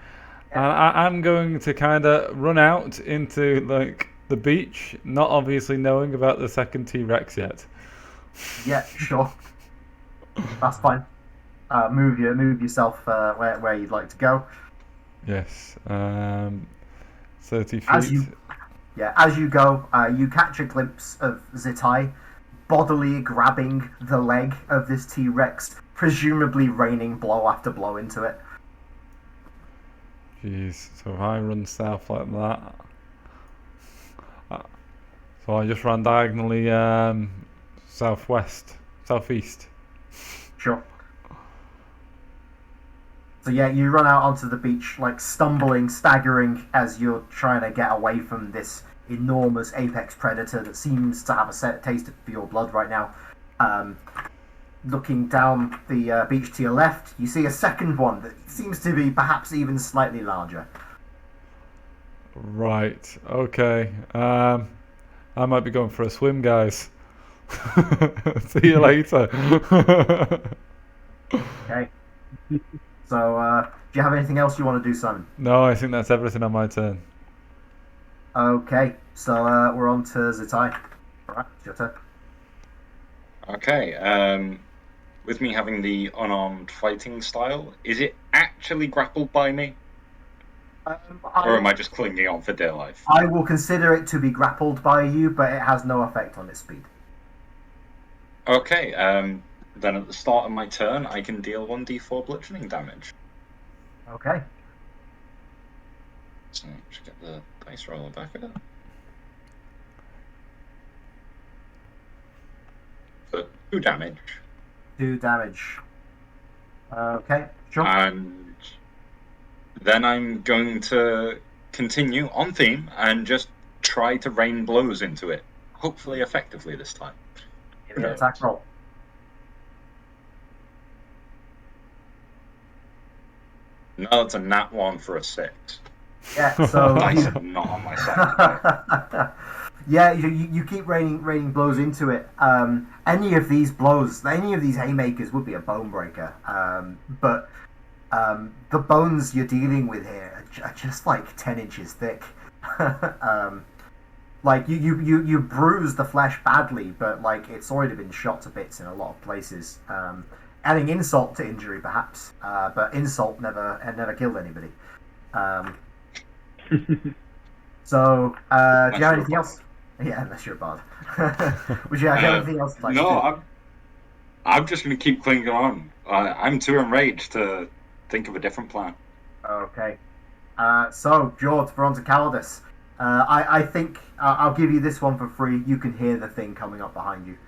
and I'm going to kind of run out into like the beach, not obviously knowing about the second T-Rex yet. Yeah, sure. That's fine. Move yourself where you'd like to go. Yes. 30 feet. As you go, you catch a glimpse of Zitai bodily grabbing the leg of this T-Rex, presumably raining blow after blow into it. Jeez. So if I run south like that, so I just ran diagonally southeast. Sure. So yeah, you run out onto the beach, like stumbling, staggering as you're trying to get away from this enormous apex predator that seems to have a taste for your blood right now. Looking down the beach to your left, you see a second one that seems to be perhaps even slightly larger. Right. Okay. I might be going for a swim, guys. See you later. Okay. So, do you have anything else you want to do, Simon? No, I think that's everything on my turn. Okay, so we're on to Zitai. Alright, it's your turn. Okay, with me having the unarmed fighting style, is it actually grappled by me? Or am I just clinging on for dear life? I will consider it to be grappled by you, but it has no effect on its speed. Okay, then at the start of my turn, I can deal 1d4 bludgeoning damage. Okay. So, just get the dice roller back at it. So, 2 damage. 2 damage. Okay, sure. And then I'm going to continue on theme and just try to rain blows into it. Hopefully effectively this time. Give me an attack roll. No, it's a nat 1 for a 6. Yeah, so Dice are not on my side today. yeah, you keep raining blows into it. Any of these haymakers would be a bone breaker. But the bones you're dealing with here are just like 10 inches thick. Like you bruise the flesh badly, but like it's already been shot to bits in a lot of places. Adding insult to injury, perhaps, but insult never killed anybody. So, do you have anything else? Yeah, unless you're a bard. Would you have anything else? Like no, I'm just going to keep clinging on. I'm too enraged to think of a different plan. Okay. So, George, we're on to cowardice. I think I'll give you this one for free. You can hear the thing coming up behind you.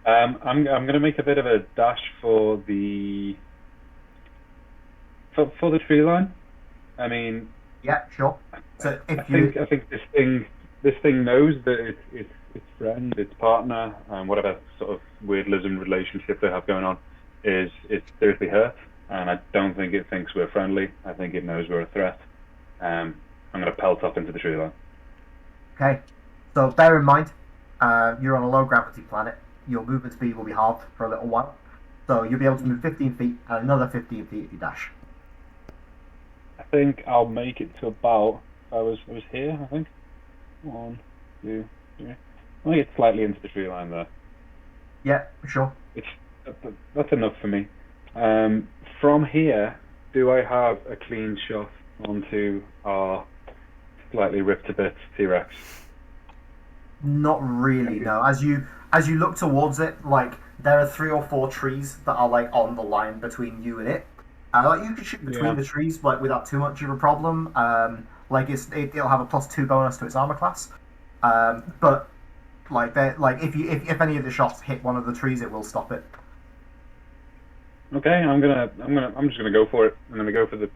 I'm going to make a bit of a dash for the tree line. I mean, yeah, sure. So I think this thing knows that its friend, its partner, whatever sort of weird lizard relationship they have going on, is seriously hurt, and I don't think it thinks we're friendly. I think it knows we're a threat. I'm going to pelt up into the tree line. Okay. So bear in mind, you're on a low gravity planet. Your movement speed will be halved for a little while, so you'll be able to move 15 feet and another 15 feet if you dash. I think I'll make it to about. I was here. I think 1, 2, 3. I'll get slightly into the tree line there. Yeah, for sure. That's enough for me. From here, do I have a clean shot onto our slightly ripped to bits T-Rex? Not really, no. As you look towards it, like there are 3 or 4 trees that are like on the line between you and it. Like you can shoot between the trees, like without too much of a problem. Like it'll have a +2 bonus to its armor class. But like if any of the shots hit one of the trees, it will stop it. Okay, I'm just gonna go for it. I'm gonna go for the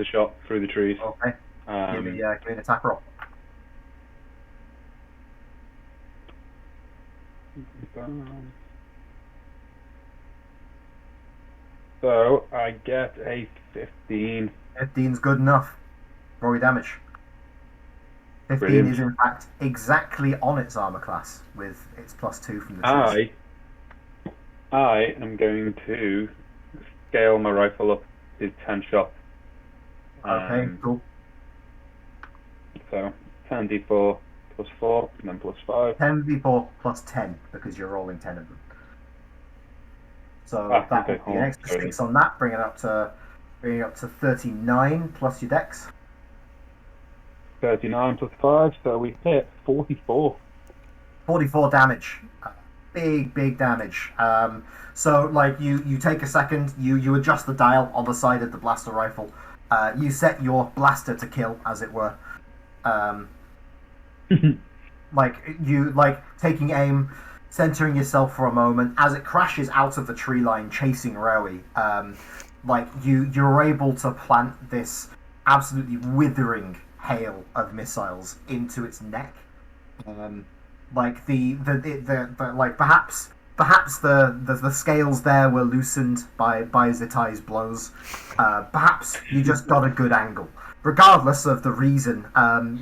shot through the trees. Okay. Give me an attack roll. So I get a 15. 15's good enough. Roll your damage. 15 Brilliant. is in fact exactly on its armor class with its +2 from the trees. I am going to scale my rifle up to 10 shots. Okay, cool. So 10d4 +4 and then +5. 10d4 +10 because you're rolling 10 of them. So that would be an extra 6 on that, bring it up to 39 plus your dex. 39 +5, so we hit 44. 44 damage. Big damage. So like you take a second, you adjust the dial on the side of the blaster rifle. You set your blaster to kill, as it were. Like you taking aim, centering yourself for a moment as it crashes out of the tree line, chasing Rowie. Like you're able to plant this absolutely withering hail of missiles into its neck. Like like perhaps the scales there were loosened by Zitai's blows. Perhaps you just got a good angle. Regardless of the reason,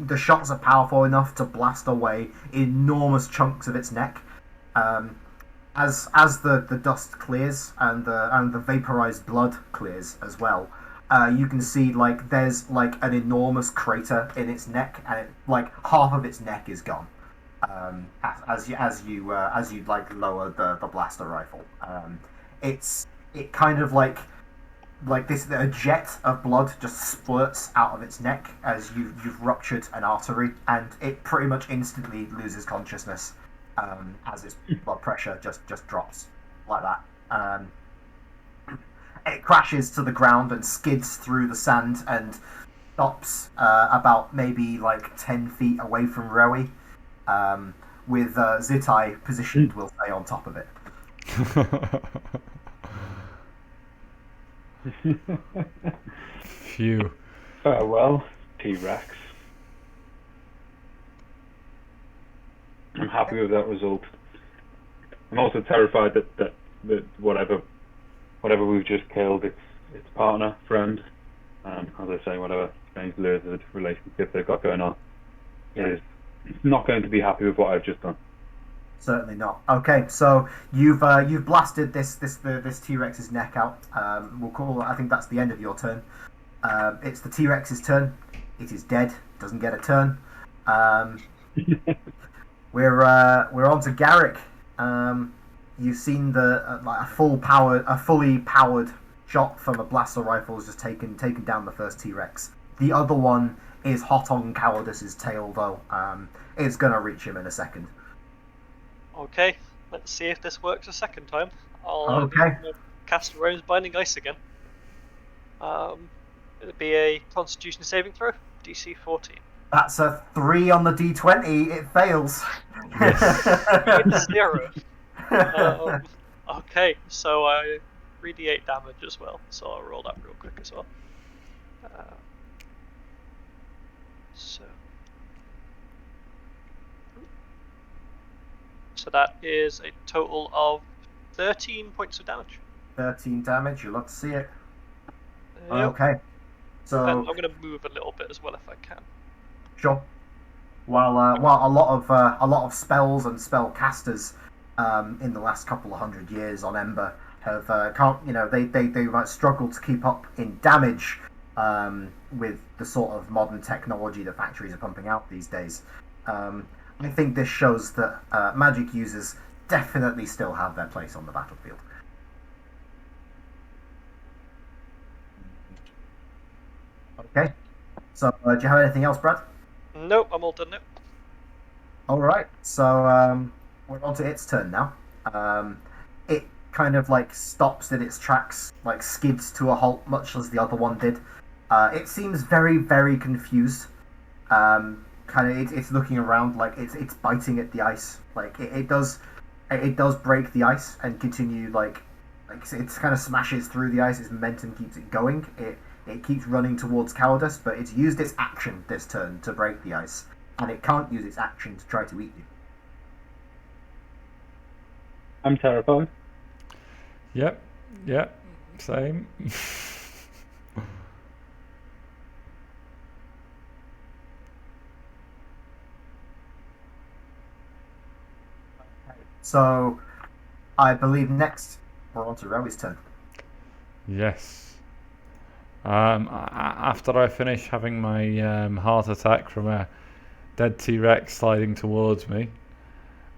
the shots are powerful enough to blast away enormous chunks of its neck. As the dust clears and the vaporized blood clears as well, you can see like there's like an enormous crater in its neck, and like half of its neck is gone. As you like lower the blaster rifle, it kind of like this, a jet of blood just splurts out of its neck as you've ruptured an artery, and it pretty much instantly loses consciousness as its blood pressure just drops like that. It crashes to the ground and skids through the sand and stops about maybe like 10 feet away from Rowie, with Zitai positioned, we'll say, on top of it. Phew. Farewell, T-Rex. I'm happy with that result. I'm also terrified that whatever we've just killed, its partner, friend, and as I say, whatever strange lizard relationship they've got going on, is not going to be happy with what I've just done. Certainly not. Okay, so you've blasted this T-Rex's neck out. We'll call. I think that's the end of your turn. It's the T-Rex's turn. It is dead. Doesn't get a turn. We're on to Garrick. You've seen a fully powered shot from a blaster rifle has just taken down the first T-Rex. The other one is hot on Cowardice's tail though. It's gonna reach him in a second. Okay, let's see if this works a second time. I'll Okay. cast Rome's Binding Ice again. It'll be a Constitution saving throw, DC 14. That's a 3 on the D20. It fails. It's 0. Okay, so I 3d8 damage as well, so I'll roll that real quick as well. So that is a total of 13 points of damage. 13 damage. You'll love to see it. Yep. Okay. So And I'm going to move a little bit as well if I can. sure. While a lot of spells and spell casters in the last couple of hundred years on Ember have they've struggled to keep up in damage with the sort of modern technology that factories are pumping out these days. I think this shows that magic users definitely still have their place on the battlefield. Okay. So, do you have anything else, Brad? Nope, I'm all done now. All right. So we're on to its turn now. It kind of like stops in its tracks, like skids to a halt, much as the other one did. It seems very, very confused. It's looking around like it's biting at the ice. Like it does break the ice and continue like it kind of smashes through the ice. Its momentum keeps it going. It keeps running towards Cowardice, but it's used its action this turn to break the ice, and it can't use its action to try to eat you. I'm terrified. Yep, same. So, I believe next we're on to Rowy's turn. Yes. After I finish having my heart attack from a dead T-Rex sliding towards me,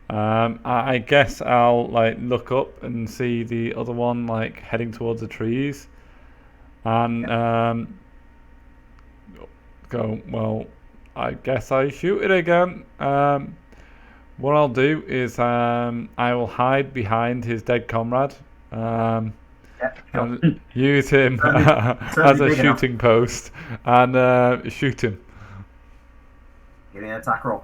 I guess I'll like look up and see the other one like heading towards the trees, and go, well, I guess I shoot it again. What I'll do is I will hide behind his dead comrade. And use him as a shooting post and shoot him. Give me an attack roll.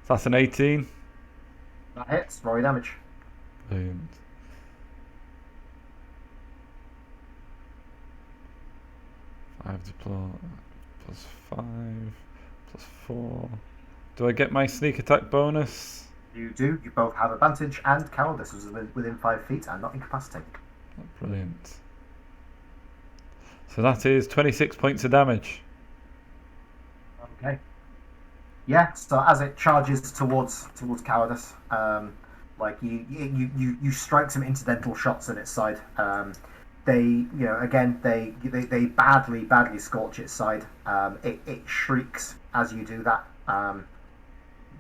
That's an 18. That hits. Roll your damage. Brilliant. Plus 5 plus 4. Do I get my sneak attack bonus? You do. You both have advantage, and Cowardice was within 5 feet and not incapacitated. Brilliant. So that is 26 points of damage. Okay. Yeah. So as it charges towards Cowardice, like you strike some incidental shots at its side. They badly scorch its side. It shrieks as you do that.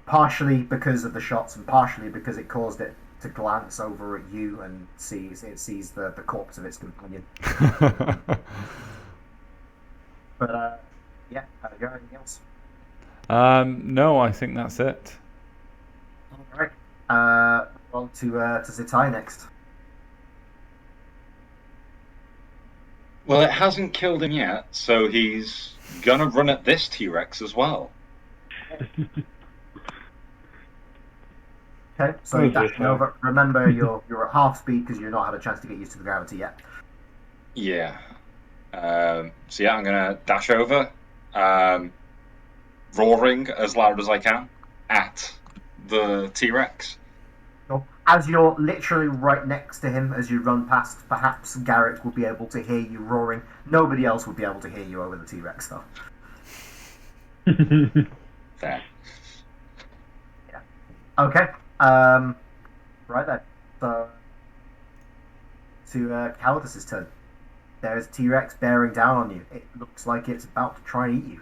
Partially because of the shots and partially because it caused it to glance over at you and sees the corpse of its companion. But yeah, you got anything else? No, I think that's it. All right. On to Zitai next. Well, it hasn't killed him yet, so he's gonna run at this T-Rex as well. Okay, so you're dashing over. Remember, you're at half speed because you've not had a chance to get used to the gravity yet. Yeah. So yeah, I'm gonna dash over, roaring as loud as I can at the T-Rex. So, as you're literally right next to him as you run past, perhaps Garrick will be able to hear you roaring. Nobody else will be able to hear you over the T-Rex, though. Fair. Okay. Right then. So, to Calidus's turn. There's a T-Rex bearing down on you. It looks like it's about to try and eat you.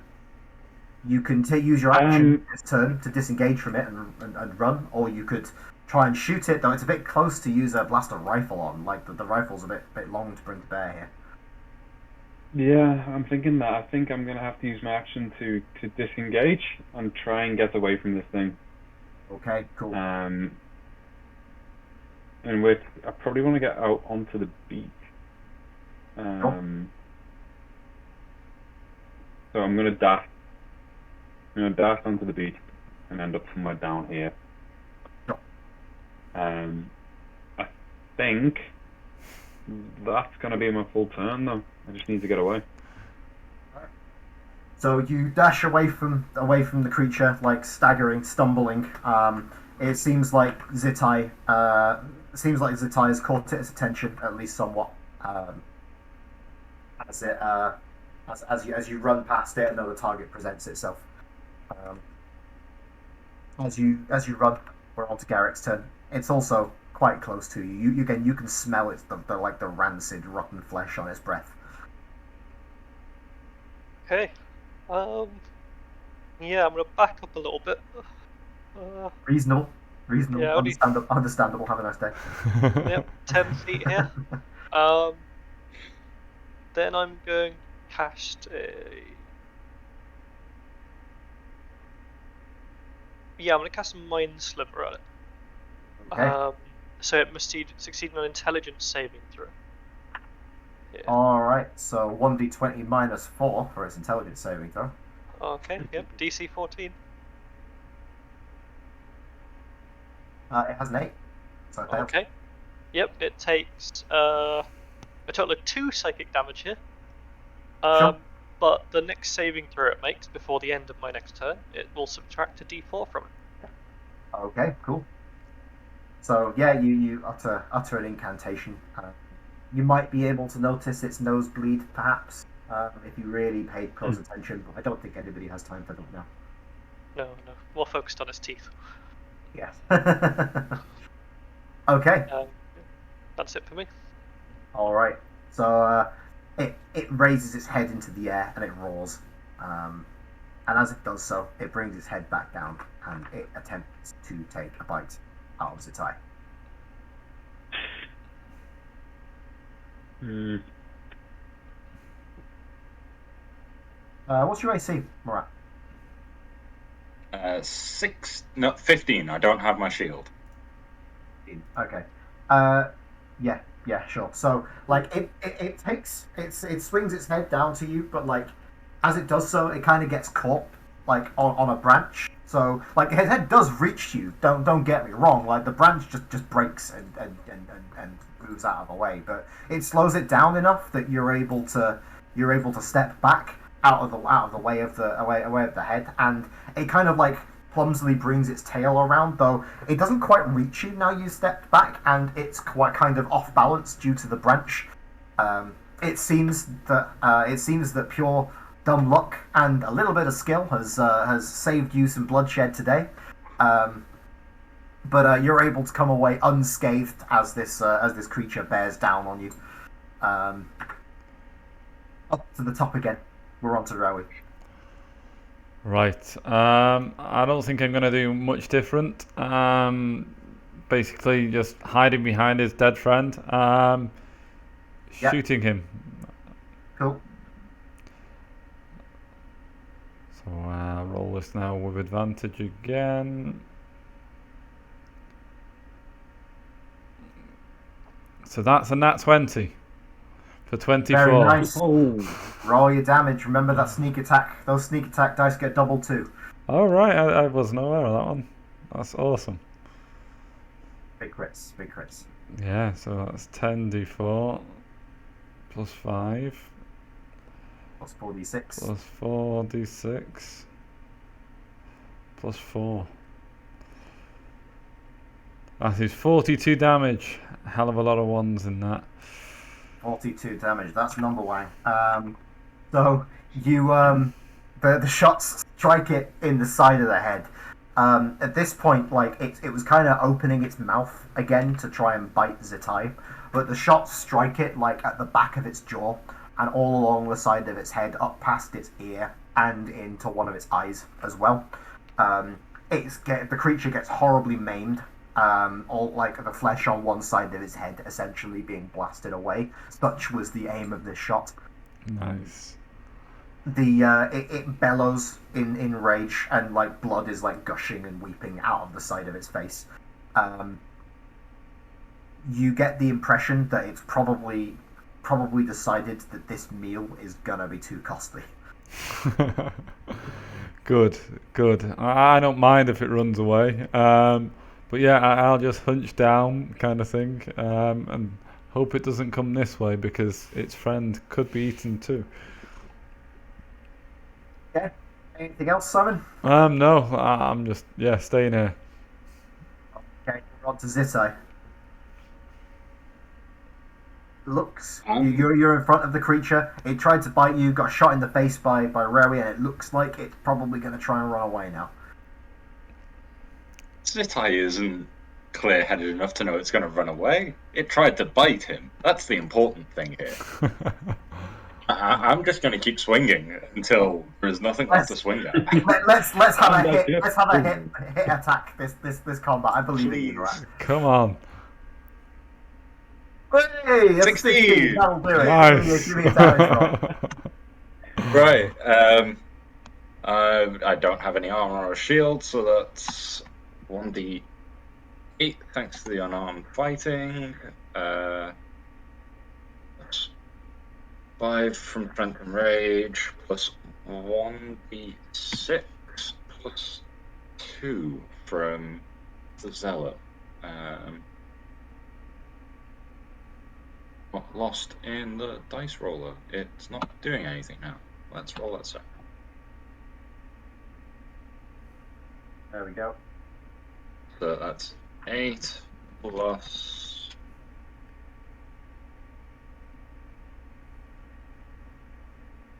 You can use your action this turn to disengage from it and run, or you could try and shoot it, though it's a bit close to use a blaster rifle on. Like, the rifle's a bit long to bring to bear here. Yeah, I'm thinking that. I think I'm going to have to use my action to disengage and try and get away from this thing. Okay, cool. And I probably want to get out onto the beach. Cool. So I'm going to dash. I'm going to dash onto the beach and end up somewhere down here. Sure. I think that's going to be my full turn, though. I just need to get away. So you dash away from the creature, like staggering, stumbling. It seems like Zitai has caught its attention, at least somewhat. As you run past it, another target presents itself. As you run, we're on to Garrick's turn. It's also quite close to you. You can smell it, the rancid, rotten flesh on its breath. Okay. Yeah, I'm gonna back up a little bit. Reasonable. Yeah, Understandable. Have a nice day. Yep, 10 feet here. Then I'm going to cast a... Yeah, I'm going to cast a Mind Sliver at it. Okay. So it must succeed on an intelligence saving throw. Yeah. Alright, so 1d20 minus 4 for its intelligence saving throw. Okay, yep, DC 14. It has an 8. So it fails. Okay. Yep, it takes a total of 2 psychic damage here. Sure. But the next saving throw it makes before the end of my next turn, it will subtract a d4 from it. Okay, cool. So yeah, you utter an incantation. You might be able to notice its nose bleed, perhaps, if you really paid close attention. But I don't think anybody has time for that now. No, more focused on its teeth. Yes. Okay. That's it for me. All right. So it raises its head into the air and it roars. And as it does so, it brings its head back down and it attempts to take a bite out of its eye. What's your AC, Murat? 15. I don't have my shield. Okay. Yeah, sure. So, like, it swings its head down to you, but, like, as it does so, it kind of gets caught, like, on a branch. So, like, its head does reach you. Don't get me wrong. Like, the branch just breaks and moves out of the way, but it slows it down enough that you're able to step back out of the way of the head, and it kind of like clumsily brings its tail around, though it doesn't quite reach you now you stepped back, and it's quite kind of off balance due to the branch. It seems that pure dumb luck and a little bit of skill has saved you some bloodshed today. But you're able to come away unscathed as this creature bears down on you. Up to the top again. We're on to Rowie. Right. I don't think I'm going to do much different. Basically, just hiding behind his dead friend. Shooting him. Cool. So roll this now with advantage again. So that's a nat 20 for 24. Very nice. Roll your damage. Remember that sneak attack. Those sneak attack dice get doubled too. All right, I wasn't aware of that one. That's awesome. Big crits. Yeah, so that's 10d4 plus 5 Plus 4d6. plus 4d6 plus 4. That is 42 damage. Hell of a lot of ones in that. 42 damage. That's number one. So you the shots strike it in the side of the head. At this point, like it was kind of opening its mouth again to try and bite Zitai, but the shots strike it like at the back of its jaw and all along the side of its head, up past its ear and into one of its eyes as well. The creature gets horribly maimed. All like the flesh on one side of its head essentially being blasted away. Such was the aim of this shot. Nice. It bellows in rage, and like blood is like gushing and weeping out of the side of its face. You get the impression that it's probably decided that this meal is gonna be too costly. Good. I don't mind if it runs away. But yeah, I'll just hunch down, kind of thing, and hope it doesn't come this way because its friend could be eaten too. Okay. Anything else, Simon? No, I'm just staying here. Okay, we're on to Zitai. Looks you're in front of the creature. It tried to bite you, got shot in the face by Rary, and it looks like it's probably going to try and run away now. Zitai isn't clear-headed enough to know it's going to run away. It tried to bite him. That's the important thing here. I'm just going to keep swinging until there's nothing left to swing at. Let's have a hit. Let's have a hit attack this combat. I believe in you, right? Come on. Hey, that's 16. That'll do it. Nice. Give me a damage roll. Right. I don't have any armor or shield, so that's 1d8 thanks to the unarmed fighting. 5 from strength and rage plus 1d6 plus 2 from the zealot. Got lost in the dice roller. It's not doing anything now. Let's roll that set. There we go. So that's 8 plus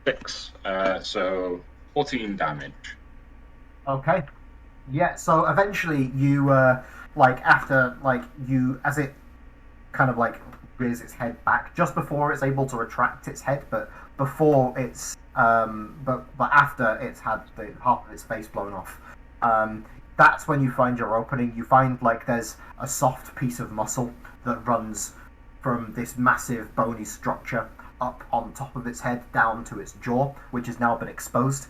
6. So 14 damage. Okay. Yeah. So eventually, you as it kind of like rears its head back just before it's able to retract its head, but before it's but after it's had the half of its face blown off. That's when you find your opening. You find like there's a soft piece of muscle that runs from this massive bony structure up on top of its head down to its jaw, which has now been exposed.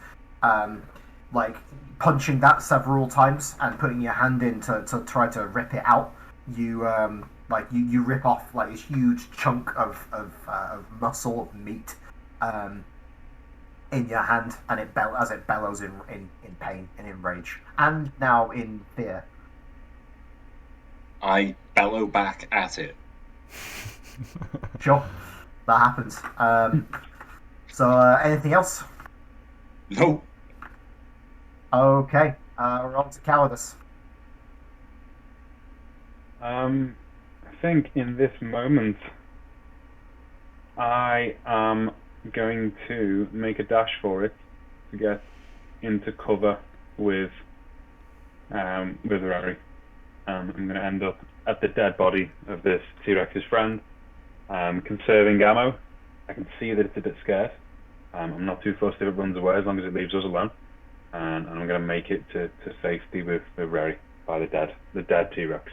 Like punching that several times and putting your hand in to try to rip it out, you rip off like this huge chunk of muscle, of meat, in your hand, and it bellows in pain and in rage, and now in fear. I bellow back at it. Sure, that happens. So anything else? No. Okay, we're on to cowardice. I think in this moment, I am going to make a dash for it to get into cover with Rary. I'm going to end up at the dead body of this T-Rex's friend, conserving ammo. I can see that it's a bit scared. I'm not too fussed if it runs away as long as it leaves us alone. And I'm going to make it to safety with Rary by the dead T-Rex.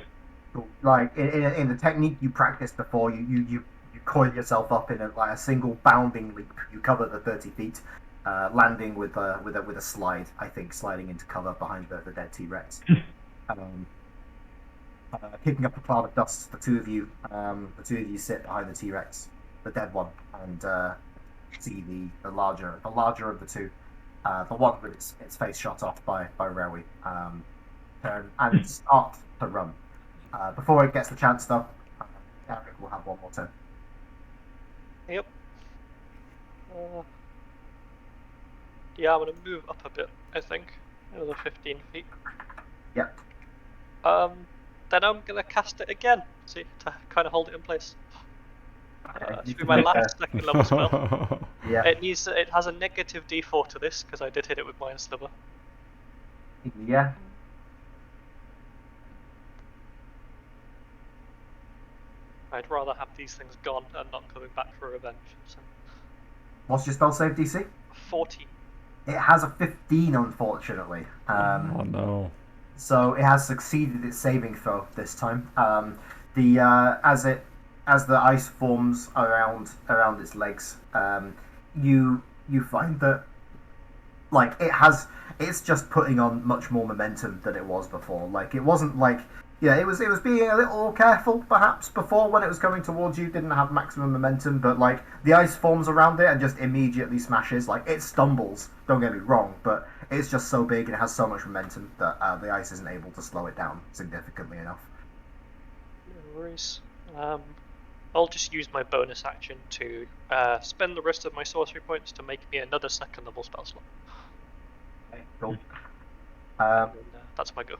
Like in the technique you practiced before, you coil yourself up in a single bounding leap. You cover the 30 feet, landing with a slide. I think sliding into cover behind the dead T-Rex. Kicking up a cloud of dust. The two of you sit behind the T-Rex, the dead one, and see the larger of the two, the one with its face shot off by Rewy, turn and start to run. Before it gets the chance, though, Eric will have one more turn. Yep. Yeah, I'm gonna move up a bit. I think another 15 feet. Yep. then I'm gonna cast it again, see, to kind of hold it in place. Okay, This you will be can my make last second level spell. yeah. It has a negative D4 to this because I did hit it with Mind Sliver. Yeah. I'd rather have these things gone and not coming back for revenge. So. What's your spell save DC? 14. It has a 15, unfortunately. Oh no. So it has succeeded its saving throw this time. As the ice forms around its legs, you find that like it's just putting on much more momentum than it was before. Like it wasn't like it was being a little careful perhaps before when it was coming towards you, didn't have maximum momentum, but like the ice forms around it and just immediately smashes. Like it stumbles, don't get me wrong, but it's just so big and it has so much momentum that the ice isn't able to slow it down significantly enough. No worries. I'll just use my bonus action to spend the rest of my sorcery points to make me another second level spell slot. Okay, cool. And that's my go.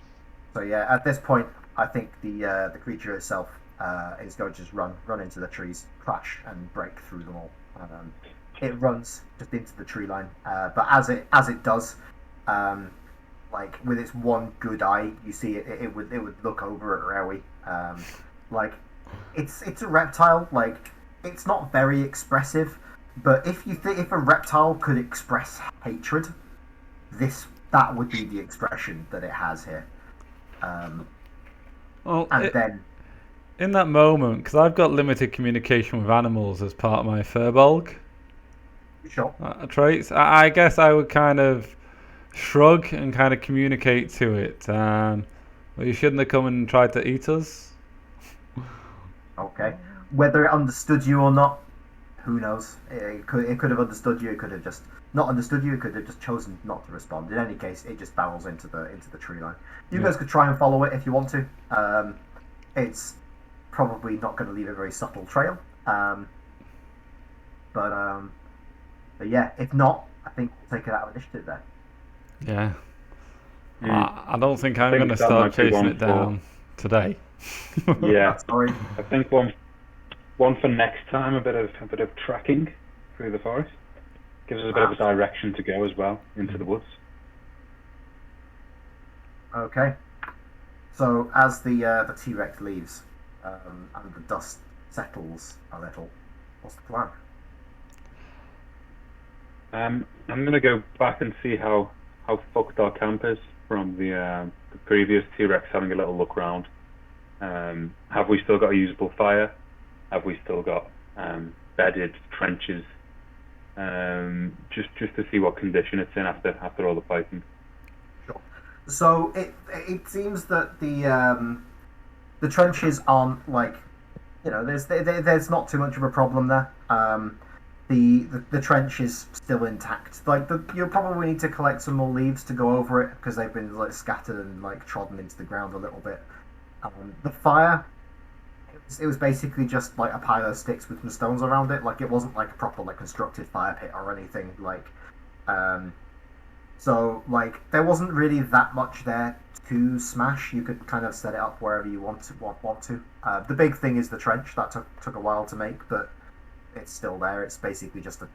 So yeah, at this point, I think the creature itself is going to just run into the trees, crash, and break through them all. It runs just into the tree line, but as it does, like with its one good eye, you see it would look over at Rewi. Like it's a reptile. Like it's not very expressive, but if a reptile could express hatred, that would be the expression that it has here. Then in that moment, because I've got limited communication with animals as part of my Furbolg sure. Traits, I guess I would kind of shrug and kind of communicate to it. Well, you shouldn't have come and tried to eat us. Okay. Whether it understood you or not, who knows? It could have understood you. It could have just not understood you. It could have just chosen not to respond. In any case, it just barrels into the tree line. You guys could try and follow it if you want to. It's probably not going to leave a very subtle trail. But yeah, if not, I think we'll take it out of initiative there. Yeah. I don't think I'm going to start chasing it down today. Yeah. Sorry. I think one for next time. A bit of tracking through the forest gives us a bit of a direction to go as well into the woods. Okay. So as the T-Rex leaves and the dust settles a little, what's the plan? I'm gonna go back and see how fucked our camp is from the previous T-Rex having a little look round. Have we still got a usable fire? Have we still got bedded trenches? Just to see what condition it's in after all the fighting. Sure. So it seems that the trenches aren't like, there's not too much of a problem there. The trench is still intact. Like you'll probably need to collect some more leaves to go over it because they've been like scattered and like trodden into the ground a little bit. The fire, it was basically just like a pile of sticks with some stones around it. Like it wasn't like a proper like constructed fire pit or anything. Like, so like there wasn't really that much there to smash. You could kind of set it up wherever you want to. The big thing is the trench that took a while to make, but it's still there. It's basically just a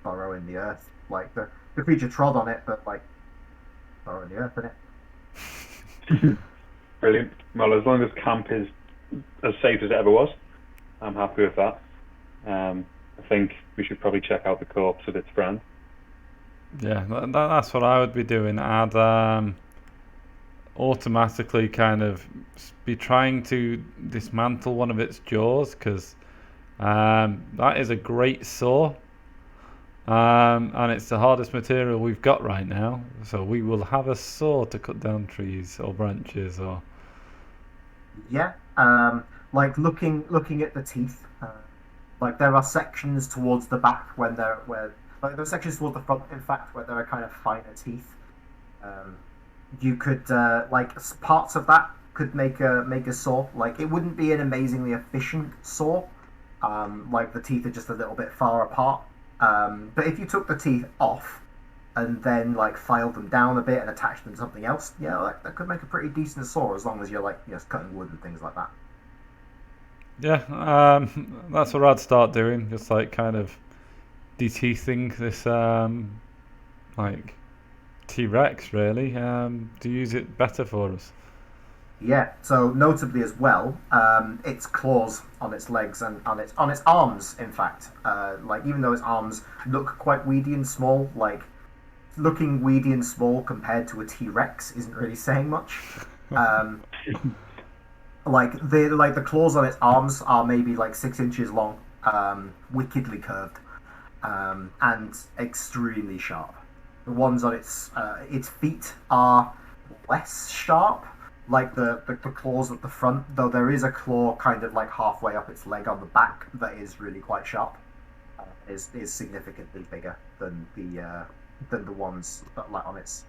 burrow in the earth. Like the creature trod on it, but like burrow in the earth in it. Brilliant. Well, as long as camp is as safe as it ever was, I'm happy with that. I think we should probably check out the corpse of its friend. Yeah, that's what I would be doing. I'd automatically kind of be trying to dismantle one of its jaws because that is a great saw. And it's the hardest material we've got right now, so we will have a saw to cut down trees or branches or. Yeah, like looking at the teeth, like there are sections towards the back there are sections towards the front, in fact, where there are kind of finer teeth. You could like parts of that could make a saw. Like it wouldn't be an amazingly efficient saw. Like the teeth are just a little bit far apart. But if you took the teeth off, and then like file them down a bit and attach them to something else, yeah, that could make a pretty decent saw as long as you're like cutting wood and things like that. Yeah, that's what I'd start doing. Just like kind of deteething this like T-Rex really, to use it better for us. Yeah, so notably as well, its claws on its legs and on its arms, in fact, like even though its arms look quite weedy and small, like looking weedy and small compared to a T-Rex isn't really saying much. Like the claws on its arms are maybe like 6 inches long, wickedly curved, and extremely sharp. The ones on its feet are less sharp, like the claws at the front, though there is a claw kind of like halfway up its leg on the back that is really quite sharp. Is significantly bigger than the ones that, like on its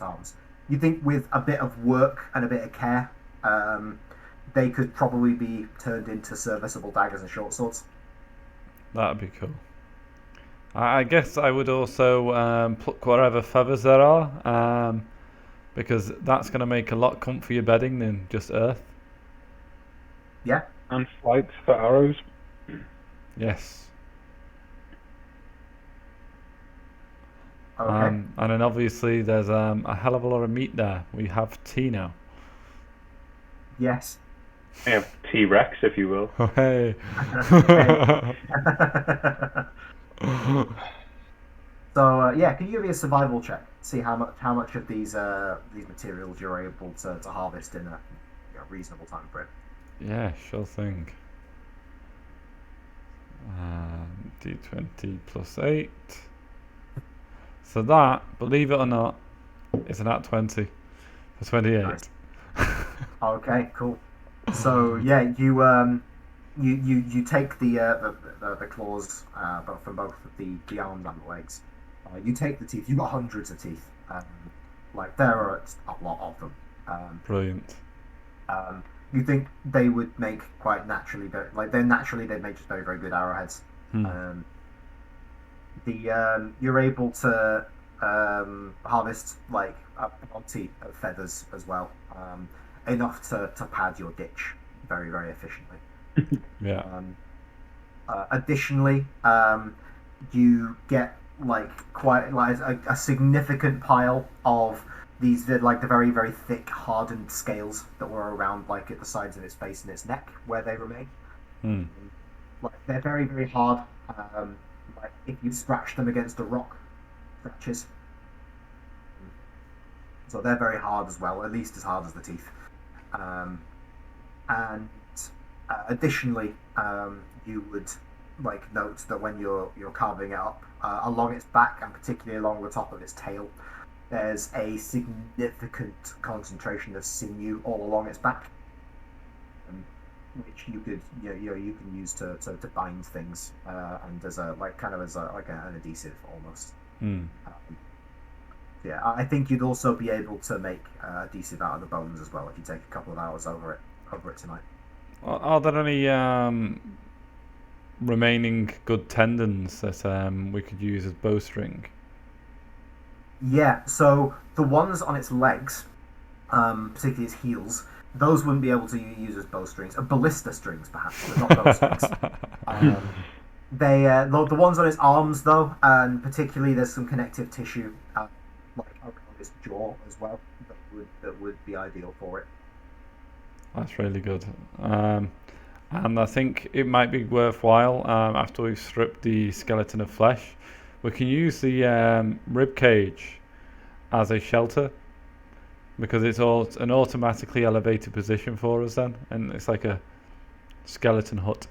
arms. You think with a bit of work and a bit of care, they could probably be turned into serviceable daggers and short swords. That'd be cool. I guess I would also pluck whatever feathers there are, because that's going to make a lot comfier bedding than just earth. Yeah. And flights for arrows. Yes. Okay. And then obviously there's a hell of a lot of meat there. We have tea now. Yes. I have T-Rex, if you will. Hey. So yeah, can you give me a survival check? See how much of these materials you're able to harvest in a reasonable time frame. Yeah, sure thing. D20 plus 8. So that, believe it or not, is an at 20 for 28. Nice. Okay, cool. So yeah, you take the claws, but from both the arms and the legs. You take the teeth. You've got hundreds of teeth. Like there are a lot of them. Brilliant. You think they would make quite naturally, like they'd make just very, very good arrowheads. You're able to harvest like a bounty of feathers as well, enough to pad your ditch very, very efficiently. Yeah. Additionally, you get like quite like a significant pile of these like the very, very thick hardened scales that were around like at the sides of its face and its neck where they remain. Like they're very, very hard. Like if you scratch them against a rock, scratches. So they're very hard as well, at least as hard as the teeth. And additionally, you would like note that when you're carving it up, along its back and particularly along the top of its tail, there's a significant concentration of sinew all along its back, which you could you can use to bind things and as a like kind of as a like an adhesive almost. Yeah, I think you'd also be able to make adhesive out of the bones as well if you take a couple of hours over it tonight. Are there any remaining good tendons that we could use as bowstring? Yeah, so the ones on its legs, particularly its heels, those wouldn't be able to use as bowstrings. Ballista strings, perhaps, but not bowstrings. The ones on its arms, though, and particularly there's some connective tissue, like around its jaw as well, that would be ideal for it. That's really good. And I think it might be worthwhile, after we've stripped the skeleton of flesh, we can use the rib cage as a shelter, because it's an automatically elevated position for us then, and it's like a skeleton hut.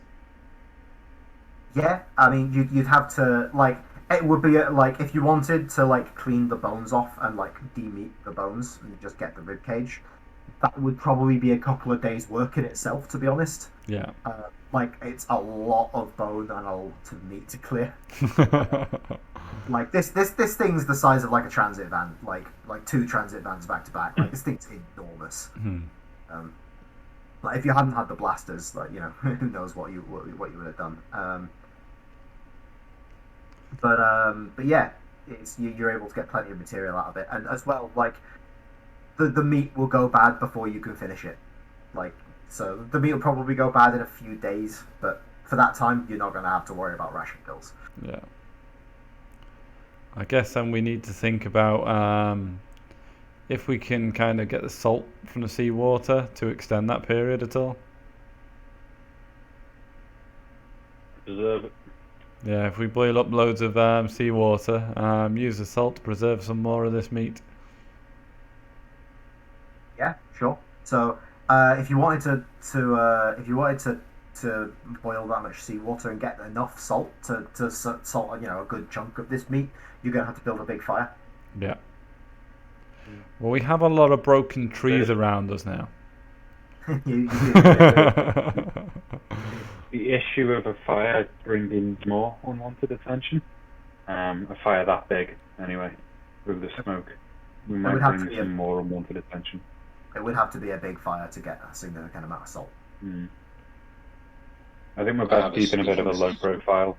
Yeah, I mean you'd have to like it would be like if you wanted to like clean the bones off and like de-meat the bones and just get the rib cage, that would probably be a couple of days' work in itself, to be honest. Yeah. Like it's a lot of bone and a lot of meat to clear. Like this thing's the size of like a transit van, like 2 transit vans back to back. Like this thing's enormous. Like if you hadn't had the blasters, like who knows what you would have done. But yeah, you're able to get plenty of material out of it, and as well, like the meat will go bad before you can finish it. Like, so the meat will probably go bad in a few days, but for that time, you're not going to have to worry about ration bills. Yeah. I guess then we need to think about if we can kind of get the salt from the seawater to extend that period at all. Preserve it. Yeah, if we boil up loads of seawater, use the salt to preserve some more of this meat. Yeah, sure. So if you wanted to boil that much seawater and get enough salt to salt a good chunk of this meat, you're gonna have to build a big fire. Yeah. Well, we have a lot of broken trees around us now. you The issue of a fire bringing more unwanted attention. A fire that big, anyway, with the smoke, we might bring some more unwanted attention. It would have to be a big fire to get a significant amount of salt. I think we're best keeping a bit of a low profile.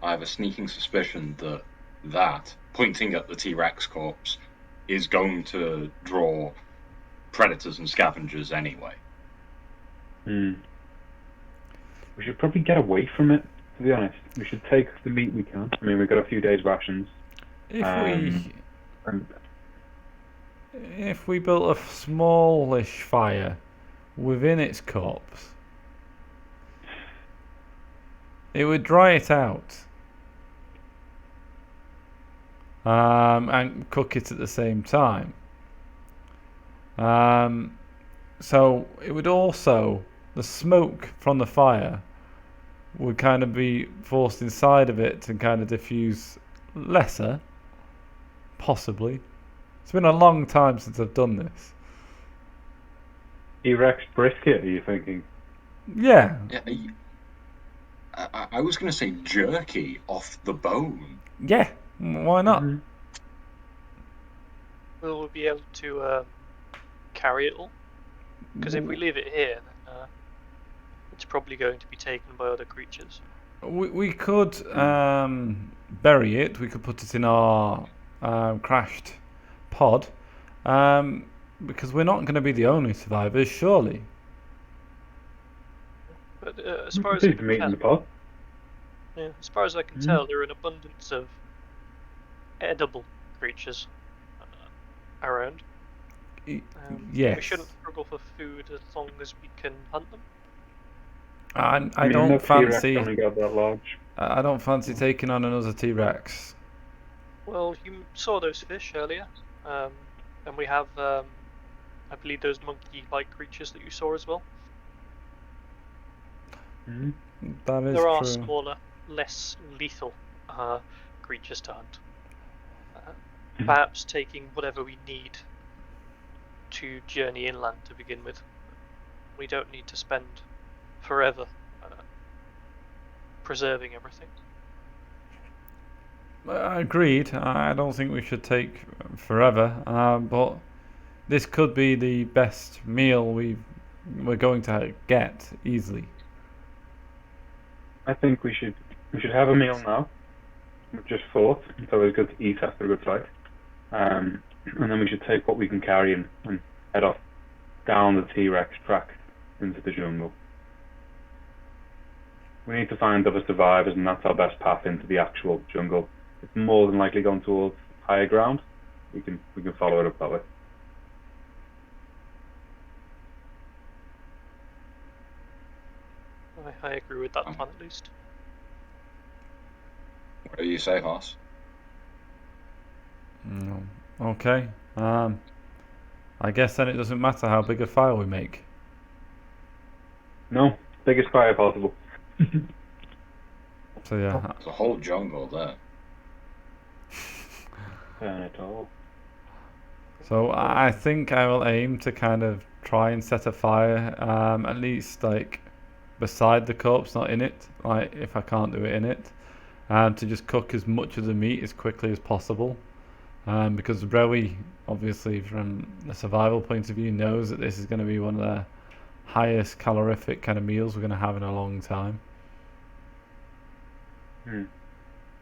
I have a sneaking suspicion that pointing at the T-Rex corpse is going to draw predators and scavengers anyway. We should probably get away from it, to be honest. We should take the meat we can. I mean, we've got a few days' rations. If we built a smallish fire within its corpse, it would dry it out and cook it at the same time. So it would also, the smoke from the fire would kind of be forced inside of it and kind of diffuse lesser, possibly. It's been a long time since I've done this. T-Rex brisket, are you thinking? Yeah. I was going to say jerky off the bone. Yeah, why not? Will we be able to carry it all? Because if we leave it here, then it's probably going to be taken by other creatures. We could bury it. We could put it in our crashed pod, because we're not going to be the only survivors, surely. But as far as I can tell, in the pod. Yeah, as far as I can tell, there are an abundance of edible creatures around. Yes. We shouldn't struggle for food as long as we can hunt them. I don't fancy. Only got that large. I don't fancy taking on another T-Rex. Well, you saw those fish earlier, and we have, I believe, those monkey-like creatures that you saw as well. That is there are true. Smaller, less lethal creatures to hunt. Perhaps taking whatever we need to journey inland to begin with. We don't need to spend forever preserving everything. Agreed. I don't think we should take forever, but this could be the best meal we're going to get easily. I think we should have a meal now. We've just fought, so it's good to eat after a good fight. And then we should take what we can carry and head off down the T-Rex track into the jungle. We need to find other survivors, and that's our best path into the actual jungle. It's more than likely going towards higher ground. We can follow it up that way. I agree with that plan at least. What do you say, Hoss? No. Okay. I guess then it doesn't matter how big a fire we make. No, biggest fire possible. So yeah. There's a whole jungle there. Turn it all. So I think I will aim to kind of try and set a fire, at least like beside the corpse, not in it. Like if I can't do it in it, to just cook as much of the meat as quickly as possible. Because Brewy, obviously from the survival point of view, knows that this is going to be one of the highest calorific kind of meals we're going to have in a long time.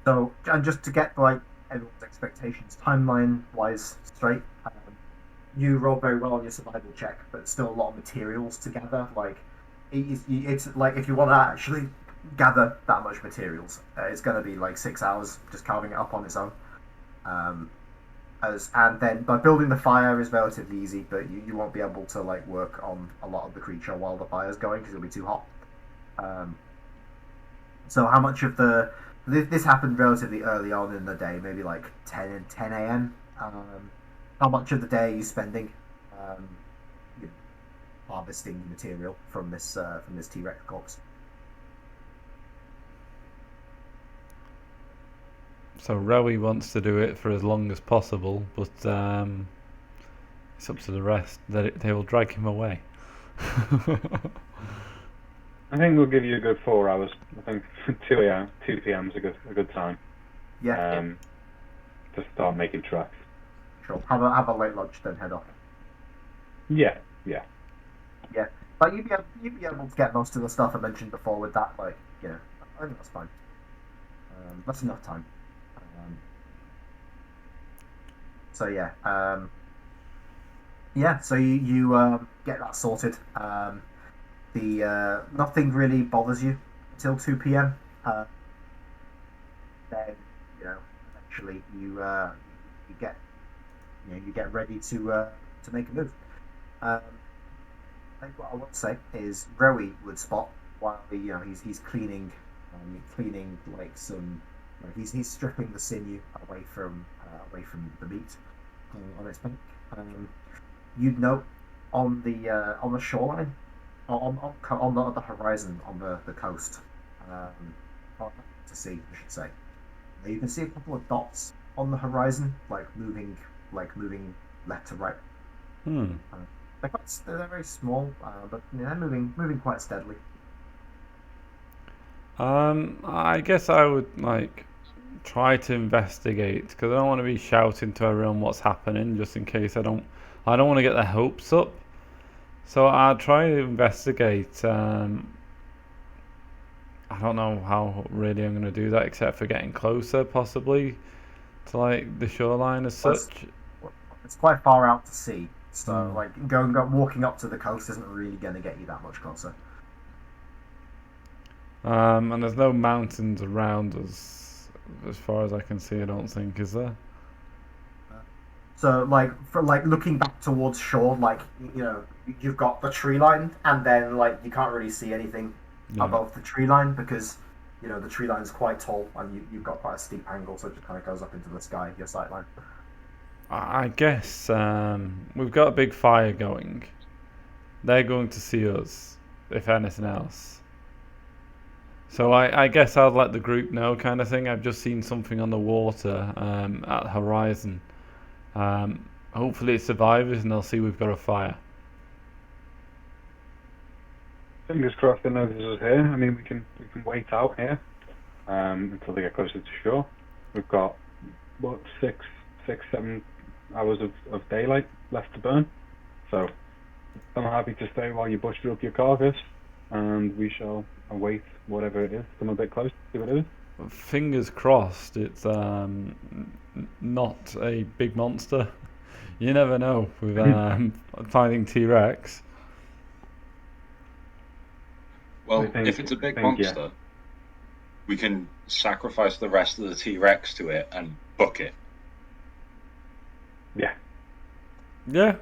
So, and just to get like everyone's expectations timeline wise straight, you roll very well on your survival check, but there's still a lot of materials to gather. Like, it's like if you want to actually gather that much materials, it's going to be like 6 hours just carving it up on its own. And then by building the fire is relatively easy, but you won't be able to like work on a lot of the creature while the fire's going because it'll be too hot. So how much of this happened relatively early on in the day, maybe like 10 a.m. How much of the day are you spending you know, harvesting material from this T-Rex corpse? So Rowie wants to do it for as long as possible, but it's up to the rest. They will drag him away. I think we'll give you a good 4 hours. I think 2 p.m. is a good time. Yeah. To start making tracks. Sure. Have a late lunch, then head off. Yeah. But you'd be able to get most of the stuff I mentioned before with that. Like, I think that's fine. That's enough time. So yeah. So you get that sorted. Nothing really bothers you until 2 p.m. Then eventually you get ready to make a move. I think what I will say is Rowie would spot while he's cleaning like some. He's stripping the sinew away from the meat on its back. You'd note on the shoreline, on the horizon on the coast, to see, I should say. You can see a couple of dots on the horizon, moving left to right. They're very small, but they're moving quite steadily. I guess I would try to investigate because I don't want to be shouting to everyone what's happening, just in case I don't want to get their hopes up. So I'll try to investigate. I don't know how really I'm going to do that, except for getting closer, possibly, to the shoreline as such. It's quite far out to sea, so walking up to the coast isn't really going to get you that much closer. And there's no mountains around us, as far as I can see. I don't think, is there? So looking back towards shore, you've got the tree line, and then you can't really see anything above the tree line because the tree line is quite tall, and you've got quite a steep angle, so it just kind of goes up into the sky, your sight line. I guess we've got a big fire going. They're going to see us, if anything else. So I guess I'll let the group know, kind of thing. I've just seen something on the water at the horizon. Hopefully it survives and they'll see we've got a fire. Fingers crossed they know this is here. I mean, we can wait out here until they get closer to shore. We've got 6-7 hours of daylight left to burn. So I'm happy to stay while you butcher up your carcass, and we shall await whatever it is. Come a bit close, see what it is. Fingers crossed it's not a big monster. You never know with finding T-Rex. Well, if it's a big monster, we can sacrifice the rest of the T-Rex to it and book it. Yeah,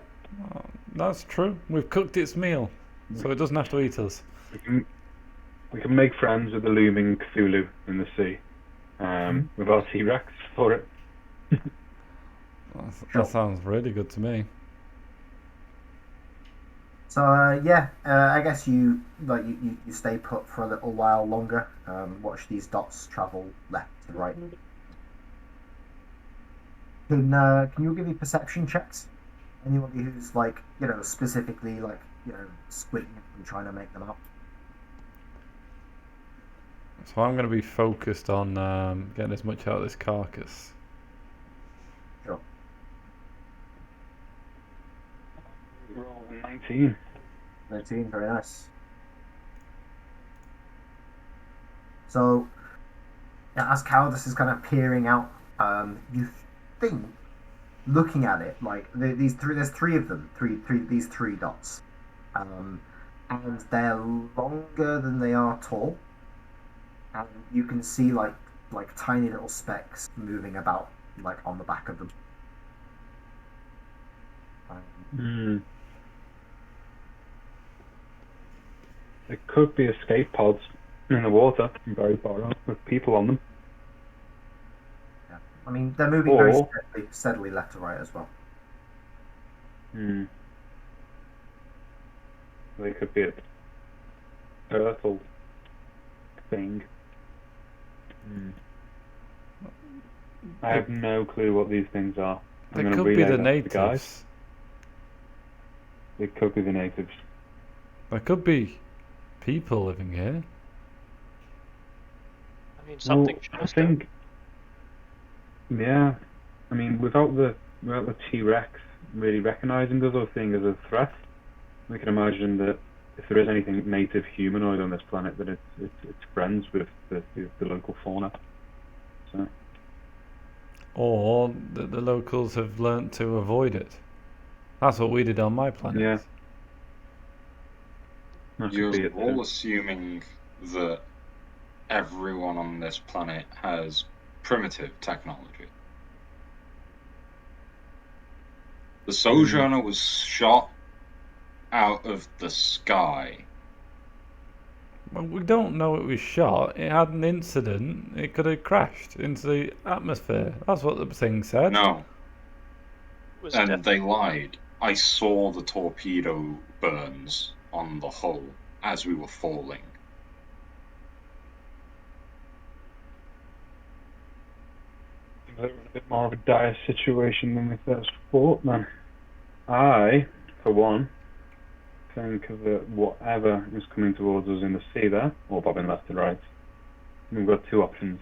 that's true. We've cooked its meal, so it doesn't have to eat us. We can make friends with the looming Cthulhu in the sea with our T-Rex for it. That sounds really good to me. So I guess you stay put for a little while longer. Watch these dots travel left to right. Can you give me perception checks? Anybody who's specifically squinting and trying to make them out. So I'm going to be focused on getting as much out of this carcass. Sure. Roll 19. 19, very nice. So as Caldas is kind of peering out, you think, looking at it, like these three, there's three of them, these three dots, and they're longer than they are tall, and you can see like tiny little specks moving about like on the back of them. There could be escape pods in the water, very far up, with people on them. Yeah. I mean, they're moving very steadily left to right as well. They could be a turtle thing. I have no clue what these things are. They could be the natives. Guys. They could be the natives. There could be people living here. I mean, something should have done. Yeah. I mean, without the T-Rex really recognising us or seeing us as a threat, we can imagine that if there is anything native humanoid on this planet, that it's friends with the local fauna. So. Or that the locals have learnt to avoid it. That's what we did on my planet. Yeah. You're all assuming that everyone on this planet has primitive technology. The Sojourner was shot out of the sky. Well, we don't know it was shot. It had an incident. It could have crashed into the atmosphere. That's what the thing said. No. And they lied. I saw the torpedo burns on the hull as we were falling. They were in a bit more of a dire situation than we first thought, then. I, for one, think that whatever is coming towards us in the sea there, or bobbing left to right, we've got two options.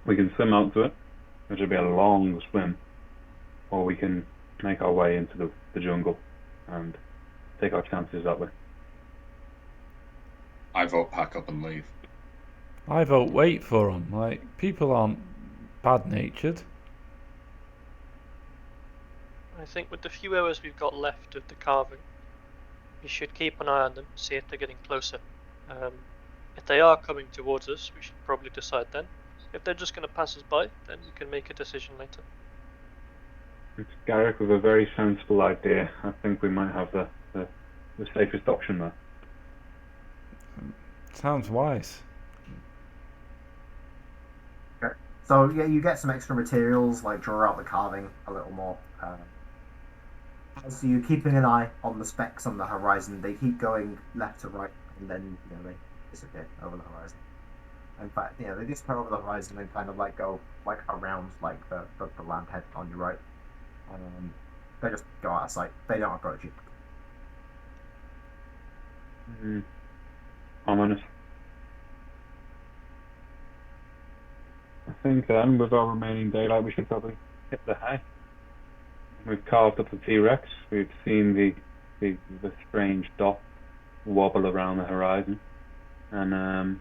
We can swim out to it, which will be a long swim, or we can make our way into the jungle and take our chances that way. I vote pack up and leave. I vote wait for them. Like, people aren't bad-natured. I think with the few hours we've got left of the carving, we should keep an eye on them, see if they're getting closer. If they are coming towards us, we should probably decide then. If they're just going to pass us by, then we can make a decision later. It's Garrick with a very sensible idea. I think we might have the safest option there. Sounds wise. Okay. So yeah, you get some extra materials, like draw out the carving a little more. So you're keeping an eye on the specks on the horizon. They keep going left to right, and then they disappear over the horizon. In fact, they disappear over the horizon and kind of like go like around like the land head on your right. They just go out of sight. They don't approach you. Ominous. I think then, with our remaining daylight, we should probably hit the hay. We've carved up the T-Rex. We've seen the strange dot wobble around the horizon, and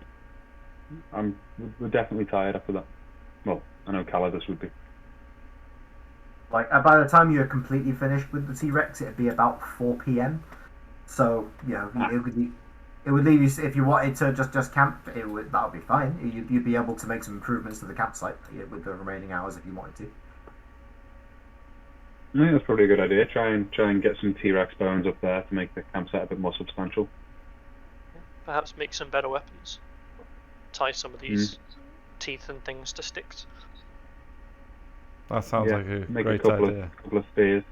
we're definitely tired after that. Well, I know Calidus would be. Like by the time you're completely finished with the T-Rex, it'd be about 4 p.m. So it would leave you, if you wanted to just camp. That would be fine. You'd be able to make some improvements to the campsite with the remaining hours if you wanted to. I think that's probably a good idea. Try and get some T-Rex bones up there to make the campsite a bit more substantial. Perhaps make some better weapons. Tie some of these teeth and things to sticks. That sounds like a great idea. A couple of spears,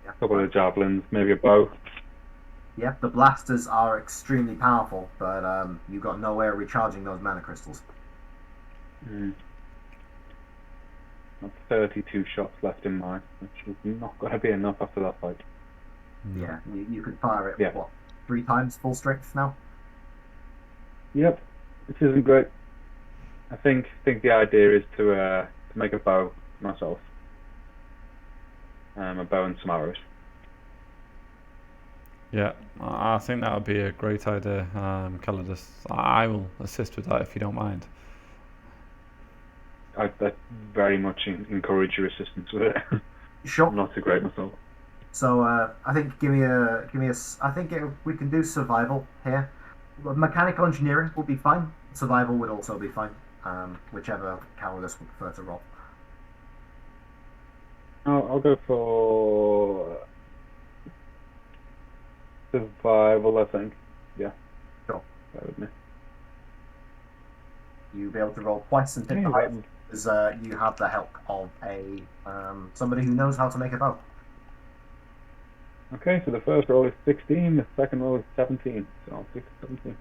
a couple of javelins, maybe a bow. Yeah, the blasters are extremely powerful, but you've got no way of recharging those mana crystals. 32 shots left in mine, which is not going to be enough after that fight. Yeah, you could fire it, 3 times full strength now? Yep, which isn't great. I think the idea is to make a bow myself. A bow and some arrows. Yeah, I think that would be a great idea, Calidus. I will assist with that if you don't mind. I very much encourage your assistance with it. Sure. I'm not too great myself. So I think I think we can do survival here. Mechanical engineering will be fine. Survival would also be fine. Whichever cowardice would prefer to roll. I'll go for survival, I think. Yeah. Sure. That would me. You'll be able to roll twice and pick the highest, because you have the help of a somebody who knows how to make a bow. Okay, so the first roll is 16, the second roll is 17. So I'll pick 17.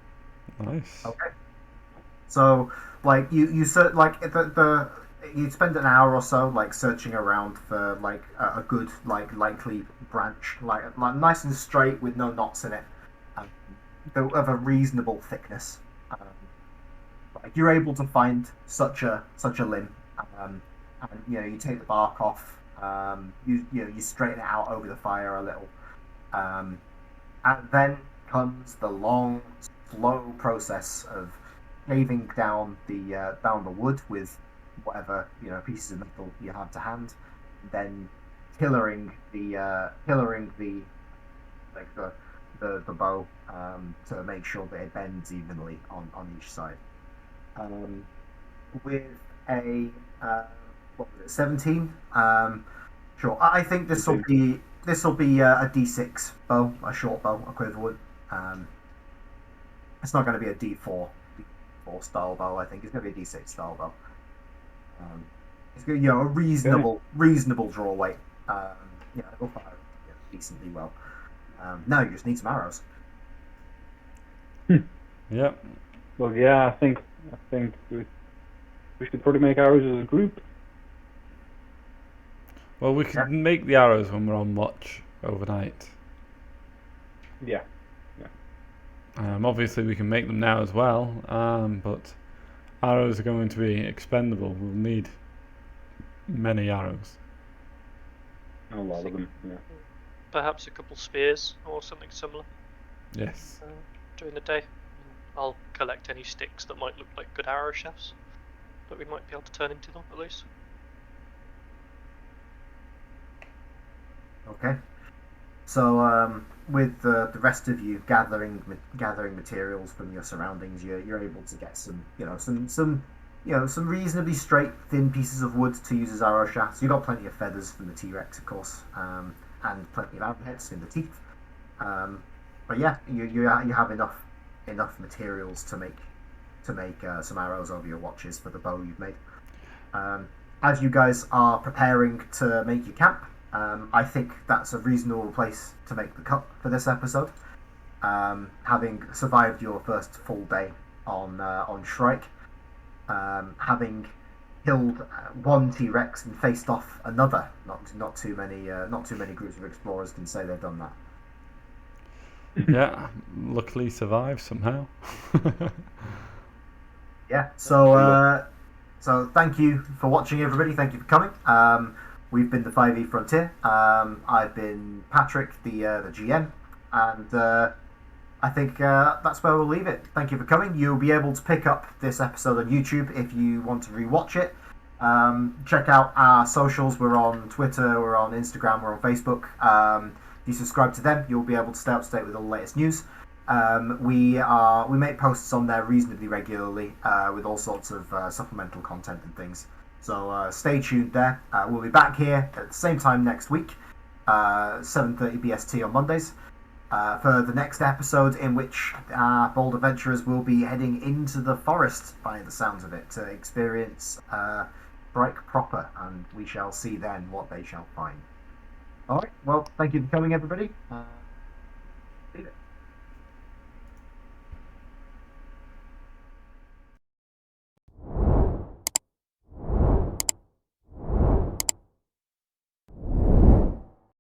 Nice. Okay. So, like you you'd spend an hour or so like searching around for like a good like likely branch, like nice and straight with no knots in it, of a reasonable thickness. Like you're able to find such a limb, and you take the bark off, you straighten it out over the fire a little, and then comes the long, slow process of shaving down the wood with whatever pieces of metal you have to hand, then pillaring the bow to make sure that it bends evenly on each side. With a what was it, 17? Sure. I think this will be a D6 bow, a short bow, a quiverwood. It's not going to be a D4 style bow. I think it's going to be a D6 style bow. It's going to a reasonable draw weight. It'll fire decently well. Now you just need some arrows. Yep. Well, yeah, I think we should probably make arrows as a group. Well, we could make the arrows when we're on watch overnight. Yeah. Obviously, we can make them now as well, but arrows are going to be expendable. We'll need many arrows. A lot of them, yeah. Perhaps a couple spears or something similar. Yes. During the day. I'll collect any sticks that might look like good arrow shafts that we might be able to turn into them at least. Okay. So with the rest of you gathering materials from your surroundings, you're able to get some reasonably straight, thin pieces of wood to use as arrow shafts. You've got plenty of feathers from the T-Rex, of course, and plenty of arrowheads in the teeth. But yeah, you have enough materials to make some arrows over your watches for the bow you've made. As you guys are preparing to make your camp, I think that's a reasonable place to make the cut for this episode. Having survived your first full day on Shrike, having killed one T-Rex and faced off another, not too many groups of explorers can say they've done that. Yeah, luckily survived somehow. Yeah, so thank you for watching, everybody. Thank you for coming. We've been the 5e Frontier. I've been Patrick, the GM, and I think that's where we'll leave it. Thank you for coming. You'll be able to pick up this episode on YouTube if you want to rewatch it. Check out our socials. We're on Twitter, we're on Instagram, we're on Facebook. If you subscribe to them, you'll be able to stay up to date with all the latest news. We make posts on there reasonably regularly with all sorts of supplemental content and things. So stay tuned there. We'll be back here at the same time next week, 7:30 BST on Mondays, for the next episode, in which our bold adventurers will be heading into the forest, by the sounds of it, to experience Strike proper, and we shall see then what they shall find. Alright, well, thank you for coming, everybody.